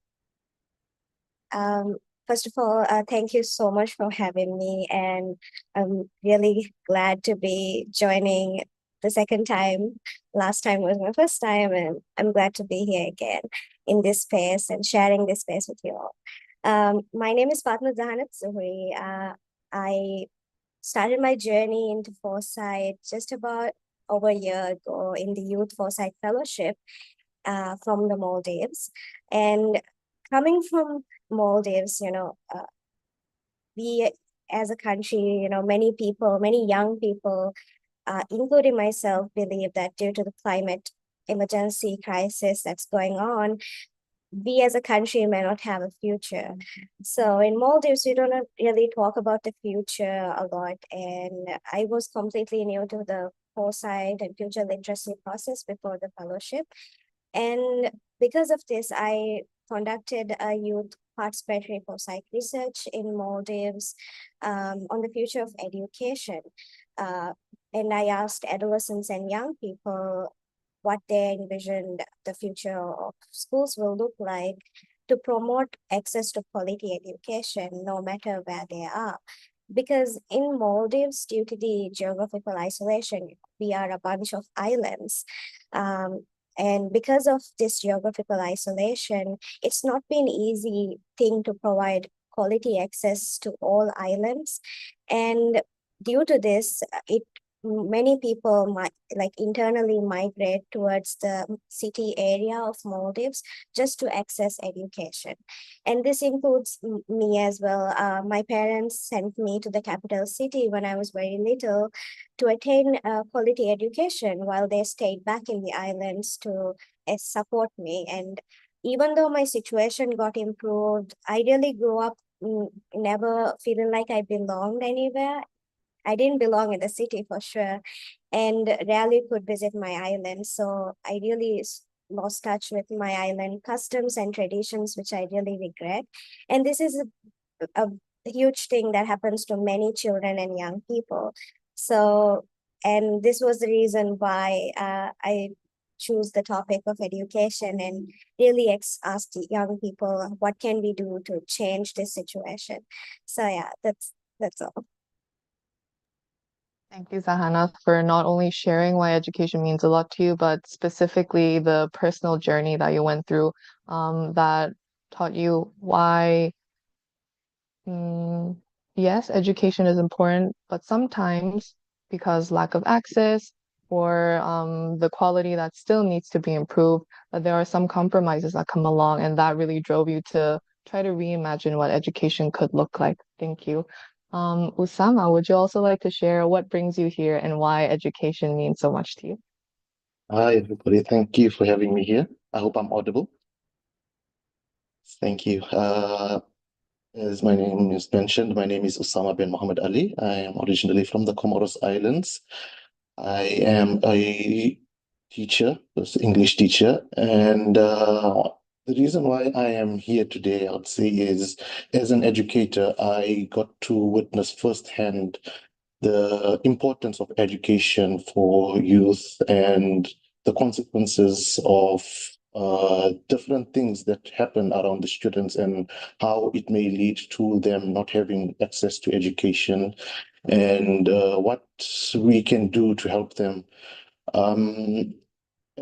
First of all, thank you so much for having me, and I'm really glad to be joining the second time. Last time was my first time, and I'm glad to be here again in this space and sharing this space with you all. My name is Fatma Zahanat Zuhri. I started my journey into foresight just about over a year ago in the Youth Foresight Fellowship from the Maldives. And coming from Maldives, we as a country, many people, many young people, including myself, believe that due to the climate emergency crisis that's going on, we as a country may not have a future. So in Maldives, we don't really talk about the future a lot. And I was completely new to the foresight and future literacy process before the fellowship. And because of this, I conducted a youth participatory foresight research in Maldives on the future of education. And I asked adolescents and young people what they envisioned the future of schools will look like to promote access to quality education, no matter where they are. Because in Maldives, due to the geographical isolation, we are a bunch of islands. And because of this geographical isolation, it's not been easy thing to provide quality access to all islands. And due to this, many people might internally migrate towards the city area of Maldives just to access education. And this includes me as well. My parents sent me to the capital city when I was very little to attain quality education, while they stayed back in the islands to support me. And even though my situation got improved, I really grew up never feeling like I belonged anywhere. I didn't belong in the city for sure, and rarely could visit my island. So I really lost touch with my island customs and traditions, which I really regret. And this is a huge thing that happens to many children and young people. So, and this was the reason why I choose the topic of education and really ask the young people what can we do to change this situation. So yeah, that's all. Thank you, Zahana, for not only sharing why education means a lot to you, but specifically the personal journey that you went through, that taught you why, mm, yes, education is important, but sometimes because lack of access or the quality that still needs to be improved, there are some compromises that come along, and that really drove you to try to reimagine what education could look like. Thank you. Usama, would you also like to share what brings you here and why education means so much to you? Hi, everybody. Thank you for having me here. I hope I'm audible. Thank you. As my name is mentioned, my name is Usama bin Muhammad Ali. I am originally from the Comoros Islands. I am a teacher, English teacher, and the reason why I am here today, I would say, is as an educator, I got to witness firsthand the importance of education for youth and the consequences of different things that happen around the students and how it may lead to them not having access to education and what we can do to help them. Um,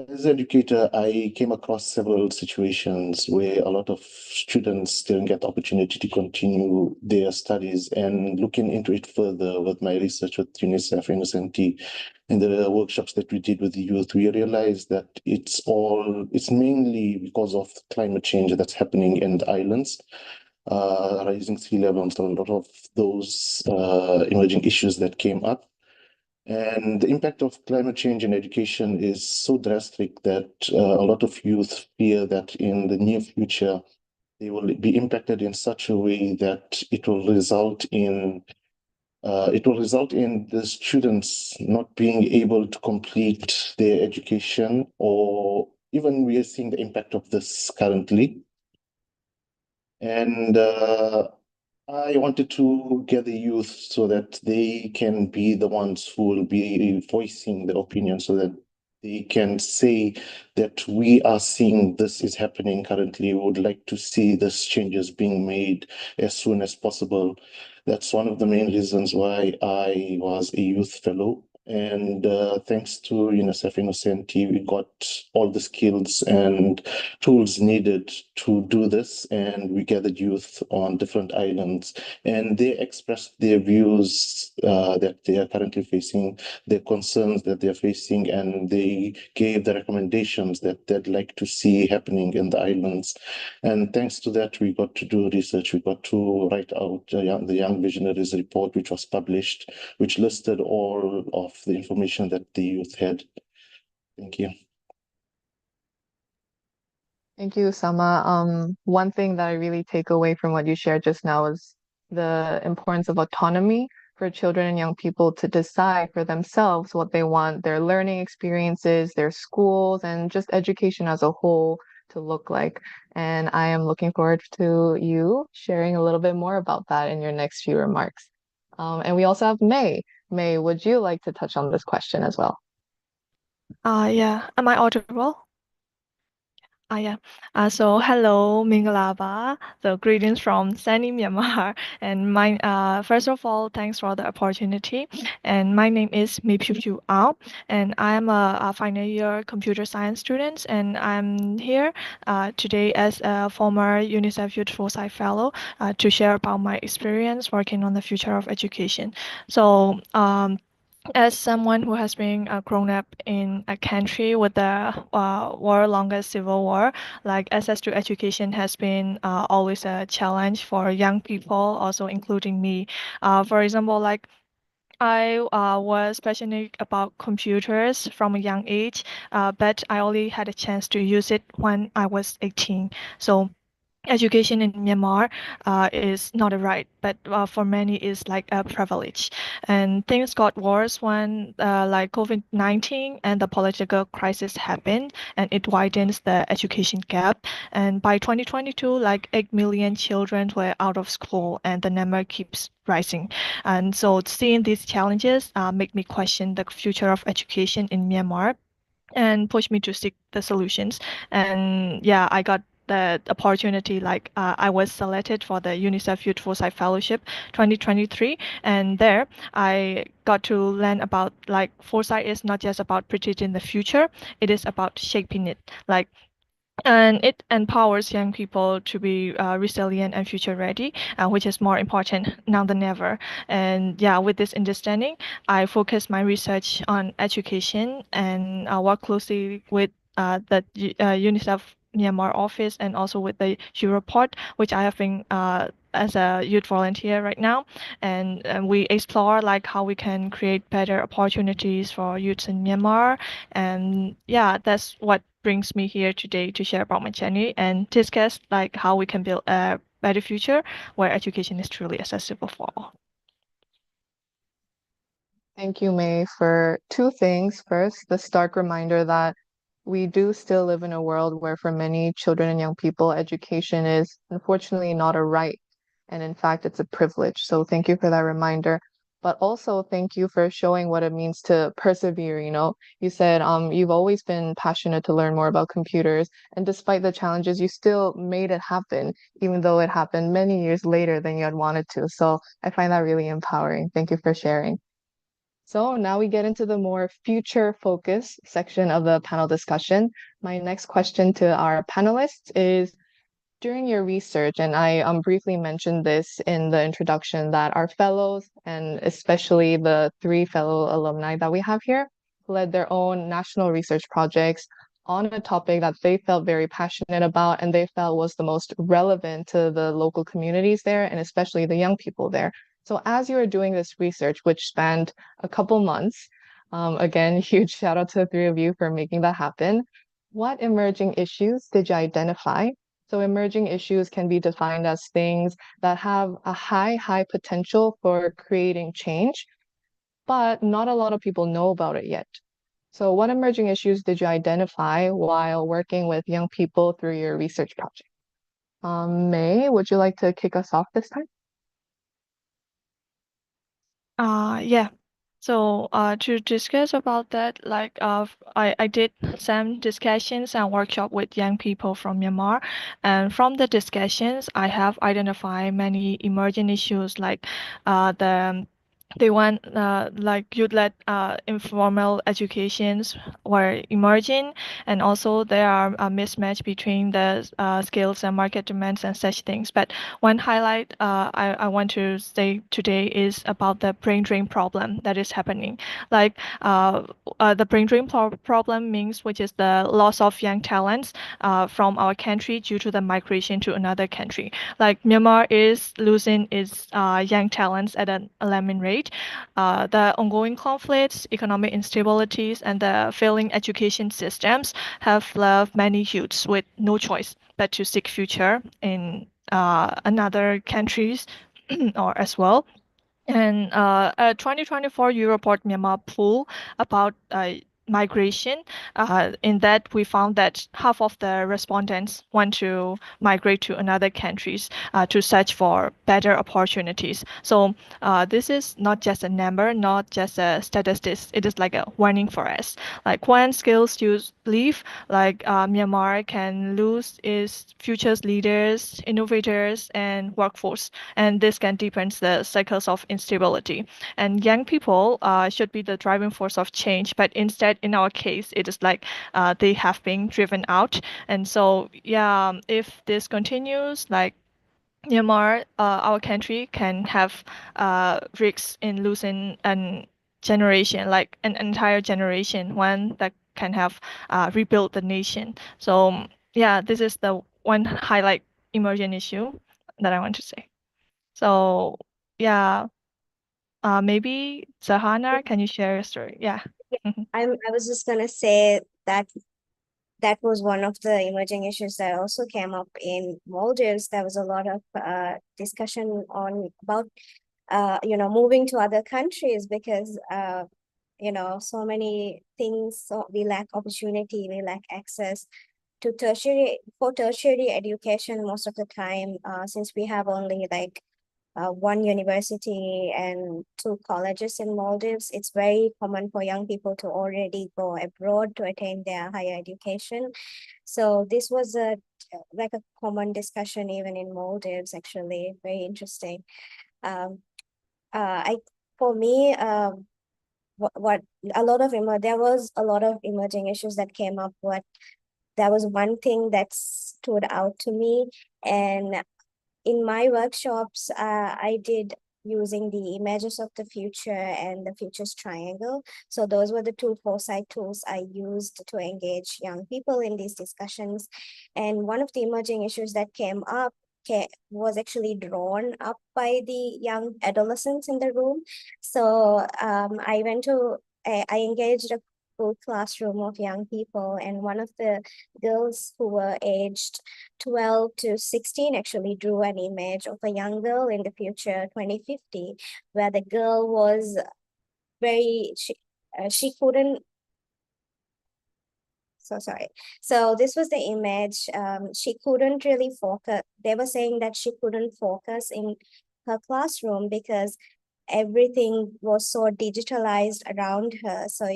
as an educator, I came across several situations where a lot of students didn't get the opportunity to continue their studies. And looking into it further with my research with UNICEF, UNICEF, and the workshops that we did with the youth, we realized that it's mainly because of climate change that's happening in the islands, rising sea levels, a lot of those emerging issues that came up. And the impact of climate change in education is so drastic that a lot of youth fear that in the near future, they will be impacted in such a way that it will result in the students not being able to complete their education, or even we are seeing the impact of this currently. And I wanted to gather youth so that they can be the ones who will be voicing their opinion so that they can say that we are seeing this is happening currently. We would like to see these changes being made as soon as possible. That's one of the main reasons why I was a youth fellow. And thanks to UNICEF Innocenti, we got all the skills and tools needed to do this. And we gathered youth on different islands, and they expressed their views that they are currently facing, their concerns that they're facing, and they gave the recommendations that they'd like to see happening in the islands. And thanks to that, we got to do research. We got to write out the Young Visionaries report, which was published, which listed all of the information that the youth had. Thank you. Thank you, Sama. One thing that I really take away from what you shared just now is the importance of autonomy for children and young people to decide for themselves what they want their learning experiences, their schools, and just education as a whole to look like. And I am looking forward to you sharing a little bit more about that in your next few remarks. And we also have May. May, would you like to touch on this question as well? Yeah. Am I audible? Yeah. So hello, Mingalaba. So greetings from sunny Myanmar. And first of all, thanks for the opportunity. And my name is Mi Piu Piu Ao, and I am a final year computer science student. And I'm here today as a former UNICEF Youth Foresight Fellow to share about my experience working on the future of education. So as someone who has been grown up in a country with the world longest civil war, like access to education has been always a challenge for young people, also including me. For example, like I was passionate about computers from a young age, but I only had a chance to use it when I was 18. So education in Myanmar is not a right, but for many is like a privilege. And things got worse when like COVID-19 and the political crisis happened, and it widens the education gap. And by 2022, like 8 million children were out of school, and the number keeps rising. And so seeing these challenges make me question the future of education in Myanmar and pushed me to seek the solutions. And yeah, I got the opportunity. Like I was selected for the UNICEF Youth Foresight Fellowship 2023, and there I got to learn about like foresight is not just about predicting the future; it is about shaping it. Like and it empowers young people to be resilient and future ready, which is more important now than ever. And yeah, with this understanding, I focus my research on education and work closely with the UNICEF Myanmar office and also with the Europort, which I have been as a youth volunteer right now. And we explore like how we can create better opportunities for youths in Myanmar. And yeah, that's what brings me here today to share about my journey and discuss like how we can build a better future where education is truly accessible for all. Thank you, May, for two things. First, the stark reminder that we do still live in a world where, for many children and young people, education is unfortunately not a right. And in fact, it's a privilege. So thank you for that reminder. But also, thank you for showing what it means to persevere. You said you've always been passionate to learn more about computers. And despite the challenges, you still made it happen, even though it happened many years later than you had wanted to. So I find that really empowering. Thank you for sharing. So now we get into the more future focus section of the panel discussion. My next question to our panelists is, during your research, and I briefly mentioned this in the introduction, that our fellows, and especially the three fellow alumni that we have here, led their own national research projects on a topic that they felt very passionate about and they felt was the most relevant to the local communities there and especially the young people there. So as you were doing this research, which spanned a couple months, again, huge shout out to the three of you for making that happen. What emerging issues did you identify? So emerging issues can be defined as things that have a high potential for creating change, but not a lot of people know about it yet. So what emerging issues did you identify while working with young people through your research project? May, would you like to kick us off this time? Yeah. So to discuss about that, like I did some discussions and workshop with young people from Myanmar, and from the discussions, I have identified many emerging issues like the they want like youth-led informal educations were emerging, and also there are a mismatch between the skills and market demands and such things. But one highlight I want to say today is about the brain drain problem that is happening. Like the brain drain problem means which is the loss of young talents from our country due to the migration to another country. Like Myanmar is losing its young talents at an alarming rate. The ongoing conflicts, economic instabilities, and the failing education systems have left many youths with no choice but to seek future in another countries or as well. And a 2024 Europort Myanmar poll about migration, in that we found that half of the respondents want to migrate to another countries to search for better opportunities. So this is not just a number, not just a statistics. It is like a warning for us. Like when skills use leave, like Myanmar can lose its futures leaders, innovators, and workforce, and this can deepen the cycles of instability. And young people should be the driving force of change, but instead, in our case, it is like they have been driven out. And so, yeah, if this continues, like Myanmar, our country can have risks in losing an generation, like an entire generation, one that can have rebuilt the nation. So yeah, this is the one highlight emerging issue that I want to say. So yeah, maybe Zahana, can you share your story? Yeah. I was just gonna say that that was one of the emerging issues that also came up in Maldives. There was a lot of discussion on about moving to other countries because so many things. So we lack opportunity, we lack access to tertiary education most of the time, since we have only like one university and two colleges in Maldives. It's very common for young people to already go abroad to attain their higher education. So this was like a common discussion even in Maldives, actually. Very interesting. Um, I for me, what a lot of there was a lot of emerging issues that came up. What There was one thing that stood out to me, and in my workshops, I did using the images of the future and the future's triangle. So those were the two foresight tools I used to engage young people in these discussions. And one of the emerging issues that came up was actually drawn up by the young adolescents in the room. So I engaged a full classroom of young people, and one of the girls who were aged 12 to 16 actually drew an image of a young girl in the future 2050, where the girl was she couldn't, so sorry. So this was the image. She couldn't really focus. They were saying that she couldn't focus in her classroom because everything was so digitalized around her. So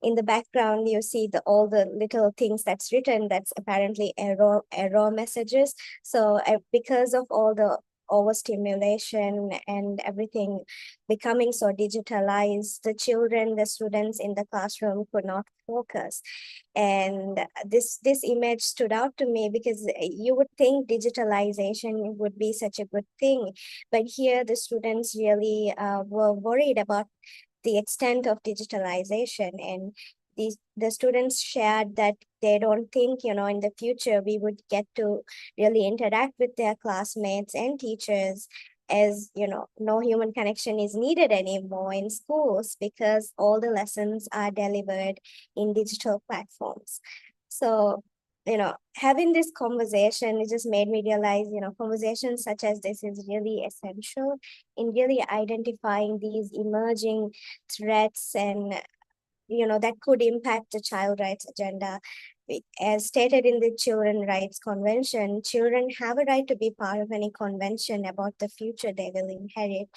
in the background, you see all the little things that's written that's apparently error messages. So because of all the overstimulation and everything becoming so digitalized, the students in the classroom could not focus. And this image stood out to me because you would think digitalization would be such a good thing, but here the students really were worried about the extent of digitalization. And the students shared that they don't think, in the future we would get to really interact with their classmates and teachers, as no human connection is needed anymore in schools because all the lessons are delivered in digital platforms. So having this conversation, it just made me realize, conversations such as this is really essential in really identifying these emerging threats and that could impact the child rights agenda. As stated in the Children Rights Convention, children have a right to be part of any convention about the future they will inherit.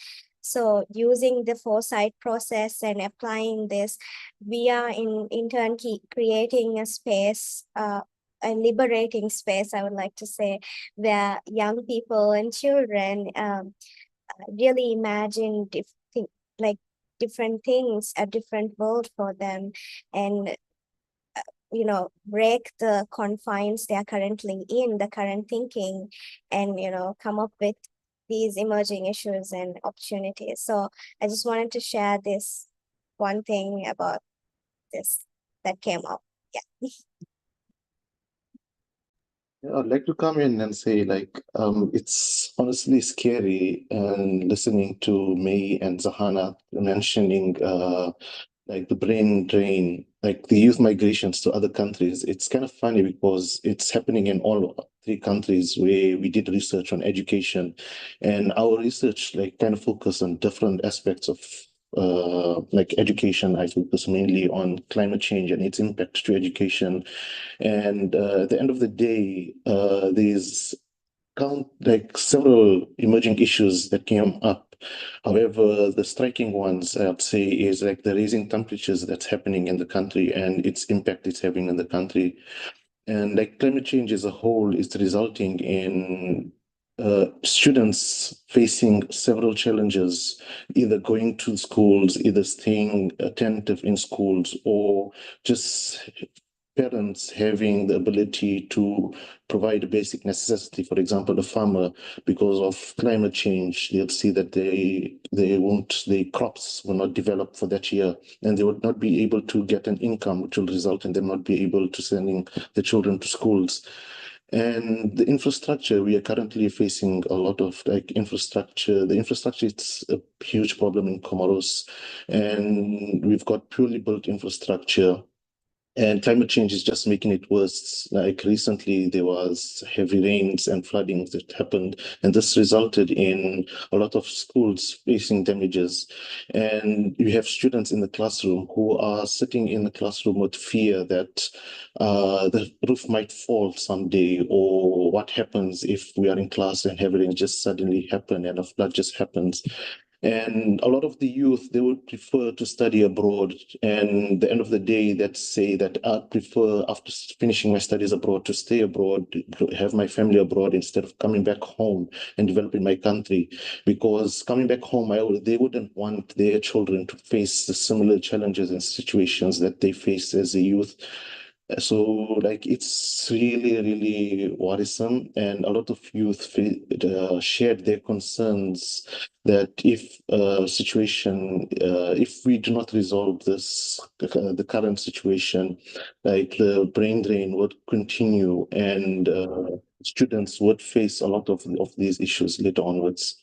So using the foresight process and applying this, we are in turn creating a space, a liberating space, I would like to say, where young people and children really imagine like different things, a different world for them, and break the confines they are currently in, the current thinking, and come up with these emerging issues and opportunities. So I just wanted to share this one thing about this that came up. Yeah. I'd like to come in and say, it's honestly scary and listening to May and Zahana mentioning the brain drain, like the youth migrations to other countries. It's kind of funny because it's happening in all three countries where we did research on education, and our research kind of focus on different aspects of education. I focus mainly on climate change and its impact to education. And at the end of the day, there's several emerging issues that came up. However, the striking ones I'd say is the raising temperatures that's happening in the country and its impact it's having in the country. And climate change as a whole is resulting in students facing several challenges, either going to schools, either staying attentive in schools, or just parents having the ability to provide a basic necessity. For example, a farmer, because of climate change, they'll see that the crops will not develop for that year, and they would not be able to get an income, which will result in them not be able to sending the children to schools. And the infrastructure, we are currently facing a lot of infrastructure. The infrastructure is a huge problem in Comoros, and we've got purely built infrastructure And climate change is just making it worse. Like recently, there was heavy rains and flooding that happened, and this resulted in a lot of schools facing damages. And you have students in the classroom who are sitting in the classroom with fear that the roof might fall someday, or what happens if we are in class and heavy rain just suddenly happen and a flood just happens. And a lot of the youth, they would prefer to study abroad. And the end of the day, that say that I prefer, after finishing my studies abroad, to stay abroad, to have my family abroad instead of coming back home and developing my country. Because coming back home, they wouldn't want their children to face the similar challenges and situations that they face as a youth. So, like, it's really, really worrisome, and a lot of youth shared their concerns that if if we do not resolve this, the current situation, like the brain drain would continue, and students would face a lot of these issues later onwards.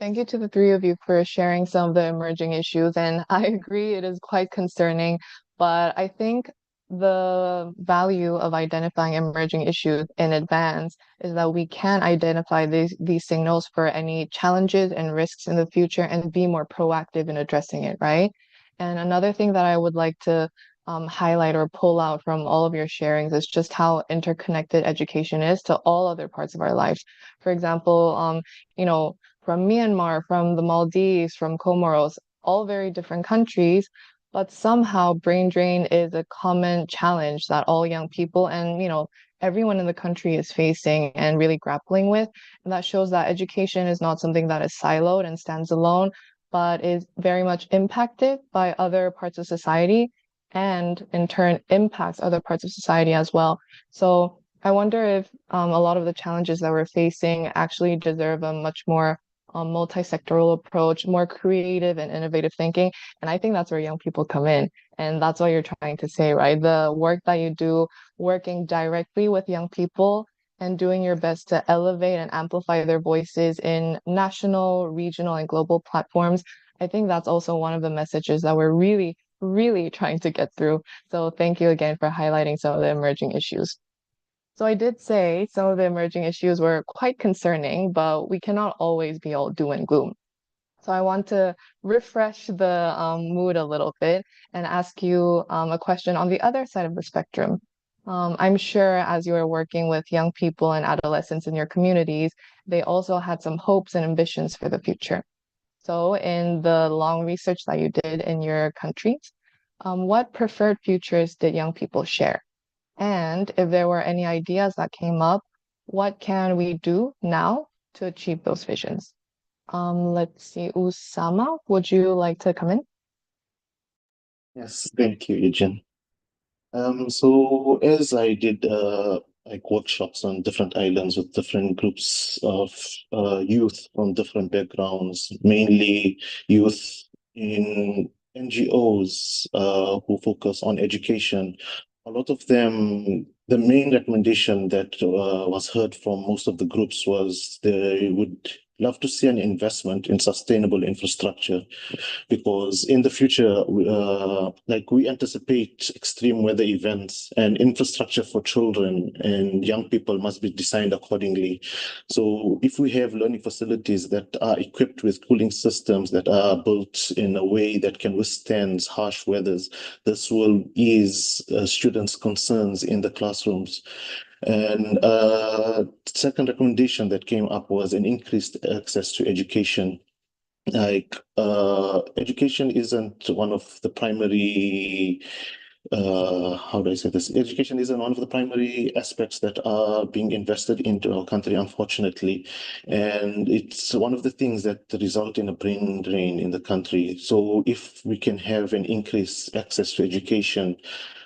Thank you to the three of you for sharing some of the emerging issues. And I agree, it is quite concerning. But I think the value of identifying emerging issues in advance is that we can identify these signals for any challenges and risks in the future and be more proactive in addressing it, right? And another thing that I would like to highlight or pull out from all of your sharings is just how interconnected education is to all other parts of our lives. For example, you know, from Myanmar, from the Maldives, from Comoros, all very different countries, but somehow brain drain is a common challenge that all young people and, everyone in the country is facing and really grappling with. And that shows that education is not something that is siloed and stands alone, but is very much impacted by other parts of society and in turn impacts other parts of society as well. So I wonder if a lot of the challenges that we're facing actually deserve a much more multi-sectoral approach, more creative and innovative thinking. And I think that's where young people come in. And that's what you're trying to say, right? The work that you do, working directly with young people and doing your best to elevate and amplify their voices in national, regional, and global platforms. I think that's also one of the messages that we're really, really trying to get through. So thank you again for highlighting some of the emerging issues. So I did say some of the emerging issues were quite concerning, but we cannot always be all doom and gloom. So I want to refresh the mood a little bit and ask you a question on the other side of the spectrum. I'm sure as you are working with young people and adolescents in your communities, they also had some hopes and ambitions for the future. So in the long research that you did in your countries, what preferred futures did young people share? And if there were any ideas that came up, what can we do now to achieve those visions? Let's see, Usama, would you like to come in? Yes, thank you, Eugene. So as I did like workshops on different islands with different groups of youth from different backgrounds, mainly youth in NGOs who focus on education. A lot of them, the main recommendation that was heard from most of the groups was they would love to see an investment in sustainable infrastructure, because in the future, like we anticipate extreme weather events, and infrastructure for children and young people must be designed accordingly. So if we have learning facilities that are equipped with cooling systems that are built in a way that can withstand harsh weathers, this will ease students' concerns in the classrooms. And second recommendation that came up was an increased access to education. Like education isn't one of the primary how do I say this? Education isn't one of the primary aspects that are being invested into our country, unfortunately. And it's one of the things that result in a brain drain in the country. So if we can have an increased access to education,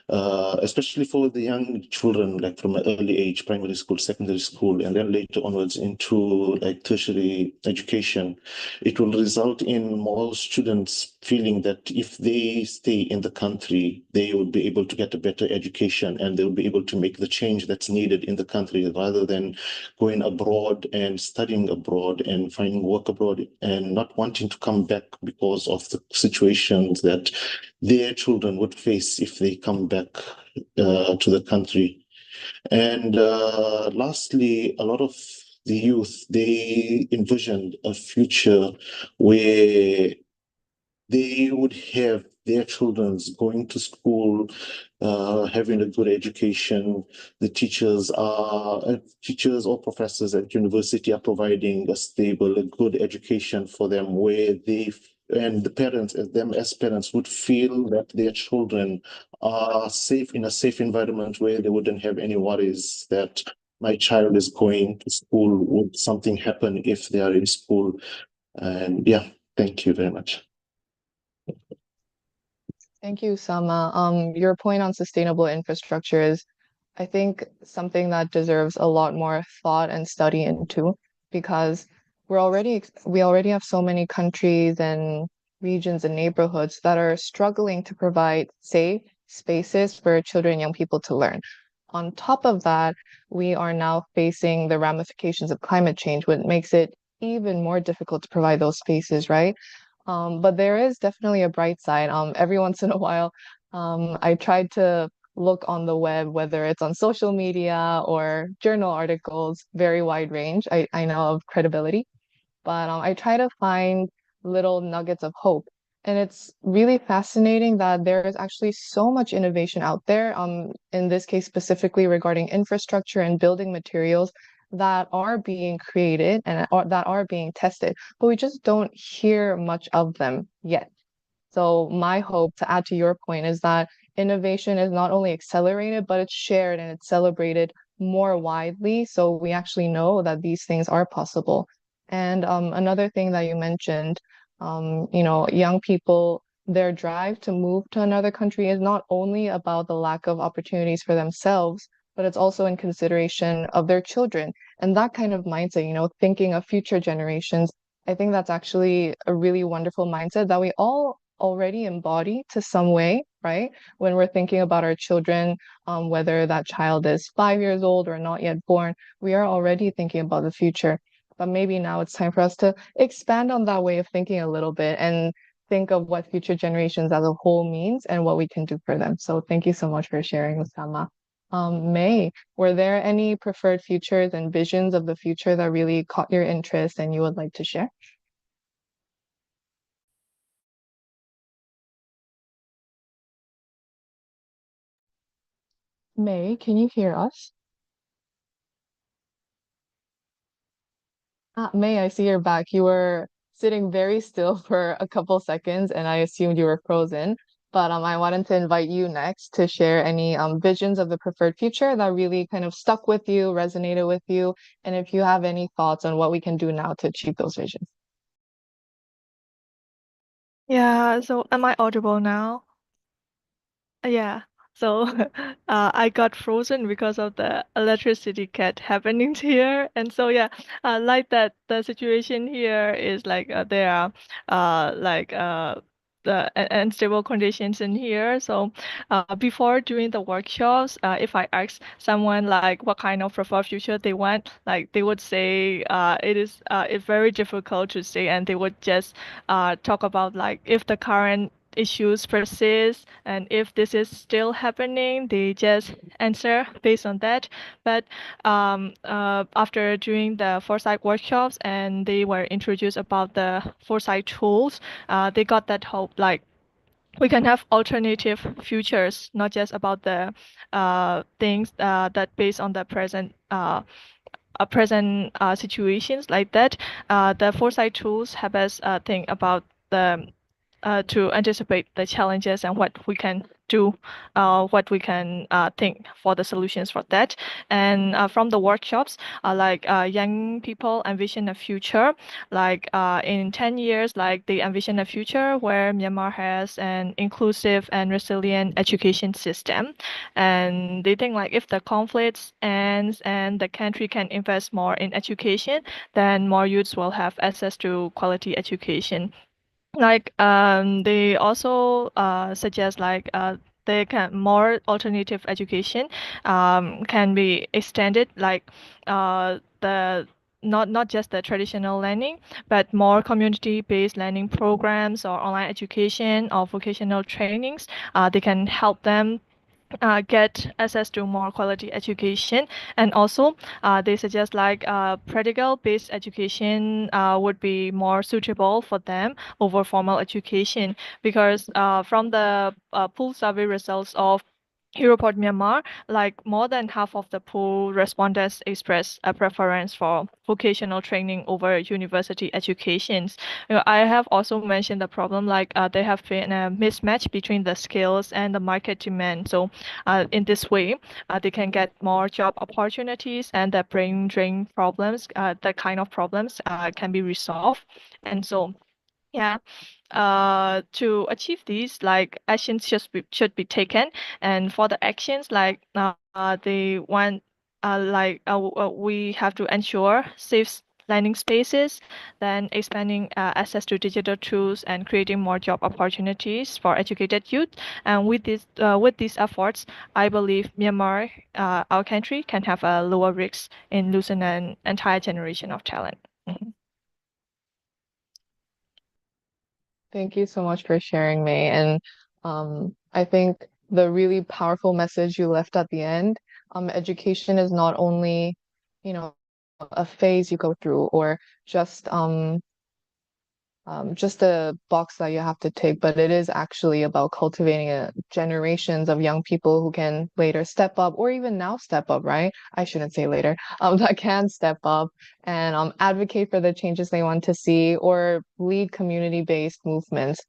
especially for the young children, like from an early age, primary school, secondary school, and then later onwards into like tertiary education. It will result in more students feeling that if they stay in the country, they will be able to get a better education and they'll be able to make the change that's needed in the country rather than going abroad and studying abroad and finding work abroad and not wanting to come back because of the situations that their children would face if they come back to the country. And lastly, a lot of the youth, they envisioned a future where they would have their children's going to school, having a good education. The teachers or professors at university are providing a stable, a good education for them, where and the parents, as them as parents, would feel that their children are safe in a safe environment where they wouldn't have any worries that my child is going to school. Would something happen if they are in school? And yeah, thank you very much. Thank you, Sama. Your point on sustainable infrastructure is, I think, something that deserves a lot more thought and study into, because we already have so many countries and regions and neighborhoods that are struggling to provide safe spaces for children and young people to learn. On top of that, we are now facing the ramifications of climate change, which makes it even more difficult to provide those spaces, right? But there is definitely a bright side. Every once in a while, I tried to look on the web, whether it's on social media or journal articles, very wide range, I know of credibility, but I try to find little nuggets of hope. And it's really fascinating that there is actually so much innovation out there, in this case specifically regarding infrastructure and building materials that are being created and that are being tested, but we just don't hear much of them yet. So my hope, to add to your point, is that innovation is not only accelerated, but it's shared and it's celebrated more widely. So we actually know that these things are possible. And another thing that you mentioned, young people, their drive to move to another country is not only about the lack of opportunities for themselves, but it's also in consideration of their children. And that kind of mindset, thinking of future generations, I think that's actually a really wonderful mindset that we all already embody to some way, right? When we're thinking about our children, whether that child is 5 years old or not yet born, we are already thinking about the future. But maybe now it's time for us to expand on that way of thinking a little bit and think of what future generations as a whole means and what we can do for them. So thank you so much for sharing, Osama. May, were there any preferred futures and visions of the future that really caught your interest and you would like to share? May, can you hear us? May, I see you're back. You were sitting very still for a couple seconds, and I assumed you were frozen. But I wanted to invite you next to share any visions of the preferred future that really kind of stuck with you, resonated with you, and if you have any thoughts on what we can do now to achieve those visions. Yeah, so am I audible now? Yeah. So I got frozen because of the electricity cut happening here. And so yeah, like that the situation here is like there are like the unstable conditions in here. So before doing the workshops, if I ask someone like what kind of preferred future they want, like they would say it's very difficult to say, and they would just talk about like if the current issues persist and if this is still happening, they just answer based on that. But after doing the foresight workshops and they were introduced about the foresight tools, they got that hope like we can have alternative futures, not just about the things that based on the present situations like that. The foresight tools help us think about the to anticipate the challenges and what we can do what we can think for the solutions for that. And from the workshops, like young people envision a future, like in 10 years, like they envision a future where Myanmar has an inclusive and resilient education system. And they think like if the conflicts ends and the country can invest more in education, then more youths will have access to quality education. Like they also suggest like they can more alternative education can be extended, like the not just the traditional learning, but more community-based learning programs or online education or vocational trainings. They can help them get access to more quality education. And also they suggest like practical based education would be more suitable for them over formal education, because from the pool survey results of Europort Myanmar, like more than half of the pool respondents expressed a preference for vocational training over university educations. I have also mentioned the problem like there have been a mismatch between the skills and the market demand. So in this way, they can get more job opportunities, and the brain drain problems, the kind of problems can be resolved. And so, yeah, to achieve these, like actions should be taken. And for the actions, like they want, we have to ensure safe learning spaces, then expanding access to digital tools and creating more job opportunities for educated youth. And with these efforts, I believe Myanmar, our country, can have a lower risk in losing an entire generation of talent. Mhm. Thank you so much for sharing, May. And I think the really powerful message you left at the end, education is not only, you know, a phase you go through or just a box that you have to tick, but it is actually about cultivating generations of young people who can later step up, or even now step up, right? I shouldn't say later, that can step up and advocate for the changes they want to see or lead community-based movements,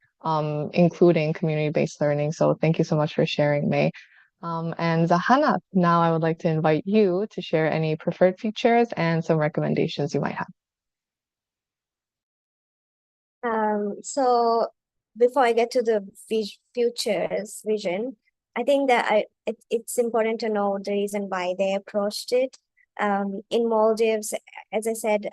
including community-based learning. So thank you so much for sharing, May. And Zahana, now I would like to invite you to share any preferred features and some recommendations you might have. So before I get to the futures vision, I think that it's important to know the reason why they approached it. In Maldives, as I said,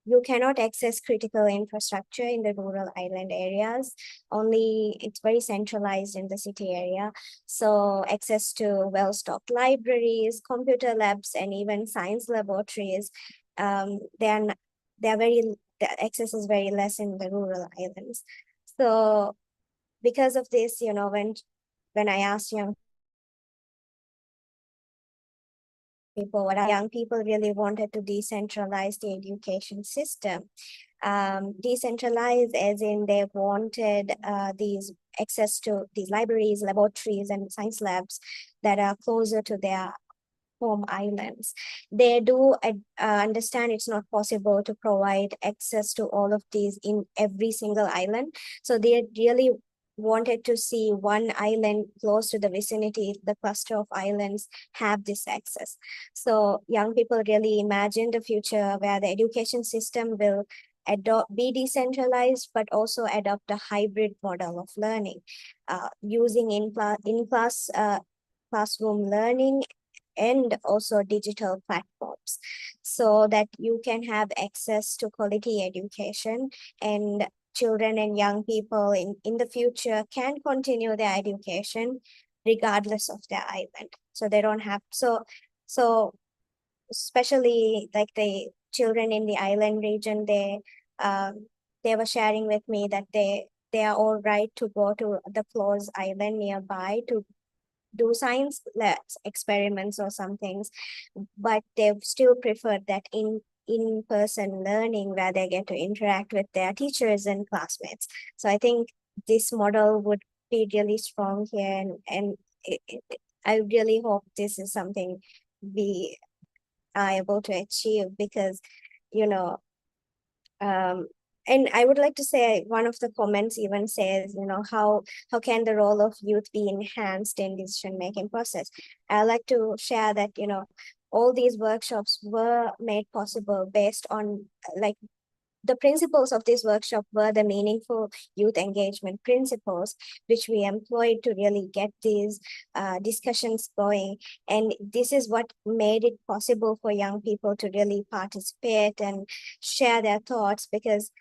you cannot access critical infrastructure in the rural island areas. Only it's very centralized in the city area. So access to well-stocked libraries, computer labs, and even science laboratories, they're very the access is very less in the rural islands. So because of this, when I asked young people, what young people really wanted to decentralize the education system. Decentralize as in they wanted these access to these libraries, laboratories, and science labs that are closer to their home islands. They do understand it's not possible to provide access to all of these in every single island. So they really wanted to see one island close to the vicinity, the cluster of islands have this access. So young people really imagine the future where the education system will be decentralized, but also adopt a hybrid model of learning, using in-class classroom learning and also digital platforms, so that you can have access to quality education, and children and young people in the future can continue their education regardless of their island. So they don't have, so especially like the children in the island region, they were sharing with me that they are all right to go to the close island nearby to do science labs, experiments or some things, but they still prefer that in-person learning where they get to interact with their teachers and classmates. So I think this model would be really strong here, and I really hope this is something we are able to achieve, because you know um, and I would like to say one of the comments even says, how can the role of youth be enhanced in decision making process? I like to share that, all these workshops were made possible based on like the principles of this workshop were the meaningful youth engagement principles, which we employed to really get these discussions going. And this is what made it possible for young people to really participate and share their thoughts, because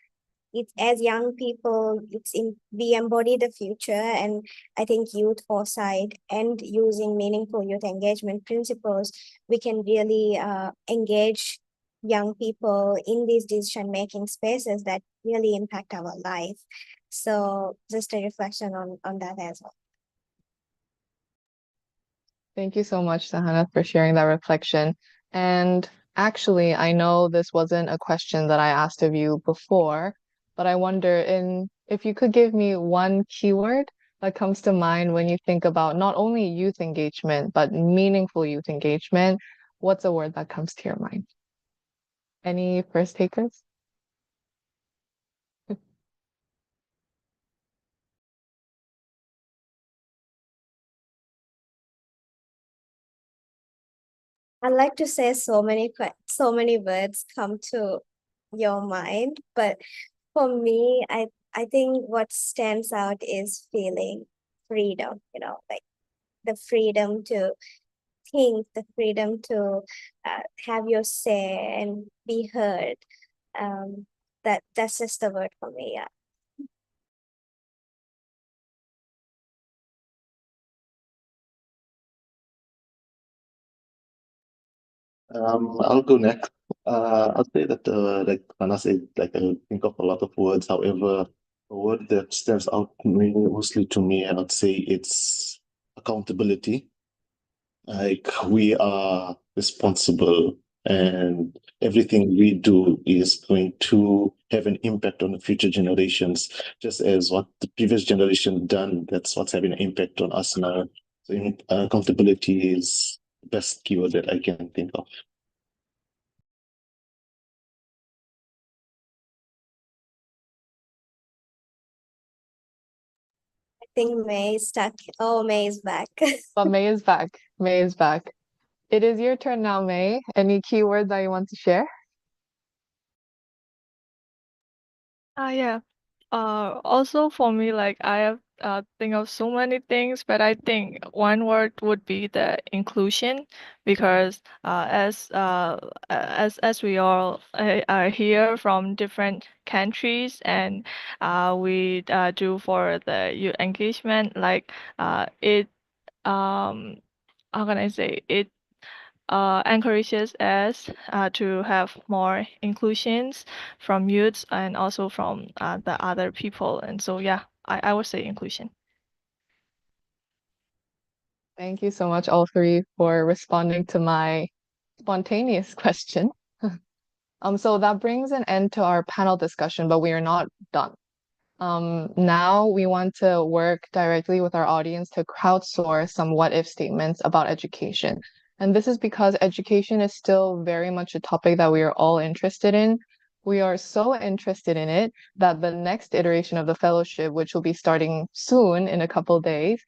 it's as young people, we embody the future, and I think youth foresight and using meaningful youth engagement principles, we can really engage young people in these decision making spaces that really impact our life. So just a reflection on that as well. Thank you so much, Sahana, for sharing that reflection. And actually, I know this wasn't a question that I asked of you before, but I wonder if you could give me one keyword that comes to mind when you think about not only youth engagement, but meaningful youth engagement. What's a word that comes to your mind? Any first takers? I'd like to say so many words come to your mind, but for me, I think what stands out is feeling freedom, like the freedom to think, the freedom to have your say and be heard. That's just the word for me. Yeah. I'll go next. I'll say that, like Anna said, like I think of a lot of words. However, a word that stands out mostly to me, I would say it's accountability. Like we are responsible, and everything we do is going to have an impact on the future generations, just as what the previous generation done. That's what's having an impact on us now. So accountability is the best keyword that I can think of. I think May is stuck. Oh, May is back. But May is back. May is back. It is your turn now, May. Any keyword that you want to share? Yeah. Also for me, like I have think of so many things, but I think one word would be the inclusion, because as we all are here from different countries, and we do for the youth engagement, like it how can I say it encourages us to have more inclusions from youths and also from the other people. And so, yeah, I would say inclusion. Thank you so much, all three, for responding to my spontaneous question. So that brings an end to our panel discussion, but we are not done. Now we want to work directly with our audience to crowdsource some what if statements about education. And this is because education is still very much a topic that we are all interested in. We are so interested in it that the next iteration of the fellowship, which will be starting soon in a couple days,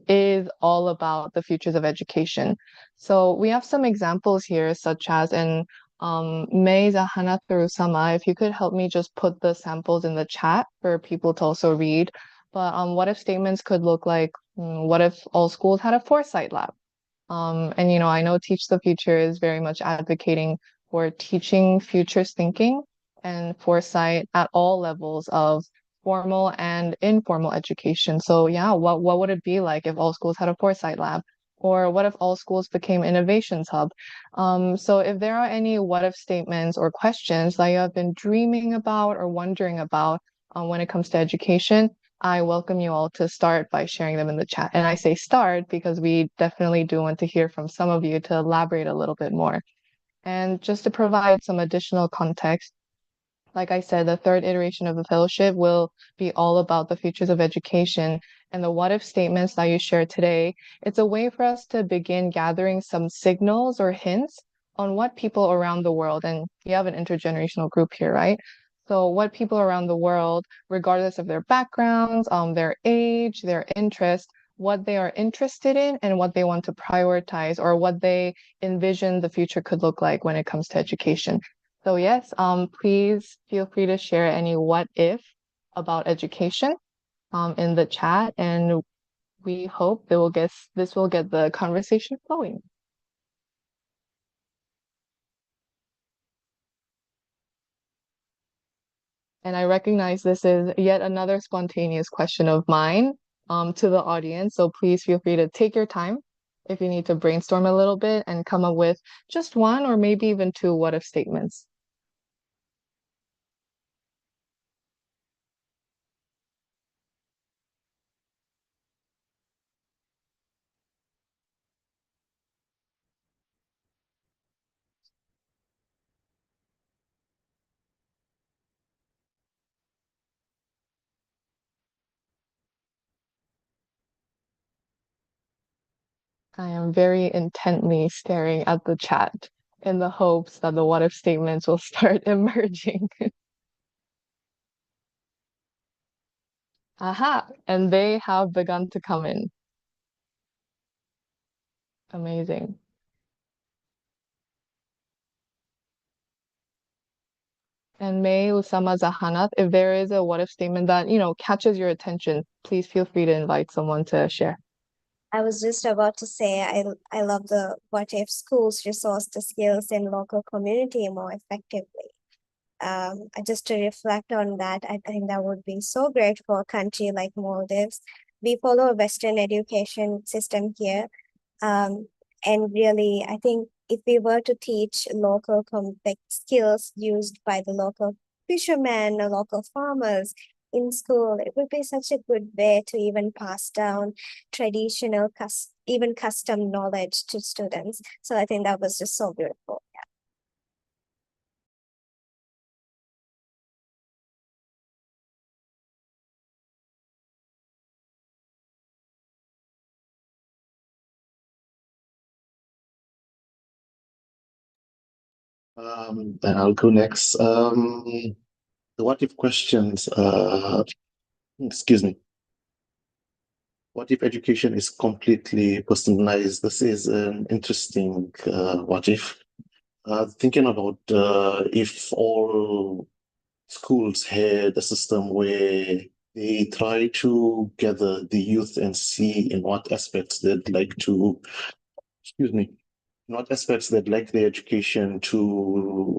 is all about the futures of education. So we have some examples here, such as in May, Zahana, Sama, if you could help me just put the samples in the chat for people to also read. But what if statements could look like, what if all schools had a foresight lab? And I know Teach the Future is very much advocating for teaching futures thinking and foresight at all levels of formal and informal education. So yeah, what would it be like if all schools had a foresight lab? Or what if all schools became innovations hub? So if there are any what if statements or questions that you have been dreaming about or wondering about when it comes to education, I welcome you all to start by sharing them in the chat. And I say start because we definitely do want to hear from some of you to elaborate a little bit more. And just to provide some additional context, like I said, the third iteration of the fellowship will be all about the futures of education. And the what if statements that you shared today, it's a way for us to begin gathering some signals or hints on what people around the world, and we have an intergenerational group here, right? So what people around the world, regardless of their backgrounds, their age, their interest, what they are interested in and what they want to prioritize or what they envision the future could look like when it comes to education. So yes, please feel free to share any what if about education in the chat, and we hope this will get the conversation flowing. And I recognize this is yet another spontaneous question of mine to the audience. So please feel free to take your time if you need to brainstorm a little bit and come up with just one or maybe even two what if statements. I am very intently staring at the chat in the hopes that the what if statements will start emerging. Aha, and they have begun to come in. Amazing. And May, Usama, Zahanat, if there is a what if statement that, catches your attention, please feel free to invite someone to share. I was just about to say I love the what if schools resource the skills in local community more effectively. Just to reflect on that, I think that would be so great for a country like Maldives. We follow a Western education system here, and really, I think if we were to teach local complex skills used by the local fishermen or local farmers in school, it would be such a good way to even pass down traditional, even custom knowledge to students. So I think that was just so beautiful. And I'll go next. The what if questions, excuse me. What if education is completely personalized? This is an interesting what if. Thinking about if all schools had a system where they try to gather the youth and see in what aspects they'd like to, excuse me, what aspects they'd like the education to,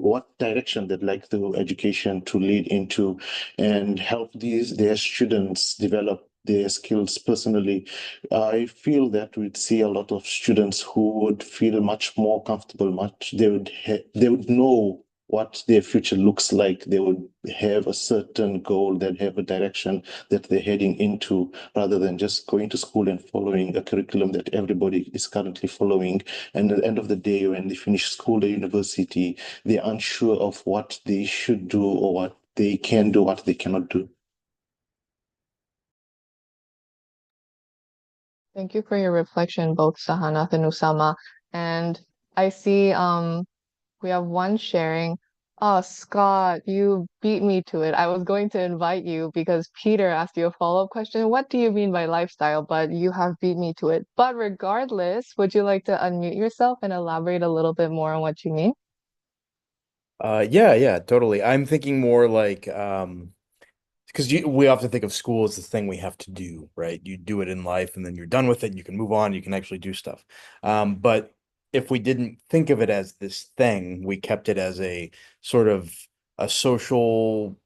what direction they'd like the education to lead into, and help their students develop their skills personally. I feel that we'd see a lot of students who would feel much more comfortable, they would know what their future looks like. They would have a certain goal, they'd have a direction that they're heading into, rather than just going to school and following a curriculum that everybody is currently following. And at the end of the day, when they finish school or university, they're unsure of what they should do or what they can do, what they cannot do. Thank you for your reflection, both Sahanath and Usama. And I see we have one sharing. Oh, Scott, you beat me to it. I was going to invite you because Peter asked you a follow-up question. What do you mean by lifestyle? But you have beat me to it. But regardless, would you like to unmute yourself and elaborate a little bit more on what you mean? Yeah, totally. I'm thinking more like because we often think of school as the thing we have to do, right? You do it in life and then you're done with it, you can move on, you can actually do stuff. But if we didn't think of it as this thing, we kept it as a sort of a social,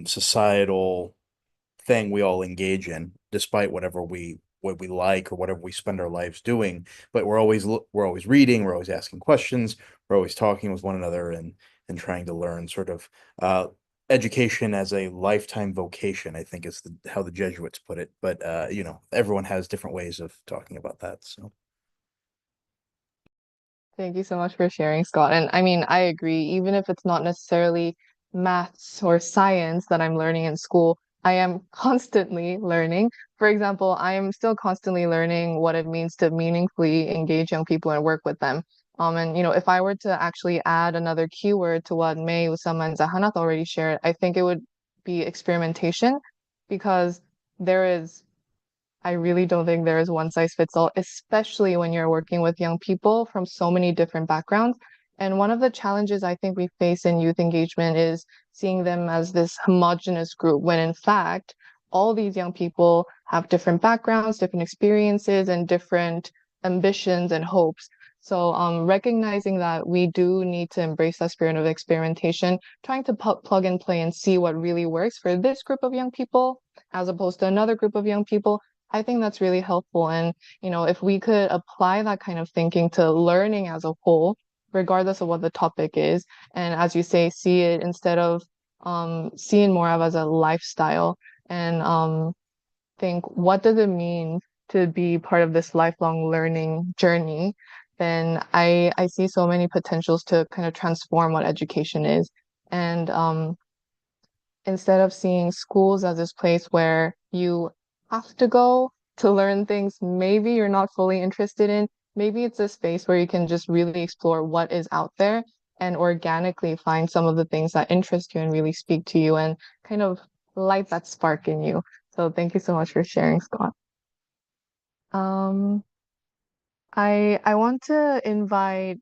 societal thing we all engage in, despite what we like or whatever we spend our lives doing. But we're always reading, we're always asking questions, we're always talking with one another and trying to learn sort of education as a lifetime vocation, I think is how the Jesuits put it. But everyone has different ways of talking about that. So Thank you so much for sharing, Scott. And I mean, I agree, even if it's not necessarily maths or science that I'm learning in school, I am constantly learning. For example, I am still constantly learning what it means to meaningfully engage young people and work with them. And if I were to actually add another keyword to what May, Usama, and Zahanat already shared, I think it would be experimentation, because I really don't think there is one size fits all, especially when you're working with young people from so many different backgrounds. And one of the challenges I think we face in youth engagement is seeing them as this homogenous group, when in fact, all these young people have different backgrounds, different experiences, and different ambitions and hopes. So recognizing that we do need to embrace that spirit of experimentation, trying to plug and play and see what really works for this group of young people as opposed to another group of young people, I think that's really helpful. And, if we could apply that kind of thinking to learning as a whole, regardless of what the topic is, and as you say, see it instead of seeing more of as a lifestyle, and think, what does it mean to be part of this lifelong learning journey? Then I see so many potentials to kind of transform what education is. And instead of seeing schools as this place where you have to go to learn things maybe you're not fully interested in, maybe it's a space where you can just really explore what is out there and organically find some of the things that interest you and really speak to you and kind of light that spark in you. So thank you so much for sharing, Scott. Um, I want to invite,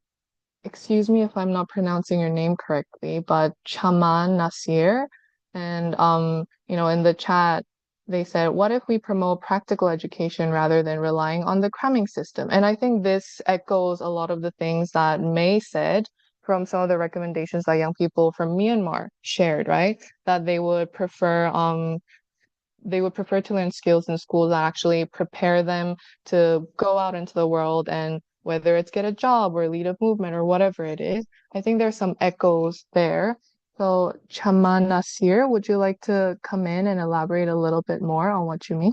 excuse me if I'm not pronouncing your name correctly, but Chaman Nasir. And in the chat, they said, what if we promote practical education rather than relying on the cramming system? And I think this echoes a lot of the things that May said from some of the recommendations that young people from Myanmar shared, right? That they would prefer to learn skills in schools that actually prepare them to go out into the world, and whether it's get a job or lead a movement or whatever it is. I think there's some echoes there. So, Chaman Nasir, would you like to come in and elaborate a little bit more on what you mean?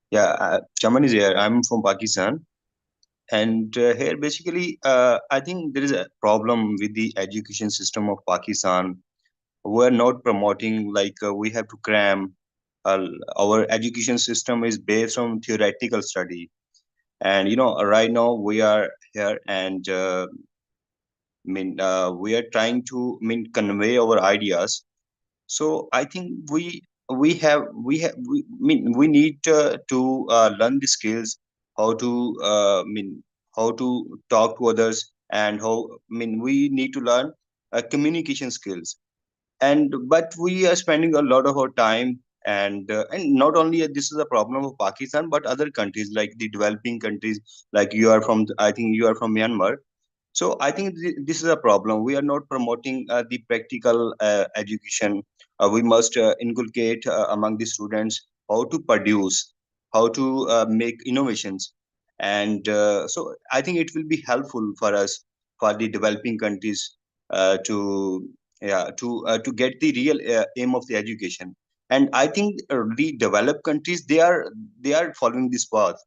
Yeah, I, Chaman is here. I'm from Pakistan, and here basically, I think there is a problem with the education system of Pakistan. We're not promoting like we have to cram. Uh, our education system is based on theoretical study, and right now we are here, and we are trying to convey our ideas. So I think we need to learn the skills, how to how to talk to others, and how we need to learn communication skills. And but we are spending a lot of our time, and not only this is a problem of Pakistan, but other countries like the developing countries, like you are from, I think you are from Myanmar. So I think this is a problem. We are not promoting the practical education. We must inculcate among the students how to produce, how to make innovations, and so I think it will be helpful for us, for the developing countries, to to get the real aim of the education. And I think the developed countries, they are following this path,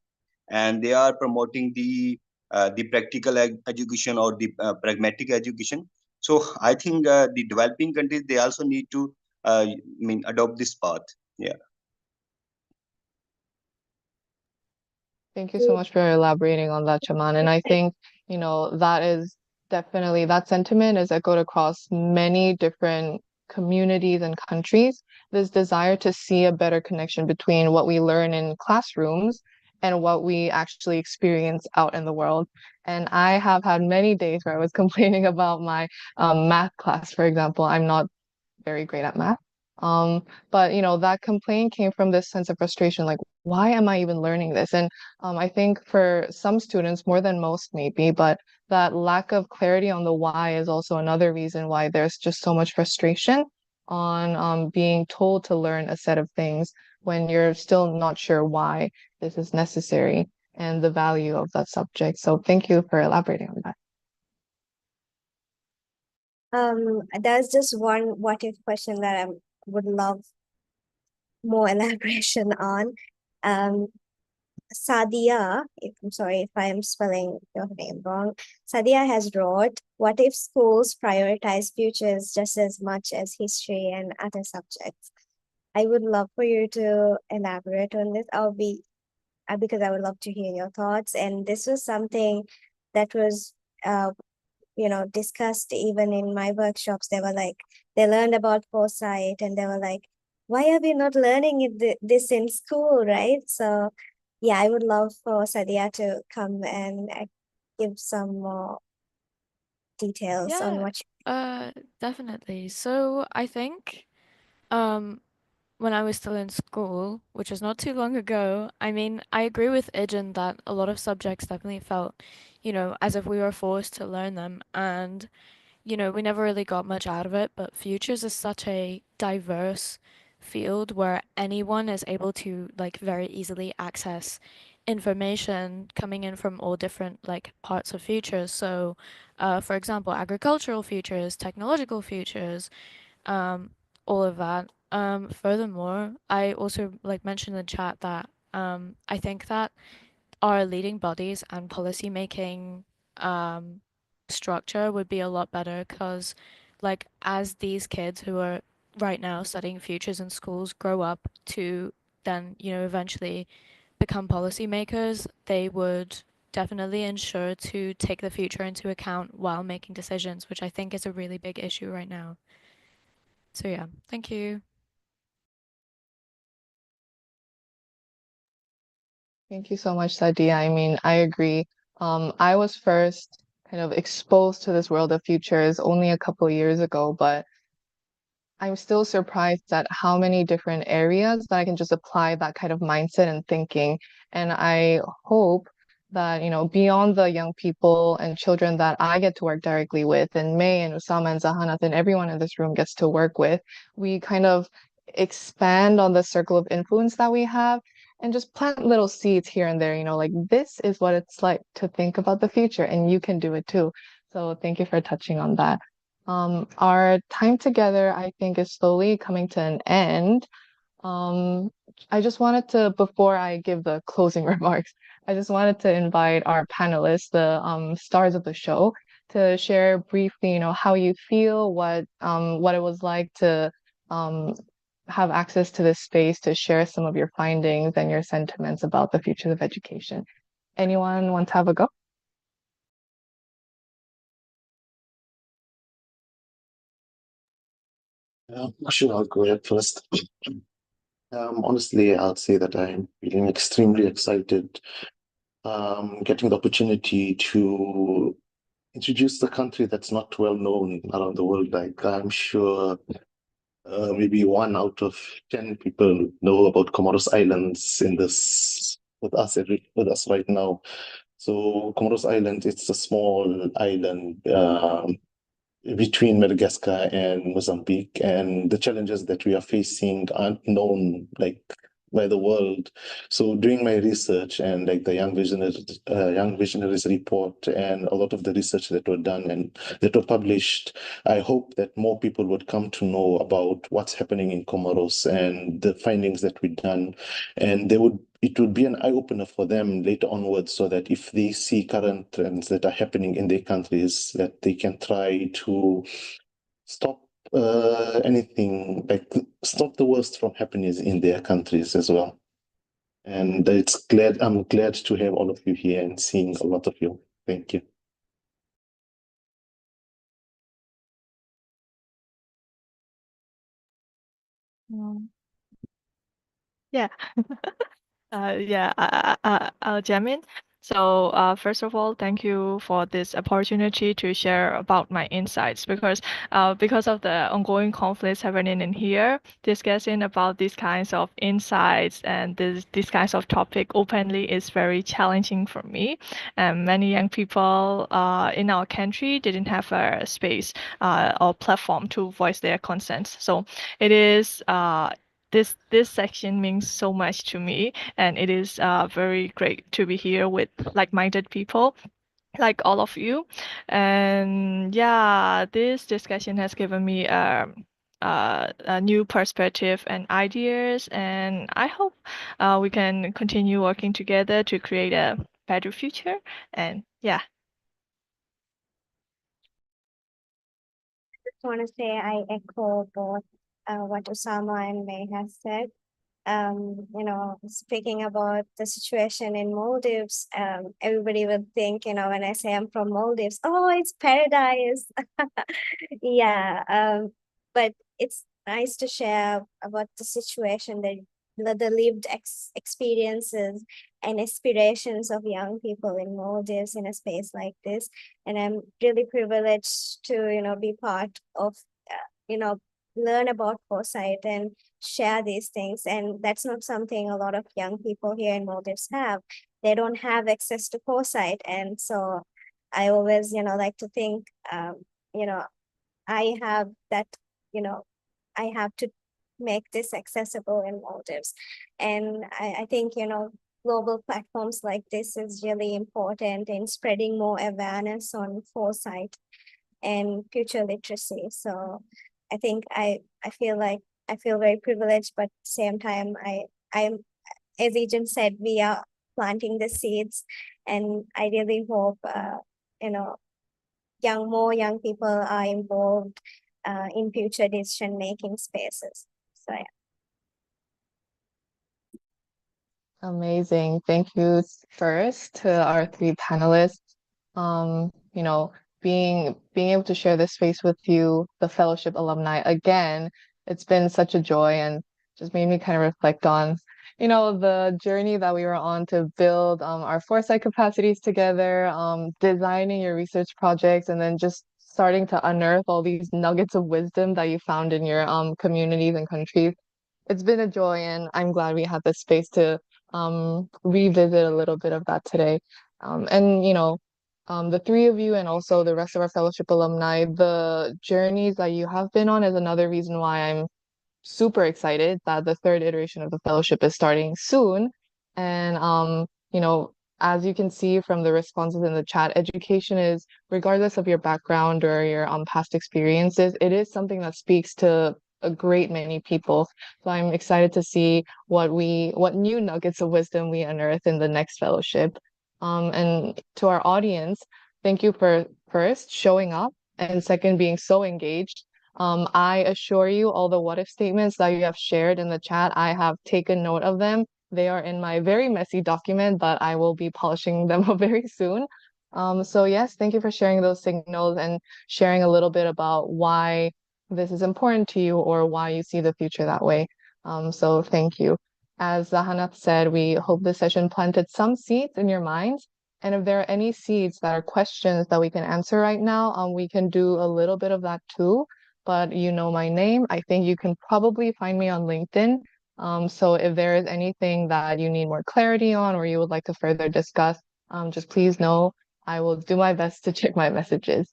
and they are promoting the practical education, or the pragmatic education. So I think the developing countries, they also need to adopt this path. Yeah. Thank you so much for elaborating on that, Chaman. And I think, that is definitely, that sentiment is echoed across many different communities and countries. This desire to see a better connection between what we learn in classrooms and what we actually experience out in the world. And I have had many days where I was complaining about my math class, for example. I'm not very great at math. Um, but that complaint came from this sense of frustration, like, why am I even learning this? And I think for some students, more than most maybe, but that lack of clarity on the why is also another reason why there's just so much frustration on being told to learn a set of things when you're still not sure why this is necessary and the value of that subject. So thank you for elaborating on that. There's just one what if question that I would love more elaboration on. Um, Sadia, if I'm sorry if I am spelling your name wrong, Sadia has wrote, what if schools prioritize futures just as much as history and other subjects? I would love for you to elaborate on this. Because I would love to hear your thoughts. And this was something that was, discussed even in my workshops. They were like, they learned about foresight and they were like, why are we not learning this in school, right? So yeah, I would love for Sadia to come and give some more details on Yeah, what definitely. So I think um when I was still in school, which was not too long ago, I mean, I agree with Ijin that a lot of subjects definitely felt, as if we were forced to learn them. And, we never really got much out of it. But futures is such a diverse field where anyone is able to, like, very easily access information coming in from all different, like, parts of futures. So, for example, agricultural futures, technological futures, um, all of that. Furthermore, I also like mentioned in the chat that I think that our leading bodies and policy making um, structure would be a lot better because, like, as these kids who are right now studying futures in schools grow up to then, eventually become policymakers, they would definitely ensure to take the future into account while making decisions, which I think is a really big issue right now. So yeah, thank you. Thank you so much, Sadia. I mean, I agree. I was first kind of exposed to this world of futures only a couple of years ago, but I'm still surprised at how many different areas that I can just apply that kind of mindset and thinking. And I hope that, beyond the young people and children that I get to work directly with, and May and Usama and Zahanat and everyone in this room gets to work with, we kind of expand on the circle of influence that we have and just plant little seeds here and there, like this is what it's like to think about the future, and you can do it too. So thank you for touching on that. Our time together, I think, is slowly coming to an end. Um, I just wanted to, before I give the closing remarks, I just wanted to invite our panelists, the stars of the show, to share briefly, how you feel, what it was like to um, have access to this space to share some of your findings and your sentiments about the future of education. Anyone want to have a go? Sure, I'll go ahead first. Honestly, I'll say that I'm feeling extremely excited, getting the opportunity to introduce the country that's not well known around the world. Like, I'm sure maybe 1 out of 10 people know about Comoros Islands in this with us right now. So Comoros Island, it's a small island between Madagascar and Mozambique, and the challenges that we are facing aren't known like by the world. So doing my research and like the Young Visionaries report and a lot of the research that were done and that were published, I hope that more people would come to know about what's happening in Comoros and the findings that we've done, and it would be an eye opener for them later onwards, so that if they see current trends that are happening in their countries, that they can try to stop anything, like stop the worst from happening in their countries as well. And I'm glad to have all of you here and seeing a lot of you. Thank you. Yeah. I'll jam in. So, first of all, thank you for this opportunity to share about my insights because of the ongoing conflicts happening in here, discussing about these kinds of insights and these kinds of topic openly is very challenging for me. And many young people in our country didn't have a space or platform to voice their concerns. So it is this section means so much to me, and it is very great to be here with like-minded people like all of you. And yeah, this discussion has given me a new perspective and ideas, and I hope we can continue working together to create a better future. And yeah. just want to say I echo both what Osama and May have said. Speaking about the situation in Maldives, everybody would think, when I say I'm from Maldives, oh, it's paradise. Yeah, but it's nice to share about the situation that the lived experiences and aspirations of young people in Maldives in a space like this. And I'm really privileged to, be part of, you know, learn about foresight and share these things. And that's not something a lot of young people here in Maldives have. They don't have access to foresight. And so I always, like to think, you know, I have that, you know, I have to make this accessible in Maldives. And I think, global platforms like this is really important in spreading more awareness on foresight and future literacy. So I think I feel like I feel very privileged, but at the same time, I'm, as Agent said, we are planting the seeds, and I really hope, you know, more young people are involved in future decision making spaces. So yeah. Amazing. Thank you first to our three panelists. Um, you know, being able to share this space with you, the fellowship alumni, again, it's been such a joy and just made me kind of reflect on, the journey that we were on to build our foresight capacities together, designing your research projects, and then just starting to unearth all these nuggets of wisdom that you found in your communities and countries. It's been a joy, and I'm glad we had this space to revisit a little bit of that today. And the three of you and also the rest of our fellowship alumni, the journeys that you have been on is another reason why I'm super excited that the third iteration of the fellowship is starting soon. And as you can see from the responses in the chat, education is, regardless of your background or your past experiences, it is something that speaks to a great many people. So I'm excited to see what new nuggets of wisdom we unearth in the next fellowship. And to our audience, thank you for first showing up and second being so engaged. I assure you, all the what if statements that you have shared in the chat, I have taken note of them. They are in my very messy document, but I will be polishing them up very soon. So yes, thank you for sharing those signals and sharing a little bit about why this is important to you or why you see the future that way. So thank you. As Zahanat said, we hope this session planted some seeds in your minds. And if there are any seeds that are questions that we can answer right now, we can do a little bit of that too. But you know my name. I think you can probably find me on LinkedIn. So if there is anything that you need more clarity on or you would like to further discuss, just please know I will do my best to check my messages.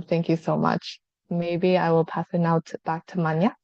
Thank you so much. Maybe I will pass it now back to Manya.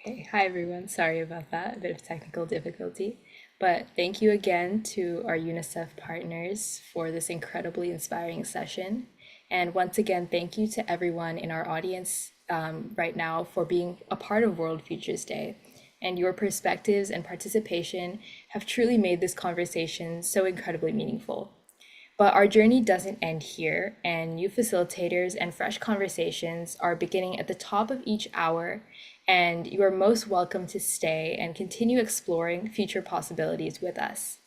Hey, hi everyone. Sorry about that, a bit of technical difficulty. But thank you again to our UNICEF partners for this incredibly inspiring session. And once again, thank you to everyone in our audience right now for being a part of World Futures Day. And your perspectives and participation have truly made this conversation so incredibly meaningful. But our journey doesn't end here, and new facilitators and fresh conversations are beginning at the top of each hour, and you are most welcome to stay and continue exploring future possibilities with us.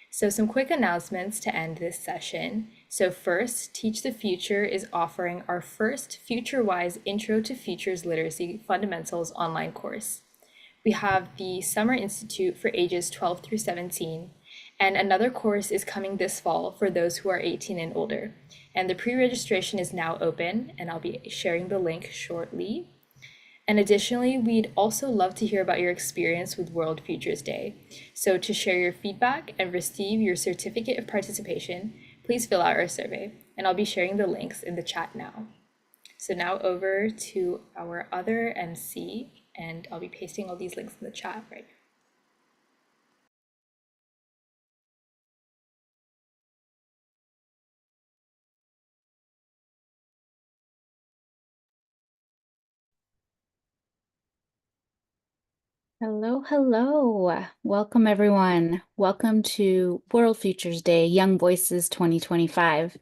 So some quick announcements to end this session. So first, Teach the Future is offering our first FutureWise Intro to Futures Literacy Fundamentals online course. We have the Summer Institute for ages 12 through 17, and another course is coming this fall for those who are 18 and older. And the pre-registration is now open, and I'll be sharing the link shortly. And additionally, we'd also love to hear about your experience with World Futures Day. So to share your feedback and receive your certificate of participation, please fill out our survey, and I'll be sharing the links in the chat now. So now over to our other MC, and I'll be pasting all these links in the chat right now. Hello, hello. Welcome, everyone. Welcome to World Futures Day, Young Voices 2025.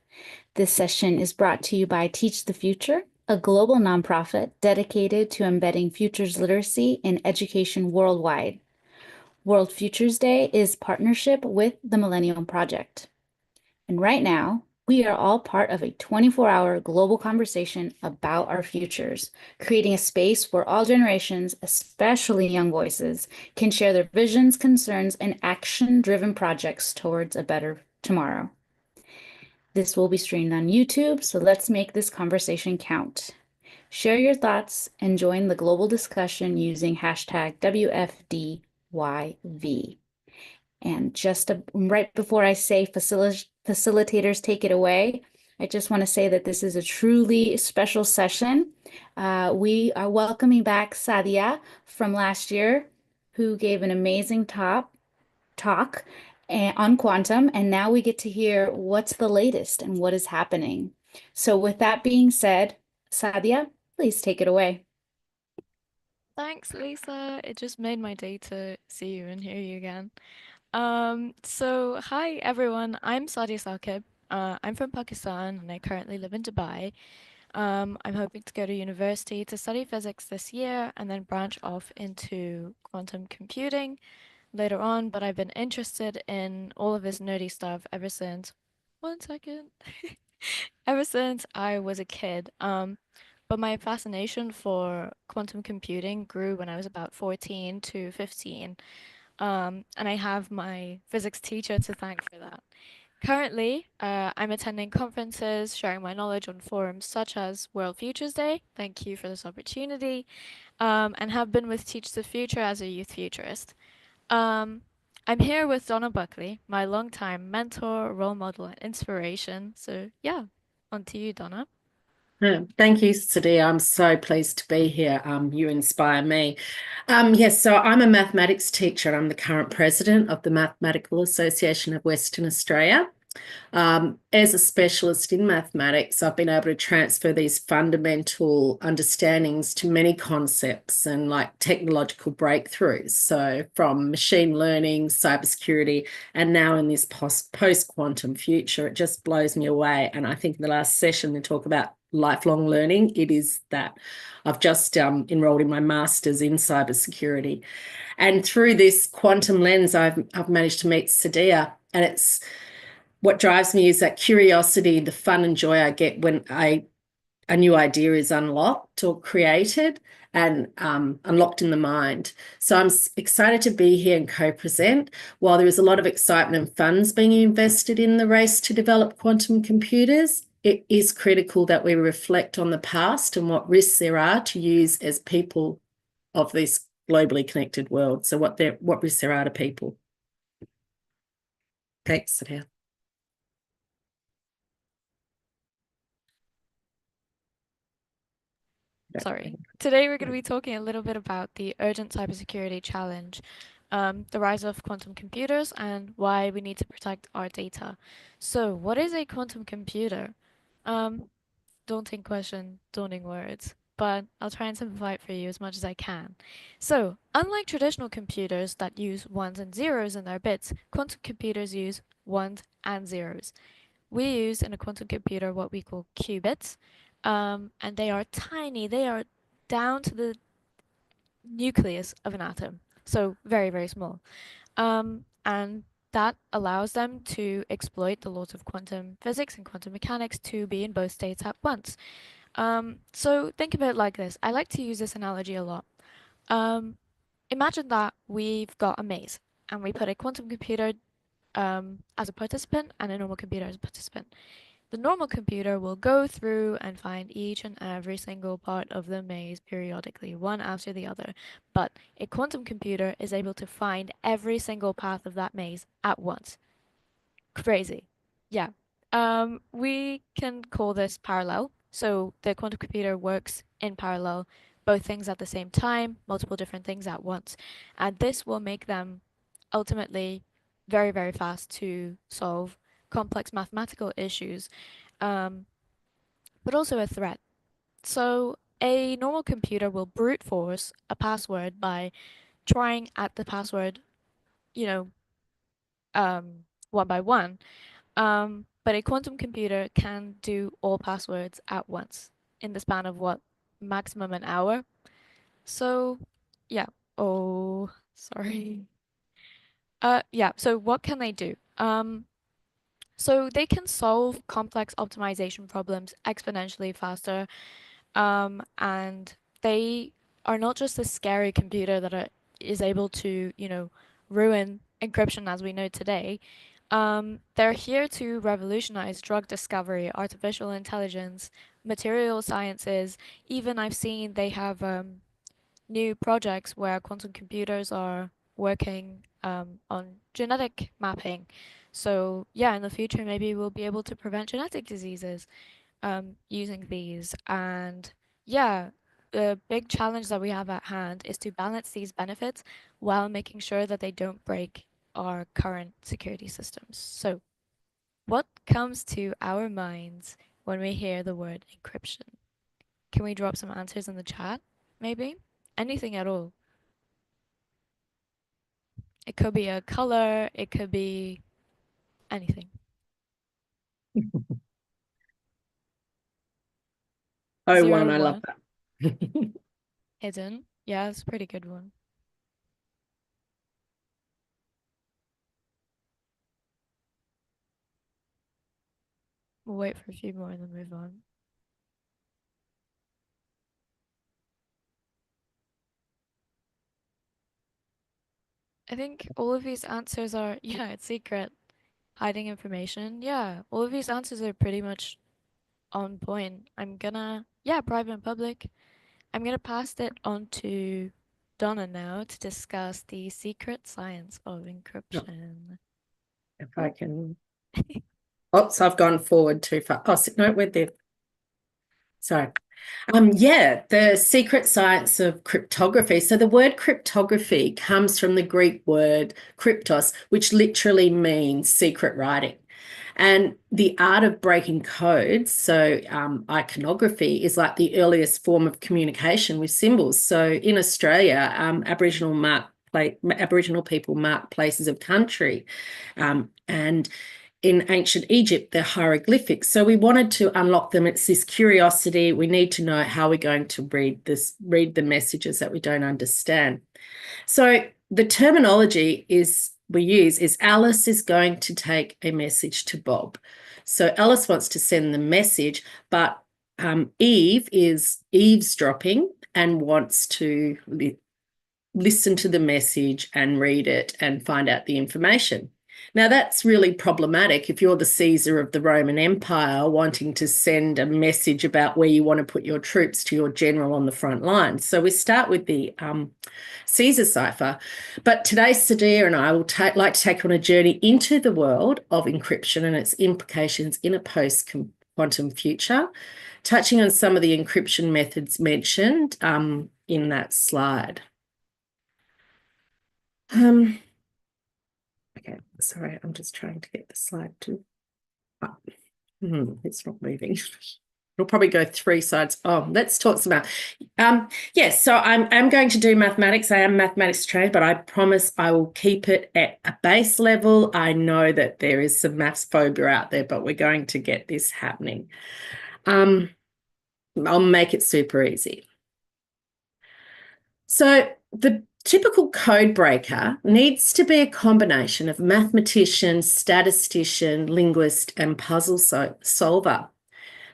This session is brought to you by Teach the Future, a global nonprofit dedicated to embedding futures literacy in education worldwide. World Futures Day is partnership with the Millennium Project. And right now, we are all part of a 24-hour global conversation about our futures, creating a space where all generations, especially young voices, can share their visions, concerns, and action-driven projects towards a better tomorrow. This will be streamed on YouTube, so let's make this conversation count. Share your thoughts and join the global discussion using hashtag WFDYV. And just right before I say facilitators take it away, I just want to say that this is a truly special session. We are welcoming back Sadia from last year, who gave an amazing talk on quantum, and now we get to hear what's the latest and what is happening. So with that being said, Sadia, please take it away. Thanks, Lisa. It just made my day to see you and hear you again. So hi everyone, I'm Sadia Saqib. I'm from Pakistan and I currently live in Dubai. I'm hoping to go to university to study physics this year and then branch off into quantum computing later on, but I've been interested in all of this nerdy stuff ever since. One second. Ever since I was a kid. But my fascination for quantum computing grew when I was about 14 to 15. And I have my physics teacher to thank for that. Currently, I'm attending conferences, sharing my knowledge on forums such as World Futures Day. Thank you for this opportunity. And have been with Teach the Future as a youth futurist. Um, I'm here with Donna Buckley, my longtime mentor, role model, and inspiration. So yeah, on to you, Donna. Thank you, Sadia. I'm so pleased to be here. You inspire me. Yes, so I'm a mathematics teacher. I'm the current president of the Mathematical Association of Western Australia. As a specialist in mathematics, I've been able to transfer these fundamental understandings to many concepts and like technological breakthroughs. So from machine learning, cybersecurity, and now in this post-quantum future, it just blows me away. And I think in the last session, we talk about lifelong learning. It is that. I've just enrolled in my master's in cybersecurity. And through this quantum lens, I've managed to meet Sadia, and it's what drives me is that curiosity, the fun and joy I get when a new idea is unlocked or created and unlocked in the mind. So I'm excited to be here and co-present. While there is a lot of excitement and funds being invested in the race to develop quantum computers, it is critical that we reflect on the past and what risks there are to use as people of this globally connected world. So what risks there are to people. Thanks, Sadia. Sorry. Today we're going to be talking a little bit about the urgent cybersecurity challenge, the rise of quantum computers, and why we need to protect our data. So, what is a quantum computer? Daunting question, daunting words, but I'll try and simplify it for you as much as I can. So, unlike traditional computers that use ones and zeros in their bits, quantum computers use ones and zeros. we use in a quantum computer what we call qubits, and they are tiny. They are down to the nucleus of an atom, so very, very small. And that allows them to exploit the laws of quantum physics and quantum mechanics to be in both states at once. So think of it like this. I like to use this analogy a lot. Imagine that we've got a maze and we put a quantum computer as a participant and a normal computer as a participant. The normal computer will go through and find each and every single part of the maze periodically, one after the other. But a quantum computer is able to find every single path of that maze at once. Crazy. Yeah. We can call this parallel. So the quantum computer works in parallel, both things at the same time, multiple different things at once. And this will make them ultimately very, very fast to solve complex mathematical issues, but also a threat. So a normal computer will brute force a password by trying at the password, you know, one by one. But a quantum computer can do all passwords at once in the span of what, maximum an hour. So, yeah. Oh, sorry. Yeah. So what can they do? So they can solve complex optimization problems exponentially faster. And they are not just a scary computer that is able to, ruin encryption as we know today. They're here to revolutionize drug discovery, artificial intelligence, material sciences. Even I've seen they have new projects where quantum computers are working on genetic mapping. So yeah, in the future, maybe we'll be able to prevent genetic diseases using these. And yeah, the big challenge that we have at hand is to balance these benefits while making sure that they don't break our current security systems. So, what comes to our minds when we hear the word encryption? Can we drop some answers in the chat? Maybe? Anything at all. It could be a color, it could be anything. Oh, Zero one, I love one. that. Hidden. Yeah, it's a pretty good one. We'll wait for a few more and then move on. I think all of these answers are, yeah, it's secret, hiding information. Yeah, all of these answers are pretty much on point. Yeah, private and public. I'm gonna pass it on to Donna now to discuss the secret science of encryption. If I can. Oops, I've gone forward too far. Oh, no, we're there. Sorry. Yeah, the secret science of cryptography. So the word cryptography comes from the Greek word kryptos, which literally means secret writing. And the art of breaking codes, so iconography, is like the earliest form of communication with symbols. So in Australia, Aboriginal people mark places of country, and in ancient Egypt, they're hieroglyphics. So we wanted to unlock them. It's this curiosity. We need to know how we're going to read the messages that we don't understand. So the terminology we use is Alice is going to take a message to Bob. So Alice wants to send the message, but Eve is eavesdropping and wants to listen to the message and read it and find out the information. Now, that's really problematic if you're the Caesar of the Roman Empire wanting to send a message about where you want to put your troops to your general on the front line. So we start with the Caesar cipher. But today, Sadia and I will like to take you on a journey into the world of encryption and its implications in a post-quantum future, touching on some of the encryption methods mentioned in that slide. Okay, sorry, I'm just trying to get the slide to. It's not moving. It'll probably go 3 sides. Oh, let's talk some about. Yes, so I'm going to do mathematics. I am mathematics trained, but I promise I will keep it at a base level. I know that there is some maths phobia out there, but we're going to get this happening. I'll make it super easy. So the typical code breaker needs to be a combination of mathematician, statistician, linguist, and puzzle solver.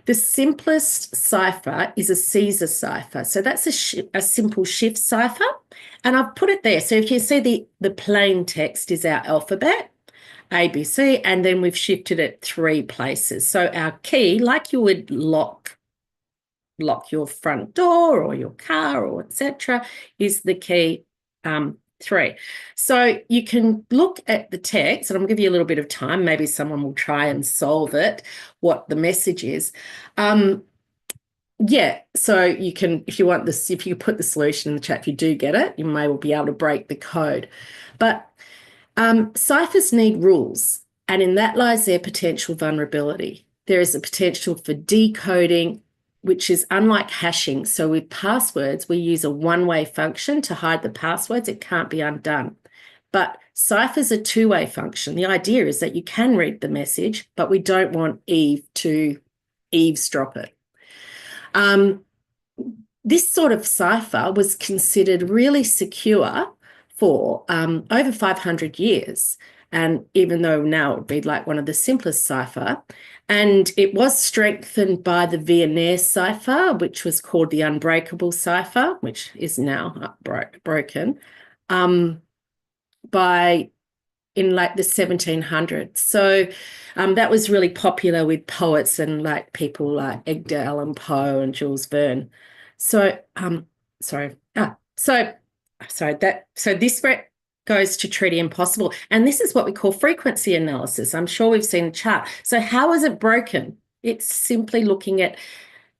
The simplest cipher is a Caesar cipher. So that's a simple shift cipher. And I've put it there. So if you see the plain text is our alphabet, ABC, and then we've shifted it 3 places. So our key, like you would lock your front door or your car or etc., is the key 3. So you can look at the text, and I'm going to give you a little bit of time. Maybe someone will try and solve it, what the message is. Yeah, so you can, if you want this, if you put the solution in the chat, if you do get it, you may well be able to break the code. But ciphers need rules, and in that lies their potential vulnerability. There is a potential for decoding, which is unlike hashing. So with passwords, we use a one-way function to hide the passwords. It can't be undone. But ciphers are two-way function. The idea is that you can read the message, but we don't want Eve to eavesdrop it. This sort of cipher was considered really secure for over 500 years. And even though now it would be like one of the simplest cipher, and it was strengthened by the Viennese cipher, which was called the unbreakable cipher, which is now broken, in like the 1700s. So that was really popular with poets and like people like Edgar Allan Poe and Jules Verne. So this goes to treaty impossible. And this is what we call frequency analysis. I'm sure we've seen a chart. So how is it broken? It's simply looking at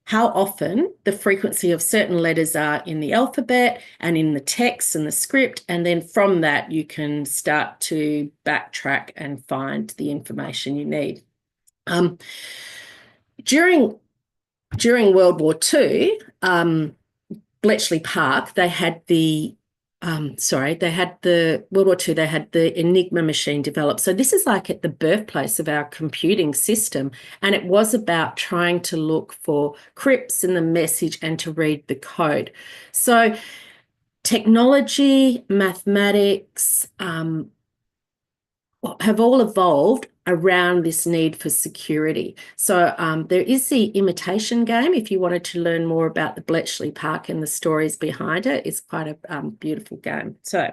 how often the frequency of certain letters are in the alphabet and in the text and the script. And then from that, you can start to backtrack and find the information you need. During World War II, Bletchley Park, they had the World War II, they had the Enigma machine developed. So this is like at the birthplace of our computing system. And it was about trying to look for crypts in the message and to read the code. So technology, mathematics, have all evolved around this need for security. So there is the imitation game. If you wanted to learn more about the Bletchley Park and the stories behind it, it's quite a beautiful game. So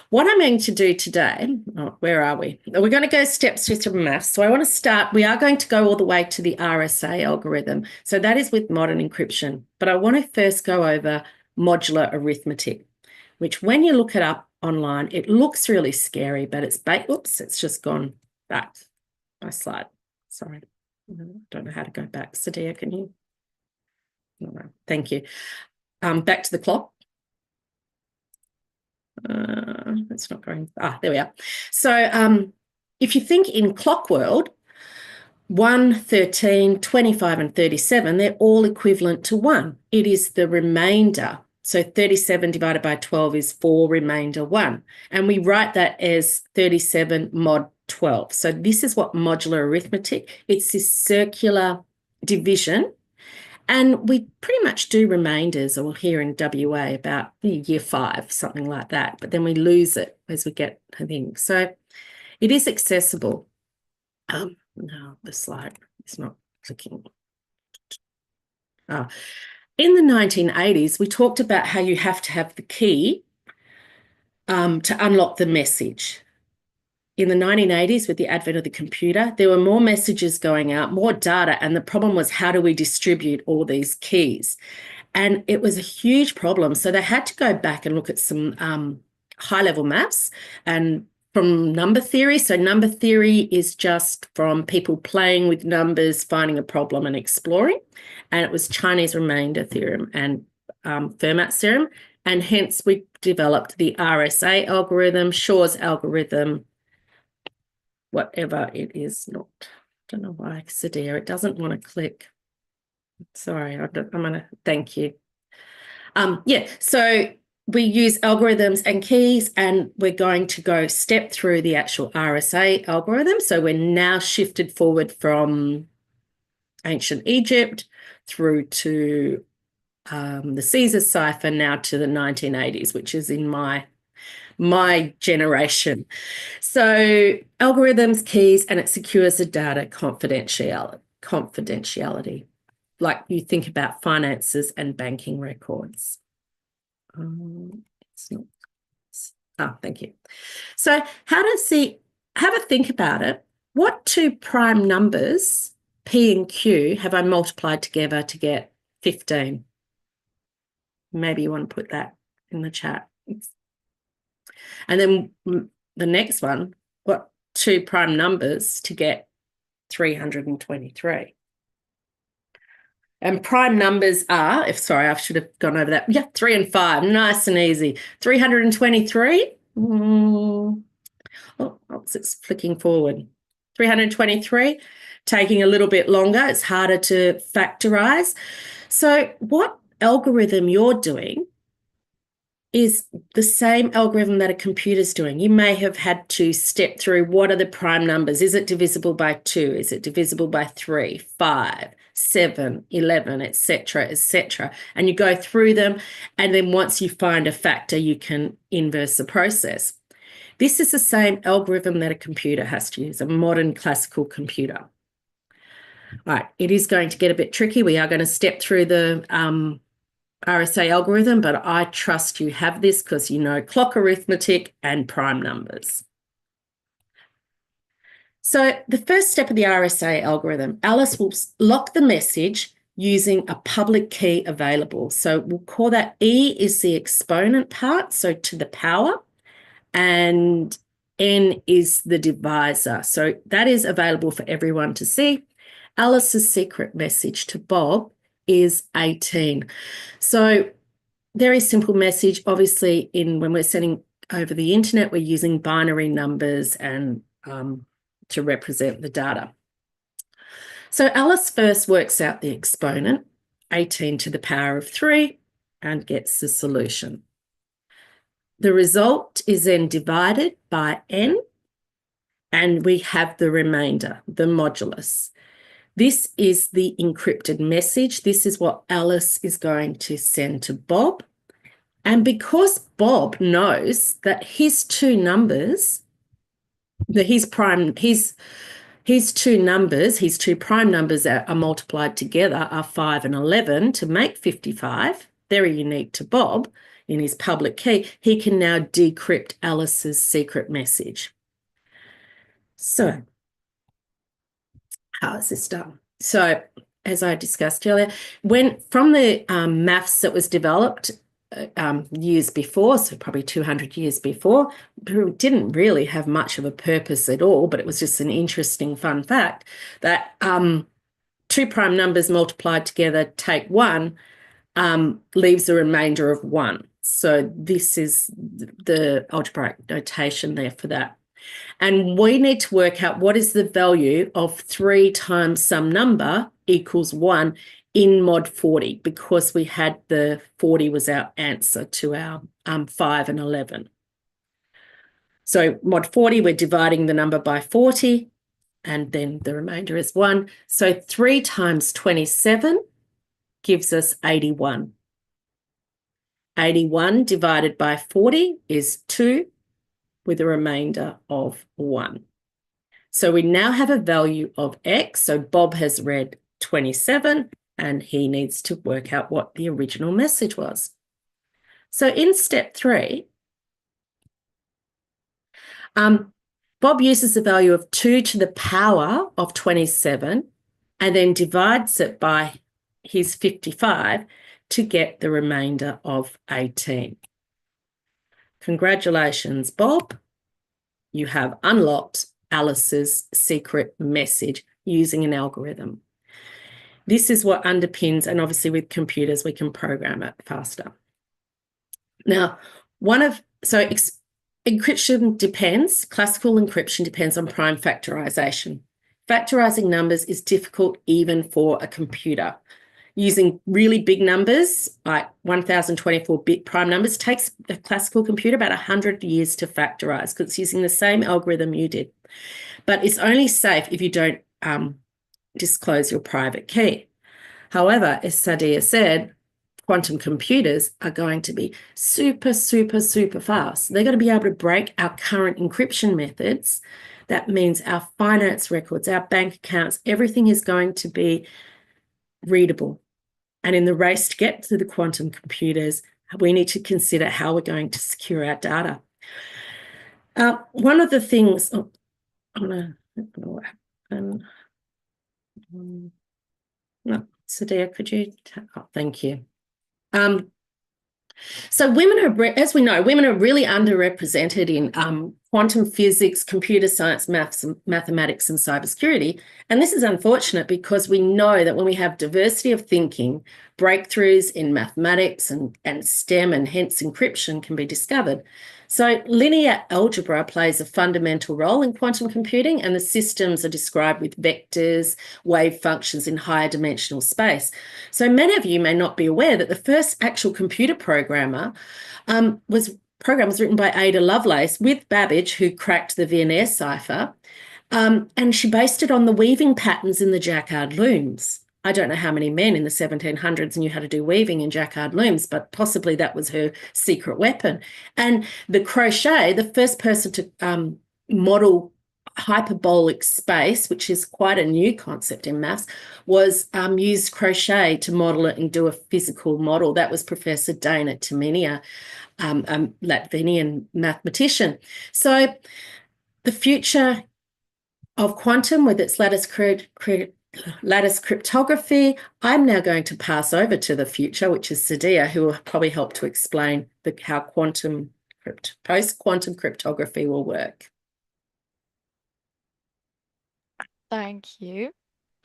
what I'm going to do today, where are we? We're going to go steps through some maths. So I want to start, we are going to go all the way to the RSA algorithm. So that is with modern encryption. But I want to first go over modular arithmetic, which when you look it up online, it looks really scary, but it's it's just gone back. My slide. Sorry. I don't know how to go back. Sadia, can you? No, thank you. Back to the clock. It's not going. There we are. So if you think in clock world, 1, 13, 25, and 37, they're all equivalent to 1. It is the remainder. So 37 divided by 12 is 4, remainder 1. And we write that as 37 mod 12. So this is what modular arithmetic, it's this circular division. And we pretty much do remainders, or here in WA about year 5, something like that. But then we lose it as we get things. So it is accessible. No, the slide is not clicking. In the 1980s, we talked about how you have to have the key to unlock the message. In the 1980s, with the advent of the computer, there were more messages going out, more data, and the problem was, how do we distribute all these keys? And it was a huge problem. So they had to go back and look at some high-level maths and from number theory. So number theory is just from people playing with numbers, finding a problem and exploring. And it was Chinese remainder theorem and Fermat's theorem. And hence we developed the RSA algorithm, Shor's algorithm, whatever it is. I don't know why, Sadia, it doesn't want to click. Sorry, I'm going to thank you. Yeah, so we use algorithms and keys, and we're going to go step through the actual RSA algorithm. So we're now shifted forward from ancient Egypt through to the Caesar cipher, now to the 1980s, which is in my generation. So algorithms, keys, and it secures the data confidentiality, like you think about finances and banking records. It's not. Thank you. So how does have a think about it. What two prime numbers, P and Q, have I multiplied together to get 15? Maybe you want to put that in the chat. And then the next one, what two prime numbers to get 323? And prime numbers are, sorry, I should have gone over that. Yeah, 3 and 5, nice and easy. 323. Oh, it's flicking forward. 323, taking a little bit longer. It's harder to factorize. So what algorithm you're doing is the same algorithm that a computer's doing. You may have had to step through what are the prime numbers. Is it divisible by 2? Is it divisible by 3, 5, 7, 11, etc., etc.? And you go through them, and then once you find a factor, you can inverse the process. This is the same algorithm that a computer has to use, a modern classical computer. All right, it is going to get a bit tricky. We are going to step through the RSA algorithm, but I trust you have this because you know clock arithmetic and prime numbers. So the first step of the RSA algorithm, Alice will lock the message using a public key available. So we'll call that E is the exponent part, so to the power, and N is the divisor. So that is available for everyone to see. Alice's secret message to Bob is 18. So very simple message. Obviously, when we're sending over the internet, we're using binary numbers and to represent the data. So Alice first works out the exponent, 18 to the power of 3, and gets the solution. The result is then divided by n, and we have the remainder, the modulus. This is the encrypted message. This is what Alice is going to send to Bob. And because Bob knows that his two numbers, his two prime numbers are multiplied together are 5 and 11 to make 55, very unique to Bob in his public key, he can now decrypt Alice's secret message. So how is this done? So as I discussed earlier, from the maths that was developed years before, so probably 200 years before, didn't really have much of a purpose at all, but it was just an interesting fun fact that two prime numbers multiplied together take 1, leaves a remainder of 1. So this is the algebraic notation there for that. And we need to work out what is the value of 3 times some number equals 1 in mod 40, because we had the 40 was our answer to our 5 and 11. So mod 40, we're dividing the number by 40, and then the remainder is 1. So 3 times 27 gives us 81. 81 divided by 40 is 2, with a remainder of 1. So we now have a value of X. So Bob has read 27 and he needs to work out what the original message was. So in step 3, Bob uses the value of 2 to the power of 27 and then divides it by his 55 to get the remainder of 18. Congratulations, Bob. You have unlocked Alice's secret message using an algorithm. This is what underpins, and obviously with computers, we can program it faster. Now, encryption depends, classical encryption depends on prime factorization. Factorizing numbers is difficult even for a computer. using really big numbers, like 1024-bit prime numbers, takes a classical computer about 100 years to factorize because it's using the same algorithm you did. But it's only safe if you don't disclose your private key. However, as Sadia said, quantum computers are going to be super, super, super fast. They're going to be able to break our current encryption methods. That means our finance records, our bank accounts, everything is going to be readable. And in the race to get to the quantum computers, we need to consider how we're going to secure our data. One of the things, I'm going to, what happened? No, Sadia, could you, thank you. So women are, as we know, women are really underrepresented in quantum physics, computer science, mathematics, and cybersecurity. And this is unfortunate because we know that when we have diversity of thinking, breakthroughs in mathematics and STEM and hence encryption can be discovered. So linear algebra plays a fundamental role in quantum computing, and the systems are described with vectors, wave functions in higher dimensional space. So many of you may not be aware that the first actual computer programmer was written by Ada Lovelace with Babbage, who cracked the Viennese cipher, and she based it on the weaving patterns in the Jacquard looms. I don't know how many men in the 1700s knew how to do weaving in Jacquard looms, but possibly that was her secret weapon. And the crochet, the first person to model hyperbolic space, which is quite a new concept in maths, was used crochet to model it and do a physical model. That was Professor Dana Taminia, a Latvian mathematician. So the future of quantum with its lattice cryptography, I'm now going to pass over to the future, which is Sadia, who will probably help to explain how post-quantum cryptography will work. Thank you.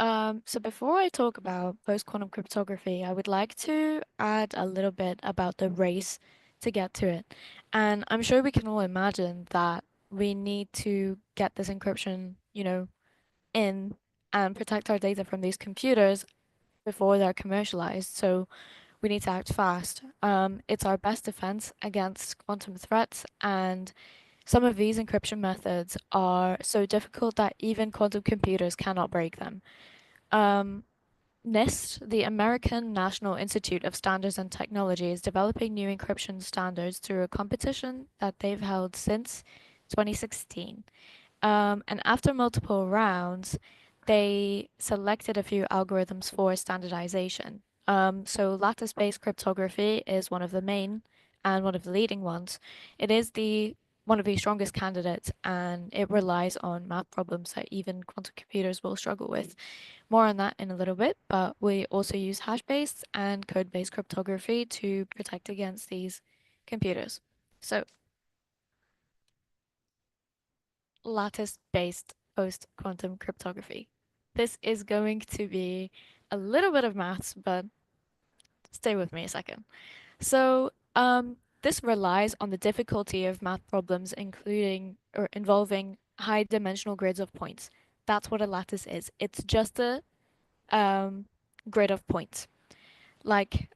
So before I talk about post-quantum cryptography, I would like to add a little bit about the race to get to it. And I'm sure we can all imagine that we need to get this encryption, in and protect our data from these computers before they're commercialized. So we need to act fast. It's our best defense against quantum threats, and some of these encryption methods are so difficult that even quantum computers cannot break them. NIST, the American National Institute of Standards and Technology, is developing new encryption standards through a competition that they've held since 2016. And after multiple rounds, they selected a few algorithms for standardization. So lattice-based cryptography is one of the main and one of the leading ones. It is one of the strongest candidates, and it relies on math problems that even quantum computers will struggle with. More on that in a little bit, but we also use hash-based and code-based cryptography to protect against these computers. So lattice-based post-quantum cryptography. This is going to be a little bit of maths, but stay with me a second. So, this relies on the difficulty of math problems, including or involving high dimensional grids of points. That's what a lattice is. It's just a grid of points, like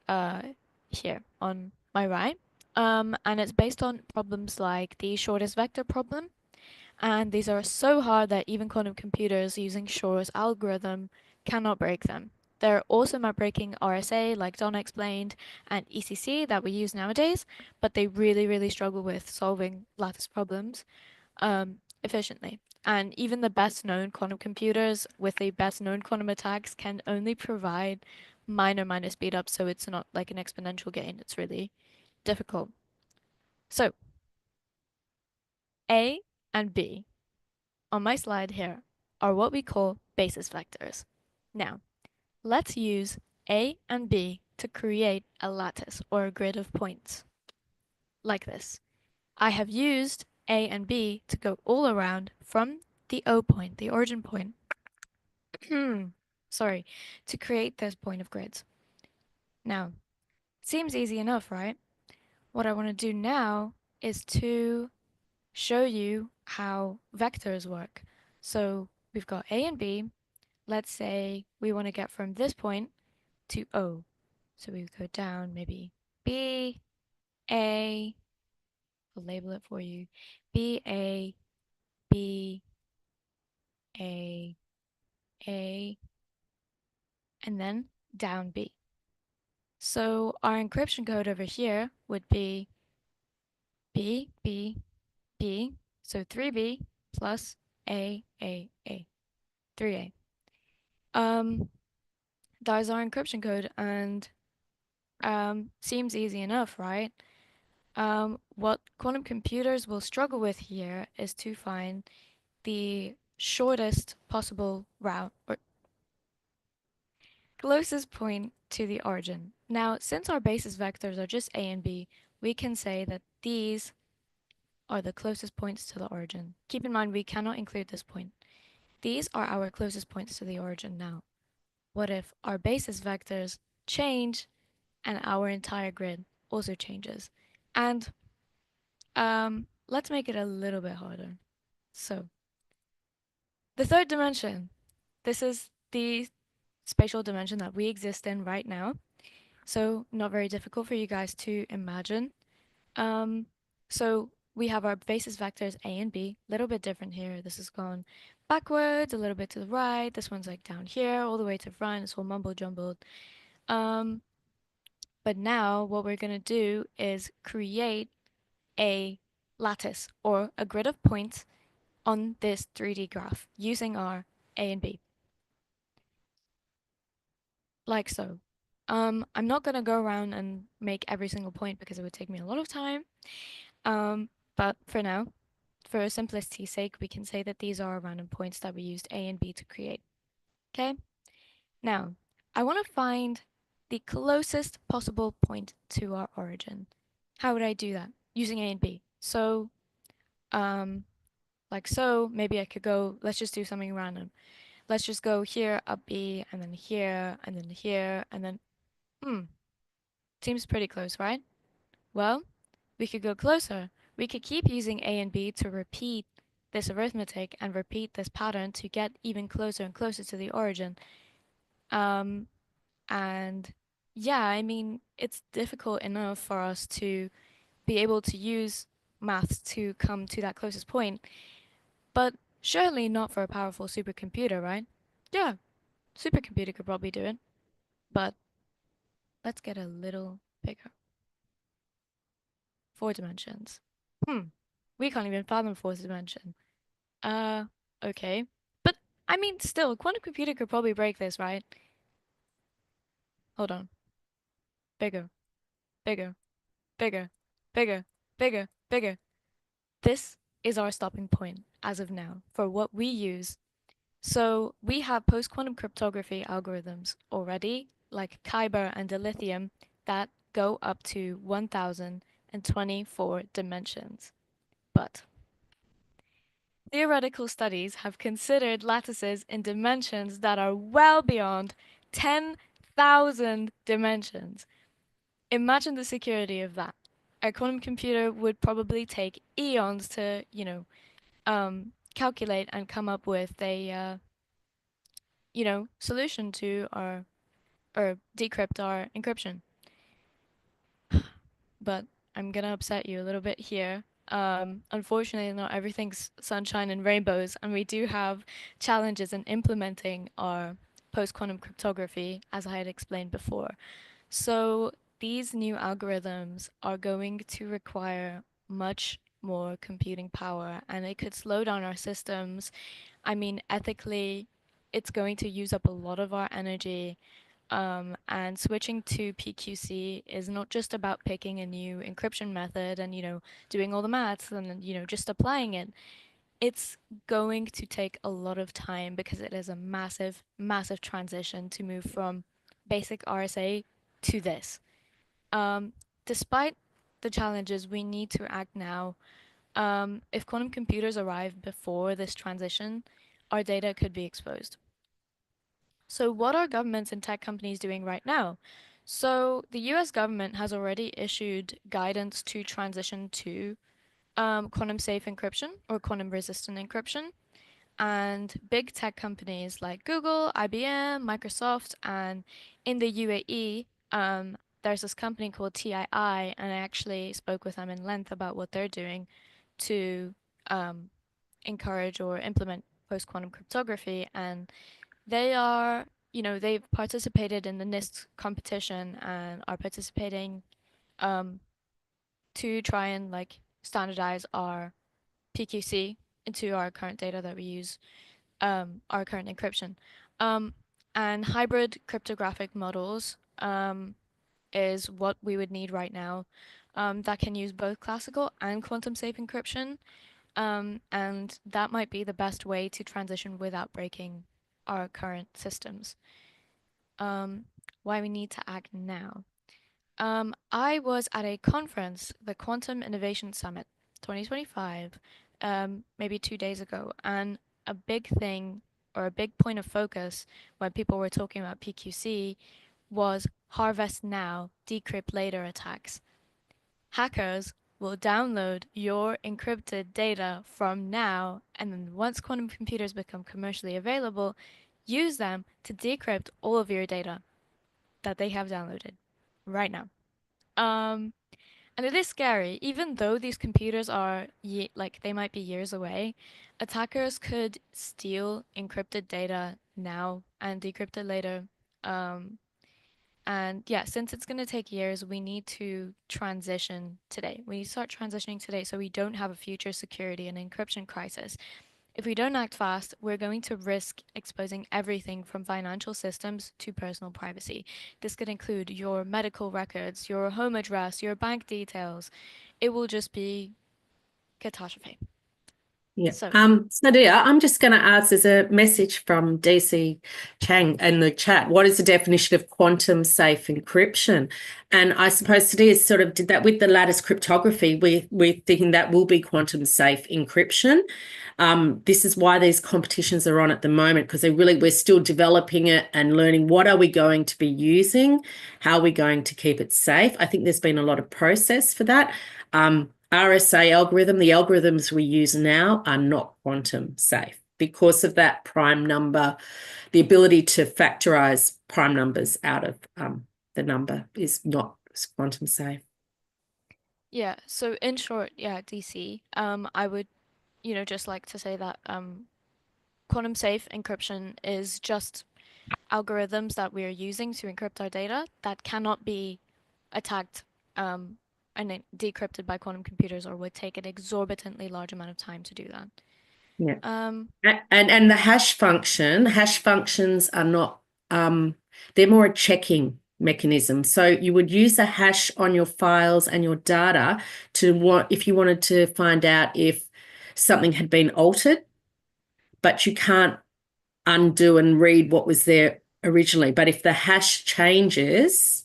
here on my right. And it's based on problems like the shortest vector problem, and these are so hard that even quantum computers using Shor's algorithm cannot break them. They're awesome at breaking RSA, like Don explained, and ECC that we use nowadays, but they really, really struggle with solving lattice problems efficiently. And even the best known quantum computers with the best known quantum attacks can only provide minor speed up, so it's not like an exponential gain. It's really difficult. So A and B on my slide here are what we call basis vectors. Now, let's use A and B to create a lattice or a grid of points, like this. I have used A and B to go all around from the O point, the origin point, sorry, to create this point of grids. Now, seems easy enough, right? What I want to do now is to show you how vectors work. So we've got A and B. Let's say we want to get from this point to O. So we would go down maybe B, A, I'll label it for you. B, A, B, A, A, and then down B. So our encryption code over here would be B, B, B, so 3B plus A, A, A, 3A. That is our encryption code, and seems easy enough, right? What quantum computers will struggle with here is to find the shortest possible route or closest point to the origin. Now, since our basis vectors are just A and B, we can say that these are the closest points to the origin. Keep in mind, we cannot include this point. These are our closest points to the origin now. What if our basis vectors change and our entire grid also changes? And let's make it a little bit harder. So, the third dimension. This is the spatial dimension that we exist in right now. So not very difficult for you guys to imagine. So we have our basis vectors A and B, a little bit different here. This has gone backwards, a little bit to the right. This one's like down here, all the way to front. It's all mumble jumbled. But now what we're gonna do is create a lattice or a grid of points on this 3D graph using our A and B. Like so. I'm not gonna go around and make every single point because it would take me a lot of time. But for now, for simplicity's sake, we can say that these are random points that we used A and B to create. Okay? Now, I want to find the closest possible point to our origin. How would I do that? Using A and B. So, like so, maybe I could go, let's just do something random. Let's just go here, up B, and then here, and then here, and then, seems pretty close, right? Well, we could go closer. We could keep using A and B to repeat this arithmetic and repeat this pattern to get even closer and closer to the origin. And yeah, I mean, it's difficult enough for us to be able to use maths to come to that closest point, but surely not for a powerful supercomputer, right? Yeah, supercomputer could probably do it, but let's get a little bigger. 4 dimensions. We can't even fathom fourth dimension. Okay. But, I mean, still, a quantum computer could probably break this, right? Hold on. Bigger, bigger, bigger, bigger, bigger, bigger. This is our stopping point, as of now, for what we use. So, we have post-quantum cryptography algorithms already, like Kyber and dilithium, that go up to 1024 dimensions. But theoretical studies have considered lattices in dimensions that are well beyond 10,000 dimensions. Imagine the security of that. A quantum computer would probably take eons to, calculate and come up with a, solution to our, or decrypt our encryption. But I'm gonna upset you a little bit here. Unfortunately, not everything's sunshine and rainbows, and we do have challenges in implementing our post-quantum cryptography, as I had explained before. So these new algorithms are going to require much more computing power, and it could slow down our systems. I mean, ethically, it's going to use up a lot of our energy. And switching to PQC is not just about picking a new encryption method and, doing all the maths and, just applying it. It's going to take a lot of time because it is a massive, massive transition to move from basic RSA to this. Despite the challenges, we need to act now. If quantum computers arrive before this transition, our data could be exposed. So what are governments and tech companies doing right now? So the US government has already issued guidance to transition to quantum safe encryption or quantum resistant encryption. and big tech companies like Google, IBM, Microsoft, and in the UAE, there's this company called TII, and I actually spoke with them in length about what they're doing to encourage or implement post-quantum cryptography. And they are, they've participated in the NIST competition and are participating um, to try and like standardize our PQC into our current data that we use, our current encryption. Um, and hybrid cryptographic models is what we would need right now, that can use both classical and quantum safe encryption. And that might be the best way to transition without breaking our current systems. Why we need to act now. I was at a conference, the Quantum Innovation Summit 2025, maybe 2 days ago, and a big thing or a big point of focus when people were talking about PQC was harvest now, decrypt later attacks. Hackers will download your encrypted data from now, and then once quantum computers become commercially available, use them to decrypt all of your data that they have downloaded right now. Um, and it is scary, even though these computers are like they might be years away. Attackers could steal encrypted data now and decrypt it later. Um, and yeah, since it's going to take years, we need to transition today. We need to start transitioning today so we don't have a future security and encryption crisis. If we don't act fast, we're going to risk exposing everything from financial systems to personal privacy. This could include your medical records, your home address, your bank details. It will just be catastrophe. Yeah. So, Sadia, I'm just going to ask, there's a message from DC Chang in the chat. What is the definition of quantum safe encryption? And I suppose Sadia sort of did that with the lattice cryptography. We're thinking that will be quantum safe encryption. This is why these competitions are on at the moment, because we're still developing it and learning what are we going to be using, how are we going to keep it safe. I think there's been a lot of process for that. RSA algorithm, the algorithms we use now are not quantum safe because of that prime number. The ability to factorize prime numbers out of the number is not quantum safe. yeah, so in short, yeah, DC, I would, just like to say that quantum safe encryption is just algorithms that we are using to encrypt our data that cannot be attacked and decrypted by quantum computers or would take an exorbitantly large amount of time to do that. Yeah. And the hash functions are not, they're more a checking mechanism. So you would use a hash on your files and your data if you wanted to find out if something had been altered, but you can't undo and read what was there originally. But if the hash changes,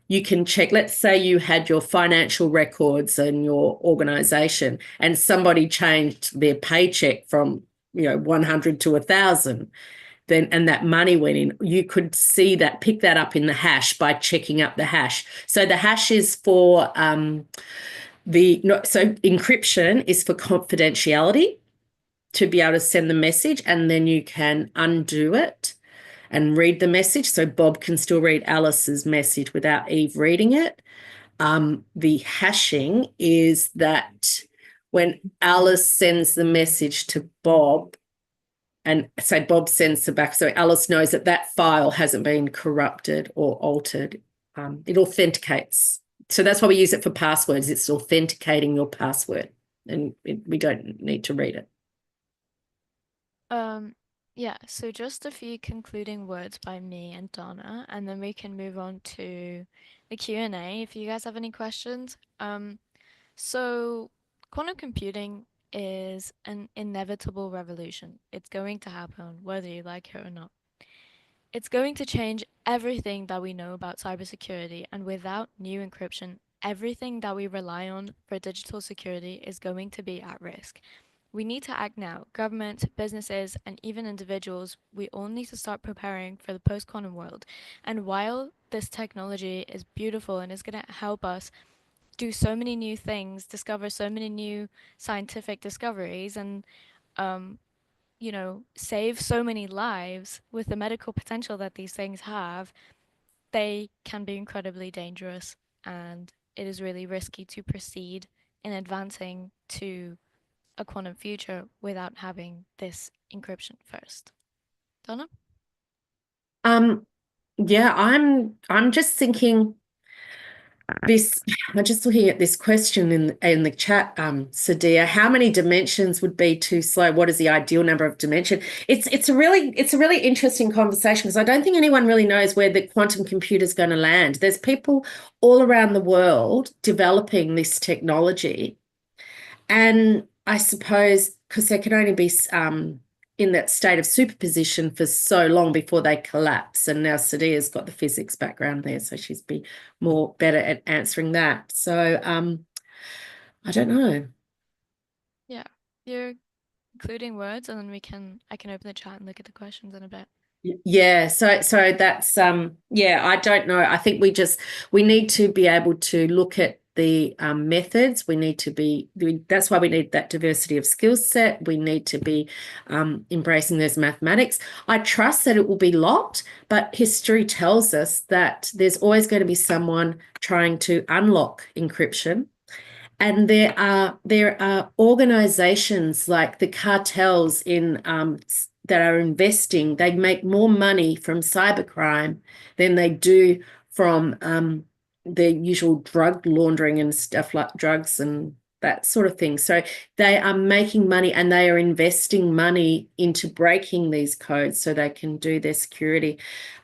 you can check. Let's say you had your financial records and your organization and somebody changed their paycheck from 100 to 1,000, and that money went in. You could see that, pick that up in the hash by checking up the hash. So the hash is for so encryption is for confidentiality, to be able to send the message, and then you can undo it and read the message. So Bob can still read Alice's message without Eve reading it. The hashing is that when Alice sends the message to Bob, and say Bob sends it back, so Alice knows that that file hasn't been corrupted or altered. It authenticates. So that's why we use it for passwords. It's authenticating your password, and we don't need to read it. Yeah, so just a few concluding words by me and Donna, and then we can move on to the Q&A if you guys have any questions. So quantum computing is an inevitable revolution. It's going to happen whether you like it or not. It's going to change everything that we know about cybersecurity, and without new encryption, everything that we rely on for digital security is going to be at risk. We need to act now. Government, businesses, and even individuals, we all need to start preparing for the post-quantum world. And while this technology is beautiful and is going to help us do so many new things, discover so many new scientific discoveries, and save so many lives with the medical potential that these things have, they can be incredibly dangerous, and it is really risky to proceed in advancing to a quantum future without having this encryption first. Donna? Yeah, I'm just thinking this. I'm just looking at this question in the chat, Sadia. How many dimensions would be too slow? What is the ideal number of dimension? It's a really interesting conversation because I don't think anyone really knows where the quantum computer is going to land. There's people all around the world developing this technology, and I suppose because they can only be in that state of superposition for so long before they collapse. And now Sadia's got the physics background there, so she's be more better at answering that. So I don't know. Yeah, you're including words, and then I can open the chat and look at the questions in a bit. Yeah, so that's yeah, I don't know. I think we need to be able to look at the methods. We need to be that's why we need that diversity of skill set. We need to be embracing those mathematics. I trust that it will be locked, but history tells us that there's always going to be someone trying to unlock encryption. And there are organizations like the cartels that are investing. They make more money from cybercrime than they do from the usual drug laundering and stuff like drugs and that sort of thing. So they are making money and they are investing money into breaking these codes so they can do their security.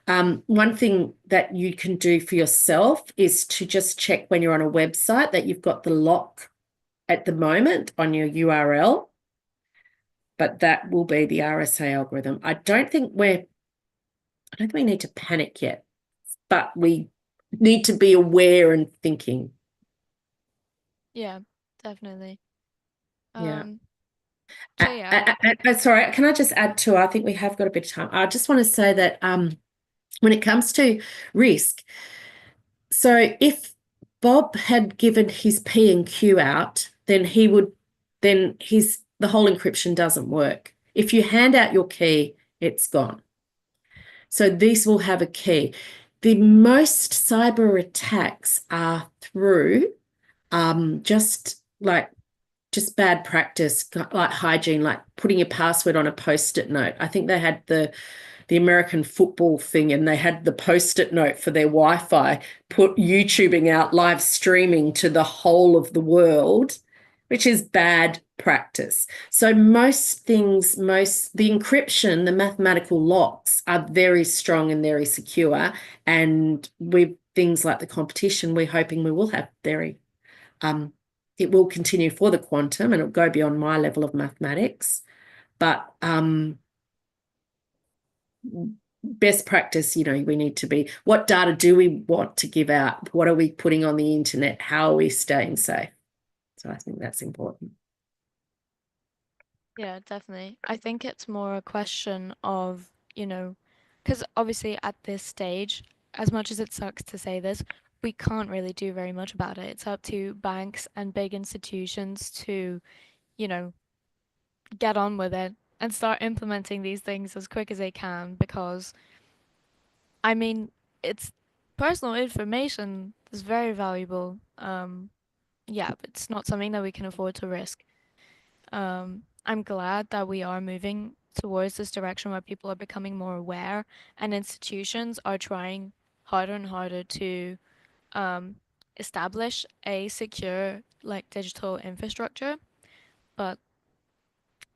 One thing that you can do for yourself is to just check when you're on a website that you've got the lock at the moment on your URL, but that will be the RSA algorithm. I don't think we need to panic yet, but we need to be aware and thinking. Yeah, definitely. Yeah. So yeah. Sorry, can I just add to, I think we have got a bit of time. I just want to say that when it comes to risk, so if Bob had given his P and Q out, then the whole encryption doesn't work. If you hand out your key, it's gone. So these will have a key. The most cyber attacks are through just bad practice, like hygiene, like putting your password on a post-it note. I think they had the American football thing and they had the post-it note for their Wi-Fi, put YouTubing out, live streaming to the whole of the world, which is bad practice. So most the encryption, the mathematical locks are very strong and very secure. And with things like the competition, we're hoping we will have it will continue for the quantum and it'll go beyond my level of mathematics. But best practice, we need to be, what data do we want to give out? What are we putting on the internet? How are we staying safe? So I think that's important. Yeah, definitely. I think it's more a question of, because obviously at this stage, as much as it sucks to say this, we can't really do very much about it. It's up to banks and big institutions to, get on with it and start implementing these things as quick as they can because, I mean, it's personal information is very valuable. Yeah, but it's not something that we can afford to risk. I'm glad that we are moving towards this direction where people are becoming more aware and institutions are trying harder and harder to um, establish a secure like digital infrastructure, but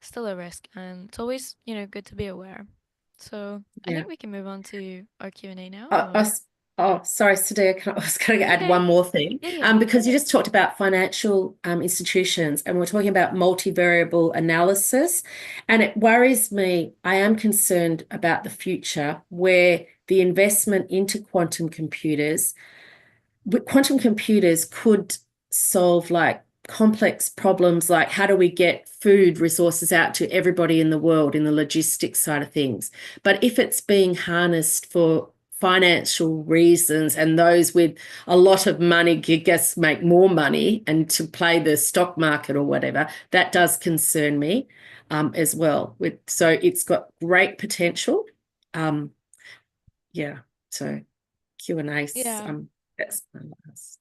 still a risk, and it's always, good to be aware. So I Yeah. think we can move on to our Q&A now. Sorry, Sadia, I was going to add one more thing. Because you just talked about financial institutions and we're talking about multivariable analysis. And it worries me. I am concerned about the future where the investment into quantum computers could solve like complex problems like how do we get food resources out to everybody in the world in the logistics side of things. But if it's being harnessed for financial reasons and those with a lot of money guess make more money and to play the stock market or whatever, that does concern me. as well. So it's got great potential. Yeah, so Q&A, Yeah. that's my last.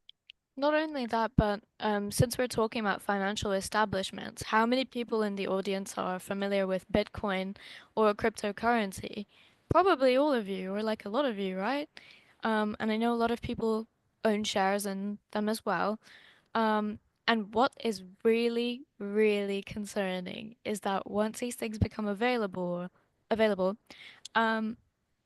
Not only that, but since we're talking about financial establishments, how many people in the audience are familiar with Bitcoin or cryptocurrency? Probably all of you, or like a lot of you, right? And I know a lot of people own shares in them as well. And what is really, really concerning is that once these things become available, um,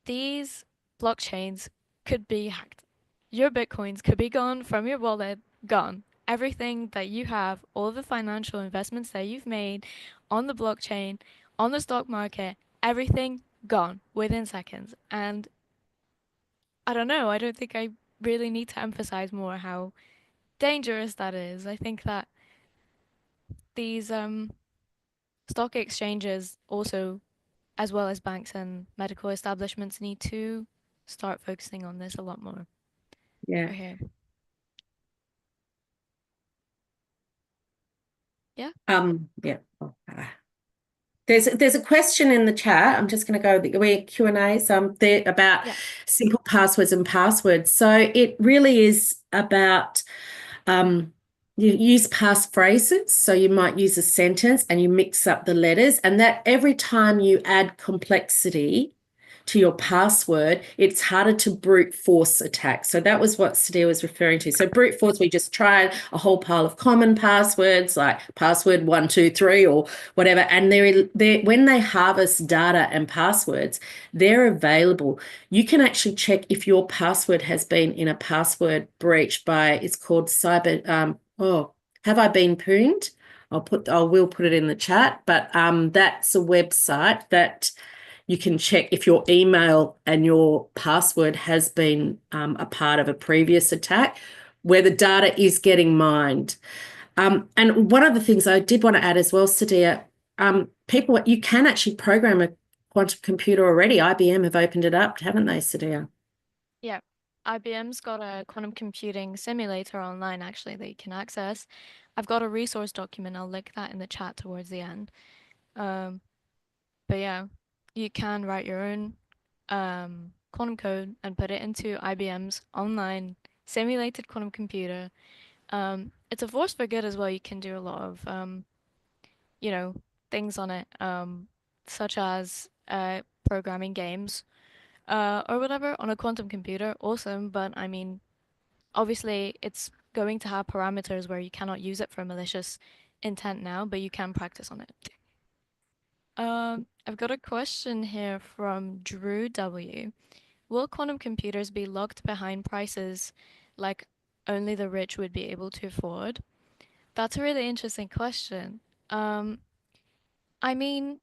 these blockchains could be hacked. Your bitcoins could be gone from your wallet, gone. Everything that you have, all the financial investments that you've made on the blockchain, on the stock market, everything gone within seconds. And I don't know, I don't think I really need to emphasize more how dangerous that is. I think that these stock exchanges also, as well as banks and medical establishments, need to start focusing on this a lot more. Yeah. Okay. Yeah. Yeah. There's a question in the chat. I'm just going to go we're Q&As there about simple passwords and passwords. So it really is about you use passphrases. So you might use a sentence and you mix up the letters, and that every time you add complexity to your password, it's harder to brute force attack. So that was what Sadia was referring to. So brute force, we just try a whole pile of common passwords like password 123 or whatever. And when they harvest data and passwords, they're available. You can actually check if your password has been in a password breach by, it's called cyber, have I been pooned? I will put it in the chat, but that's a website that you can check if your email and your password has been a part of a previous attack where the data is getting mined. And one of the things I did want to add as well, Sadia, you can actually program a quantum computer already. IBM have opened it up, haven't they, Sadia? Yeah. IBM's got a quantum computing simulator online actually that you can access. I've got a resource document. I'll link that in the chat towards the end. But yeah, you can write your own quantum code and put it into IBM's online simulated quantum computer. It's a force for good as well. You can do a lot of you know, things on it, such as programming games, or whatever on a quantum computer. Awesome, but I mean, obviously, it's going to have parameters where you cannot use it for malicious intent now, but you can practice on it. I've got a question here from Drew W. Will quantum computers be locked behind prices like only the rich would be able to afford? That's a really interesting question. I mean,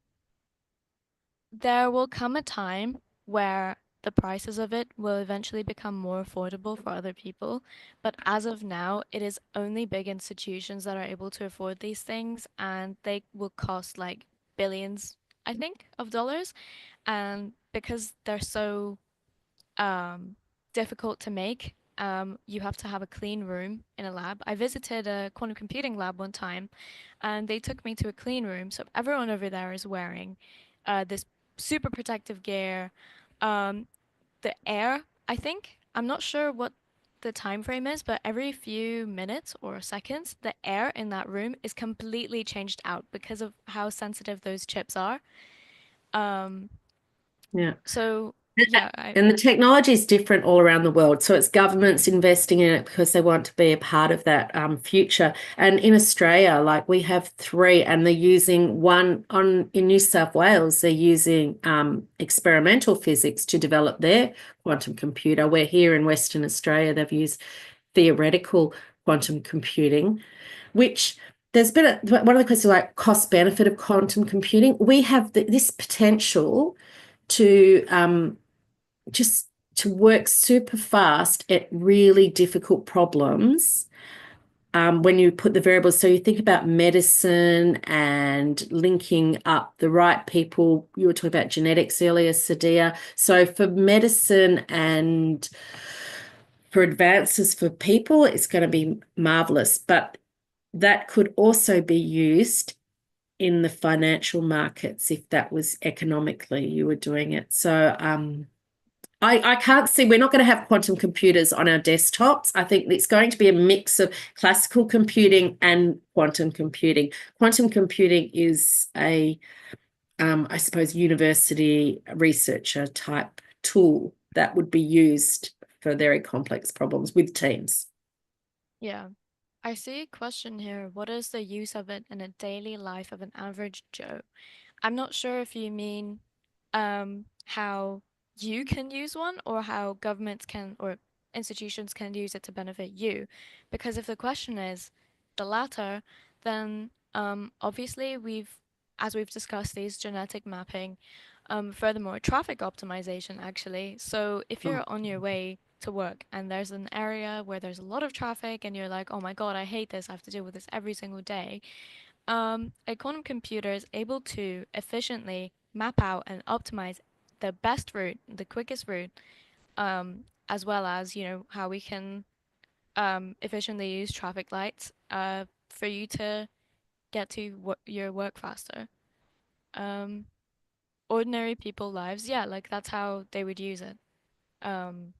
there will come a time where the prices of it will eventually become more affordable for other people, but as of now, it is only big institutions that are able to afford these things, and they will cost like billions, I think, of dollars. And because they're so difficult to make, you have to have a clean room in a lab. I visited a quantum computing lab one time, and they took me to a clean room. So everyone over there is wearing this super protective gear. Um, the air, I think, I'm not sure what the time frame is, but every few minutes or seconds, the air in that room is completely changed out because of how sensitive those chips are. Yeah. So yeah, And the technology is different all around the world. So it's governments investing in it because they want to be a part of that future. And in Australia, like we have three, and they're using one in New South Wales, they're using experimental physics to develop their quantum computer, where here in Western Australia, they've used theoretical quantum computing, which there's been one of the questions like cost benefit of quantum computing. We have this potential to just to work super fast at really difficult problems when you put the variables. So you think about medicine and linking up the right people. You were talking about genetics earlier, Sadia. So for medicine and for advances for people, it's going to be marvelous. But that could also be used in the financial markets if that was economically you were doing it. So I can't see, we're not going to have quantum computers on our desktops. I think it's going to be a mix of classical computing and quantum computing. Quantum computing is a, I suppose, university researcher type tool that would be used for very complex problems with teams. Yeah. I see a question here. What is the use of it in a daily life of an average Joe? I'm not sure if you mean how you can use one or how governments can or institutions can use it to benefit you. Because if the question is the latter, then obviously as we've discussed, these genetic mapping, furthermore, traffic optimization actually. So if you're on your way to work and there's an area where there's a lot of traffic and you're like, oh my God, I hate this, I have to deal with this every single day. A quantum computer is able to efficiently map out and optimize the best route, the quickest route, as well as, how we can efficiently use traffic lights for you to get to your work faster. Um, Ordinary people lives, yeah, like that's how they would use it. Um,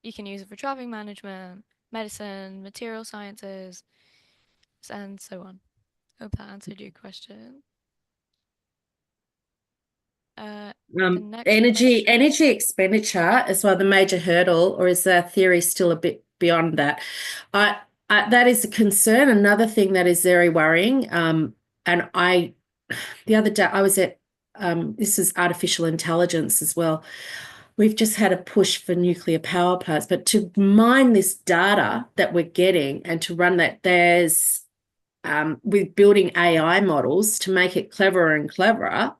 you can use it for traffic management, medicine, material sciences, and so on. Hope that answered your question. The next Energy question. expenditure as well, the major hurdle, or is the theory still a bit beyond that? That is a concern. Another thing that is very worrying. And the other day I was at this is artificial intelligence as well. We've just had a push for nuclear power plants, but to mine this data that we're getting and to run that, there's with building AI models to make it cleverer and cleverer,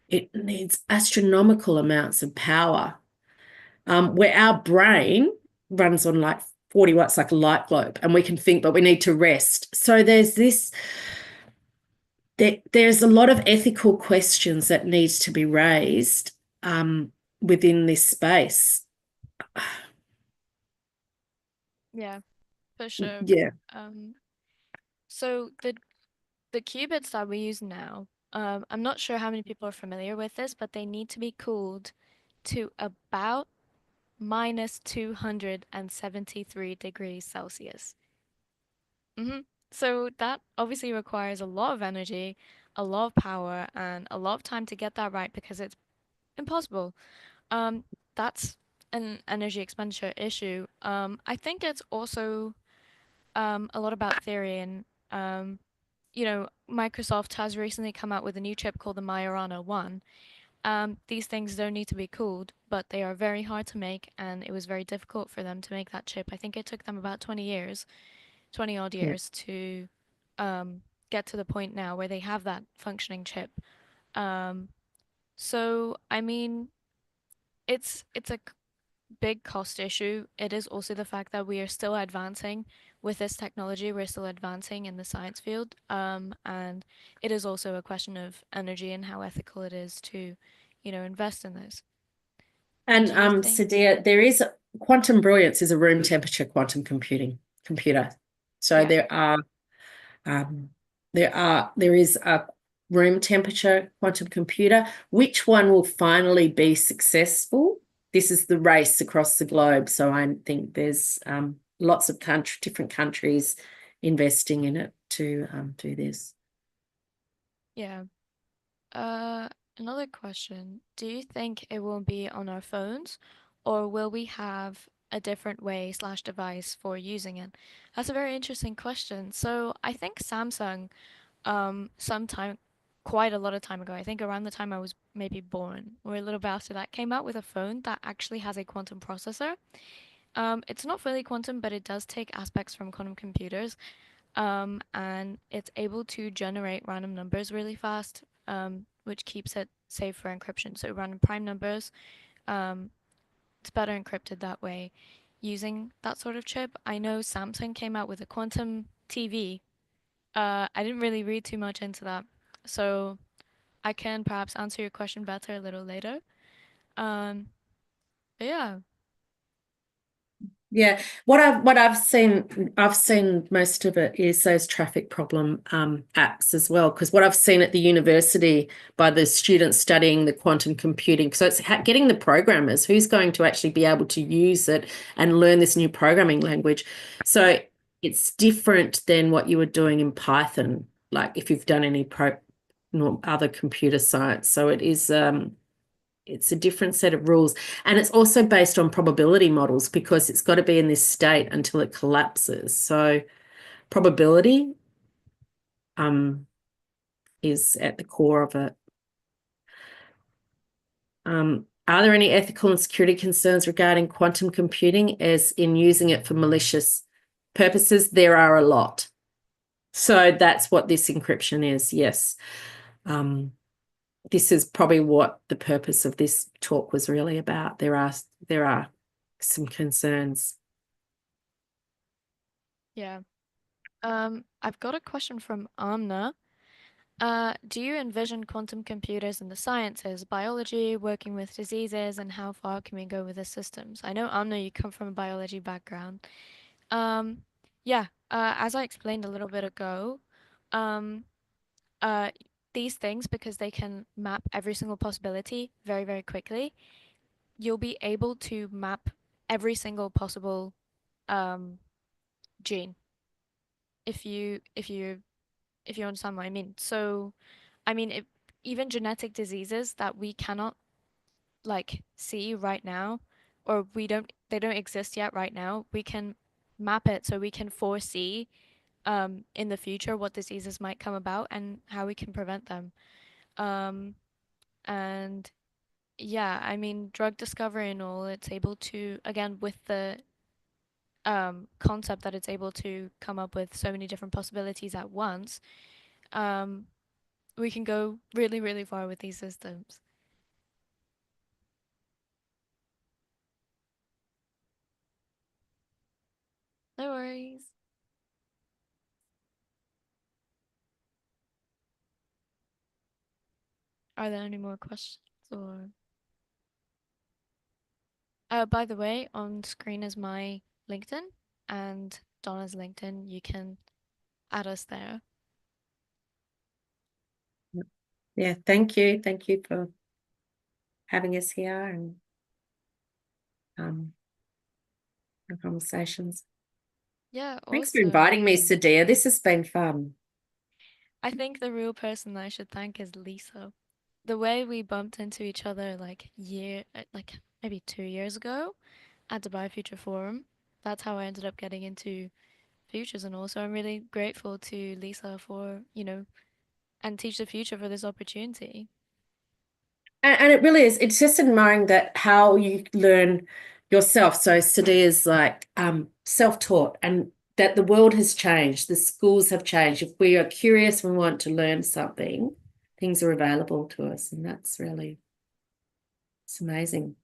it needs astronomical amounts of power. Where our brain runs on like 40 watts, like a light globe, and we can think, but we need to rest. So there's a lot of ethical questions that needs to be raised within this space. Yeah, for sure. Yeah. So the qubits that we use now, I'm not sure how many people are familiar with this, but they need to be cooled to about minus 273 degrees Celsius. So that obviously requires a lot of energy, a lot of power, and a lot of time to get that right because it's impossible. Um, that's an energy expenditure issue. I think it's also a lot about theory and Microsoft has recently come out with a new chip called the Majorana 1. These things don't need to be cooled, but they are very hard to make, and it was very difficult for them to make that chip. I think it took them about 20 years, 20 odd Yeah. years to get to the point now where they have that functioning chip. Um, so I mean, it's a big cost issue. It is also the fact that we are still advancing with this technology. We're still advancing in the science field. And it is also a question of energy and how ethical it is to, invest in this. And Do you think? Sadia, there is quantum brilliance is a room temperature quantum computer. So Yeah. there is a room temperature quantum computer. Which one will finally be successful? This is the race across the globe. So I think there's lots of different countries investing in it to do this. Yeah. Another question. Do you think it will be on our phones, or will we have a different way slash device for using it? That's a very interesting question. So I think Samsung, sometime, quite a lot of time ago, I think around the time I was maybe born, or a little bit after that, came out with a phone that actually has a quantum processor. It's not fully quantum, but it does take aspects from quantum computers. And it's able to generate random numbers really fast, which keeps it safe for encryption. So random prime numbers, um, it's better encrypted that way using that sort of chip. I know Samsung came out with a quantum TV. I didn't really read too much into that, so I can perhaps answer your question better a little later. Um, but yeah. Yeah, what I've seen most of it is those traffic problem apps as well. Because what I've seen at the university by the students studying the quantum computing, so it's getting the programmers who's going to actually be able to use it and learn this new programming language. So it's different than what you were doing in Python, like if you've done any other computer science. So it is it's a different set of rules. And it's also based on probability models because it's got to be in this state until it collapses. So probability is at the core of it. Are there any ethical and security concerns regarding quantum computing as in using it for malicious purposes? There are a lot. So that's what this encryption is, yes. This is probably what the purpose of this talk was really about. There are some concerns. Yeah. I've got a question from Amna. Do you envision quantum computers in the sciences, biology, working with diseases, and how far can we go with the systems? I know, Amna, you come from a biology background. Um, yeah, as I explained a little bit ago, um, uh, these things, because they can map every single possibility very, very quickly, you'll be able to map every single possible um, gene if you understand what I mean. So, I mean, even genetic diseases that we cannot like see right now, or they don't exist yet right now, we can map it so we can foresee in the future what diseases might come about and how we can prevent them. Um, and yeah, I mean, drug discovery and all, it's able to, again, with the concept that it's able to come up with so many different possibilities at once, um, we can go really, really far with these systems. No worries. Are there any more questions or by the way, on screen is my LinkedIn and Donna's LinkedIn. You can add us there. Yeah, thank you. Thank you for having us here and the conversations. Yeah, Thanks for inviting me, awesome. Sadia. This has been fun. I think the real person I should thank is Lisa. The way we bumped into each other like maybe 2 years ago at the Biofuture Forum, that's how I ended up getting into futures. And also I'm really grateful to Lisa for, and Teach the Future for this opportunity. And it really is. It's just admiring that how you learn yourself. So Sadia is like self-taught and that the world has changed. The schools have changed. If we are curious and want to learn something, things are available to us. And that's really, it's amazing.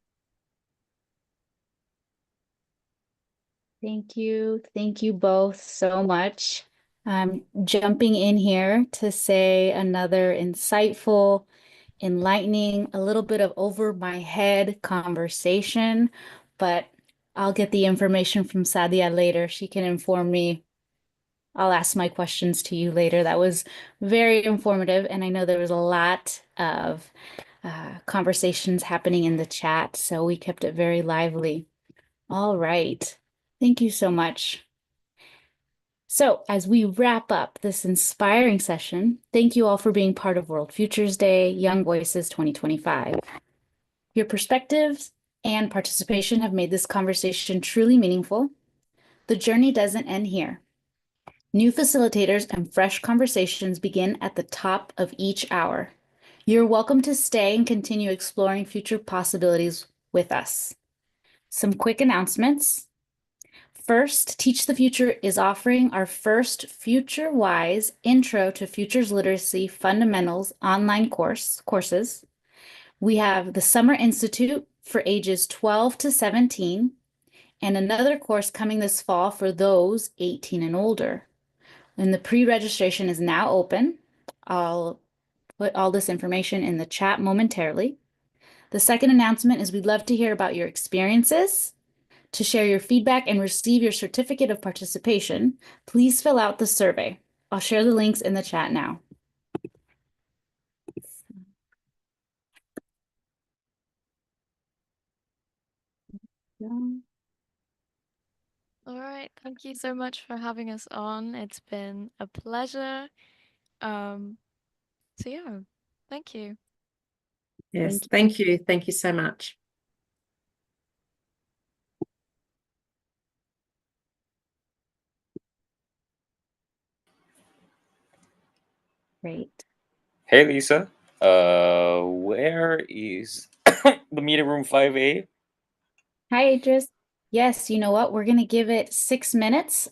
Thank you. Thank you both so much. I'm jumping in here to say another insightful, enlightening, a little bit of over my head conversation, but I'll get the information from Sadia later. She can inform me. I'll ask my questions to you later. That was very informative, and I know there was a lot of conversations happening in the chat, so we kept it very lively. All right. Thank you so much. So, as we wrap up this inspiring session, thank you all for being part of World Futures Day, Young Voices 2025. Your perspectives and participation have made this conversation truly meaningful. The journey doesn't end here. New facilitators and fresh conversations begin at the top of each hour. You're welcome to stay and continue exploring future possibilities with us. Some quick announcements. First, Teach the Future is offering our first FutureWise Intro to Futures Literacy Fundamentals online courses. We have the Summer Institute for ages 12 to 17 and another course coming this fall for those 18 and older. And the pre-registration is now open. I'll put all this information in the chat momentarily. The second announcement is we'd love to hear about your experiences. To share your feedback and receive your certificate of participation, please fill out the survey. I'll share the links in the chat now. All right, thank you so much for having us on. It's been a pleasure. So yeah, thank you. Yes, thank you. Thank you so much. Great. Hey, Lisa. Where is the meeting room 5A? Hi, Idris. Yes, you know what? We're going to give it 6 minutes.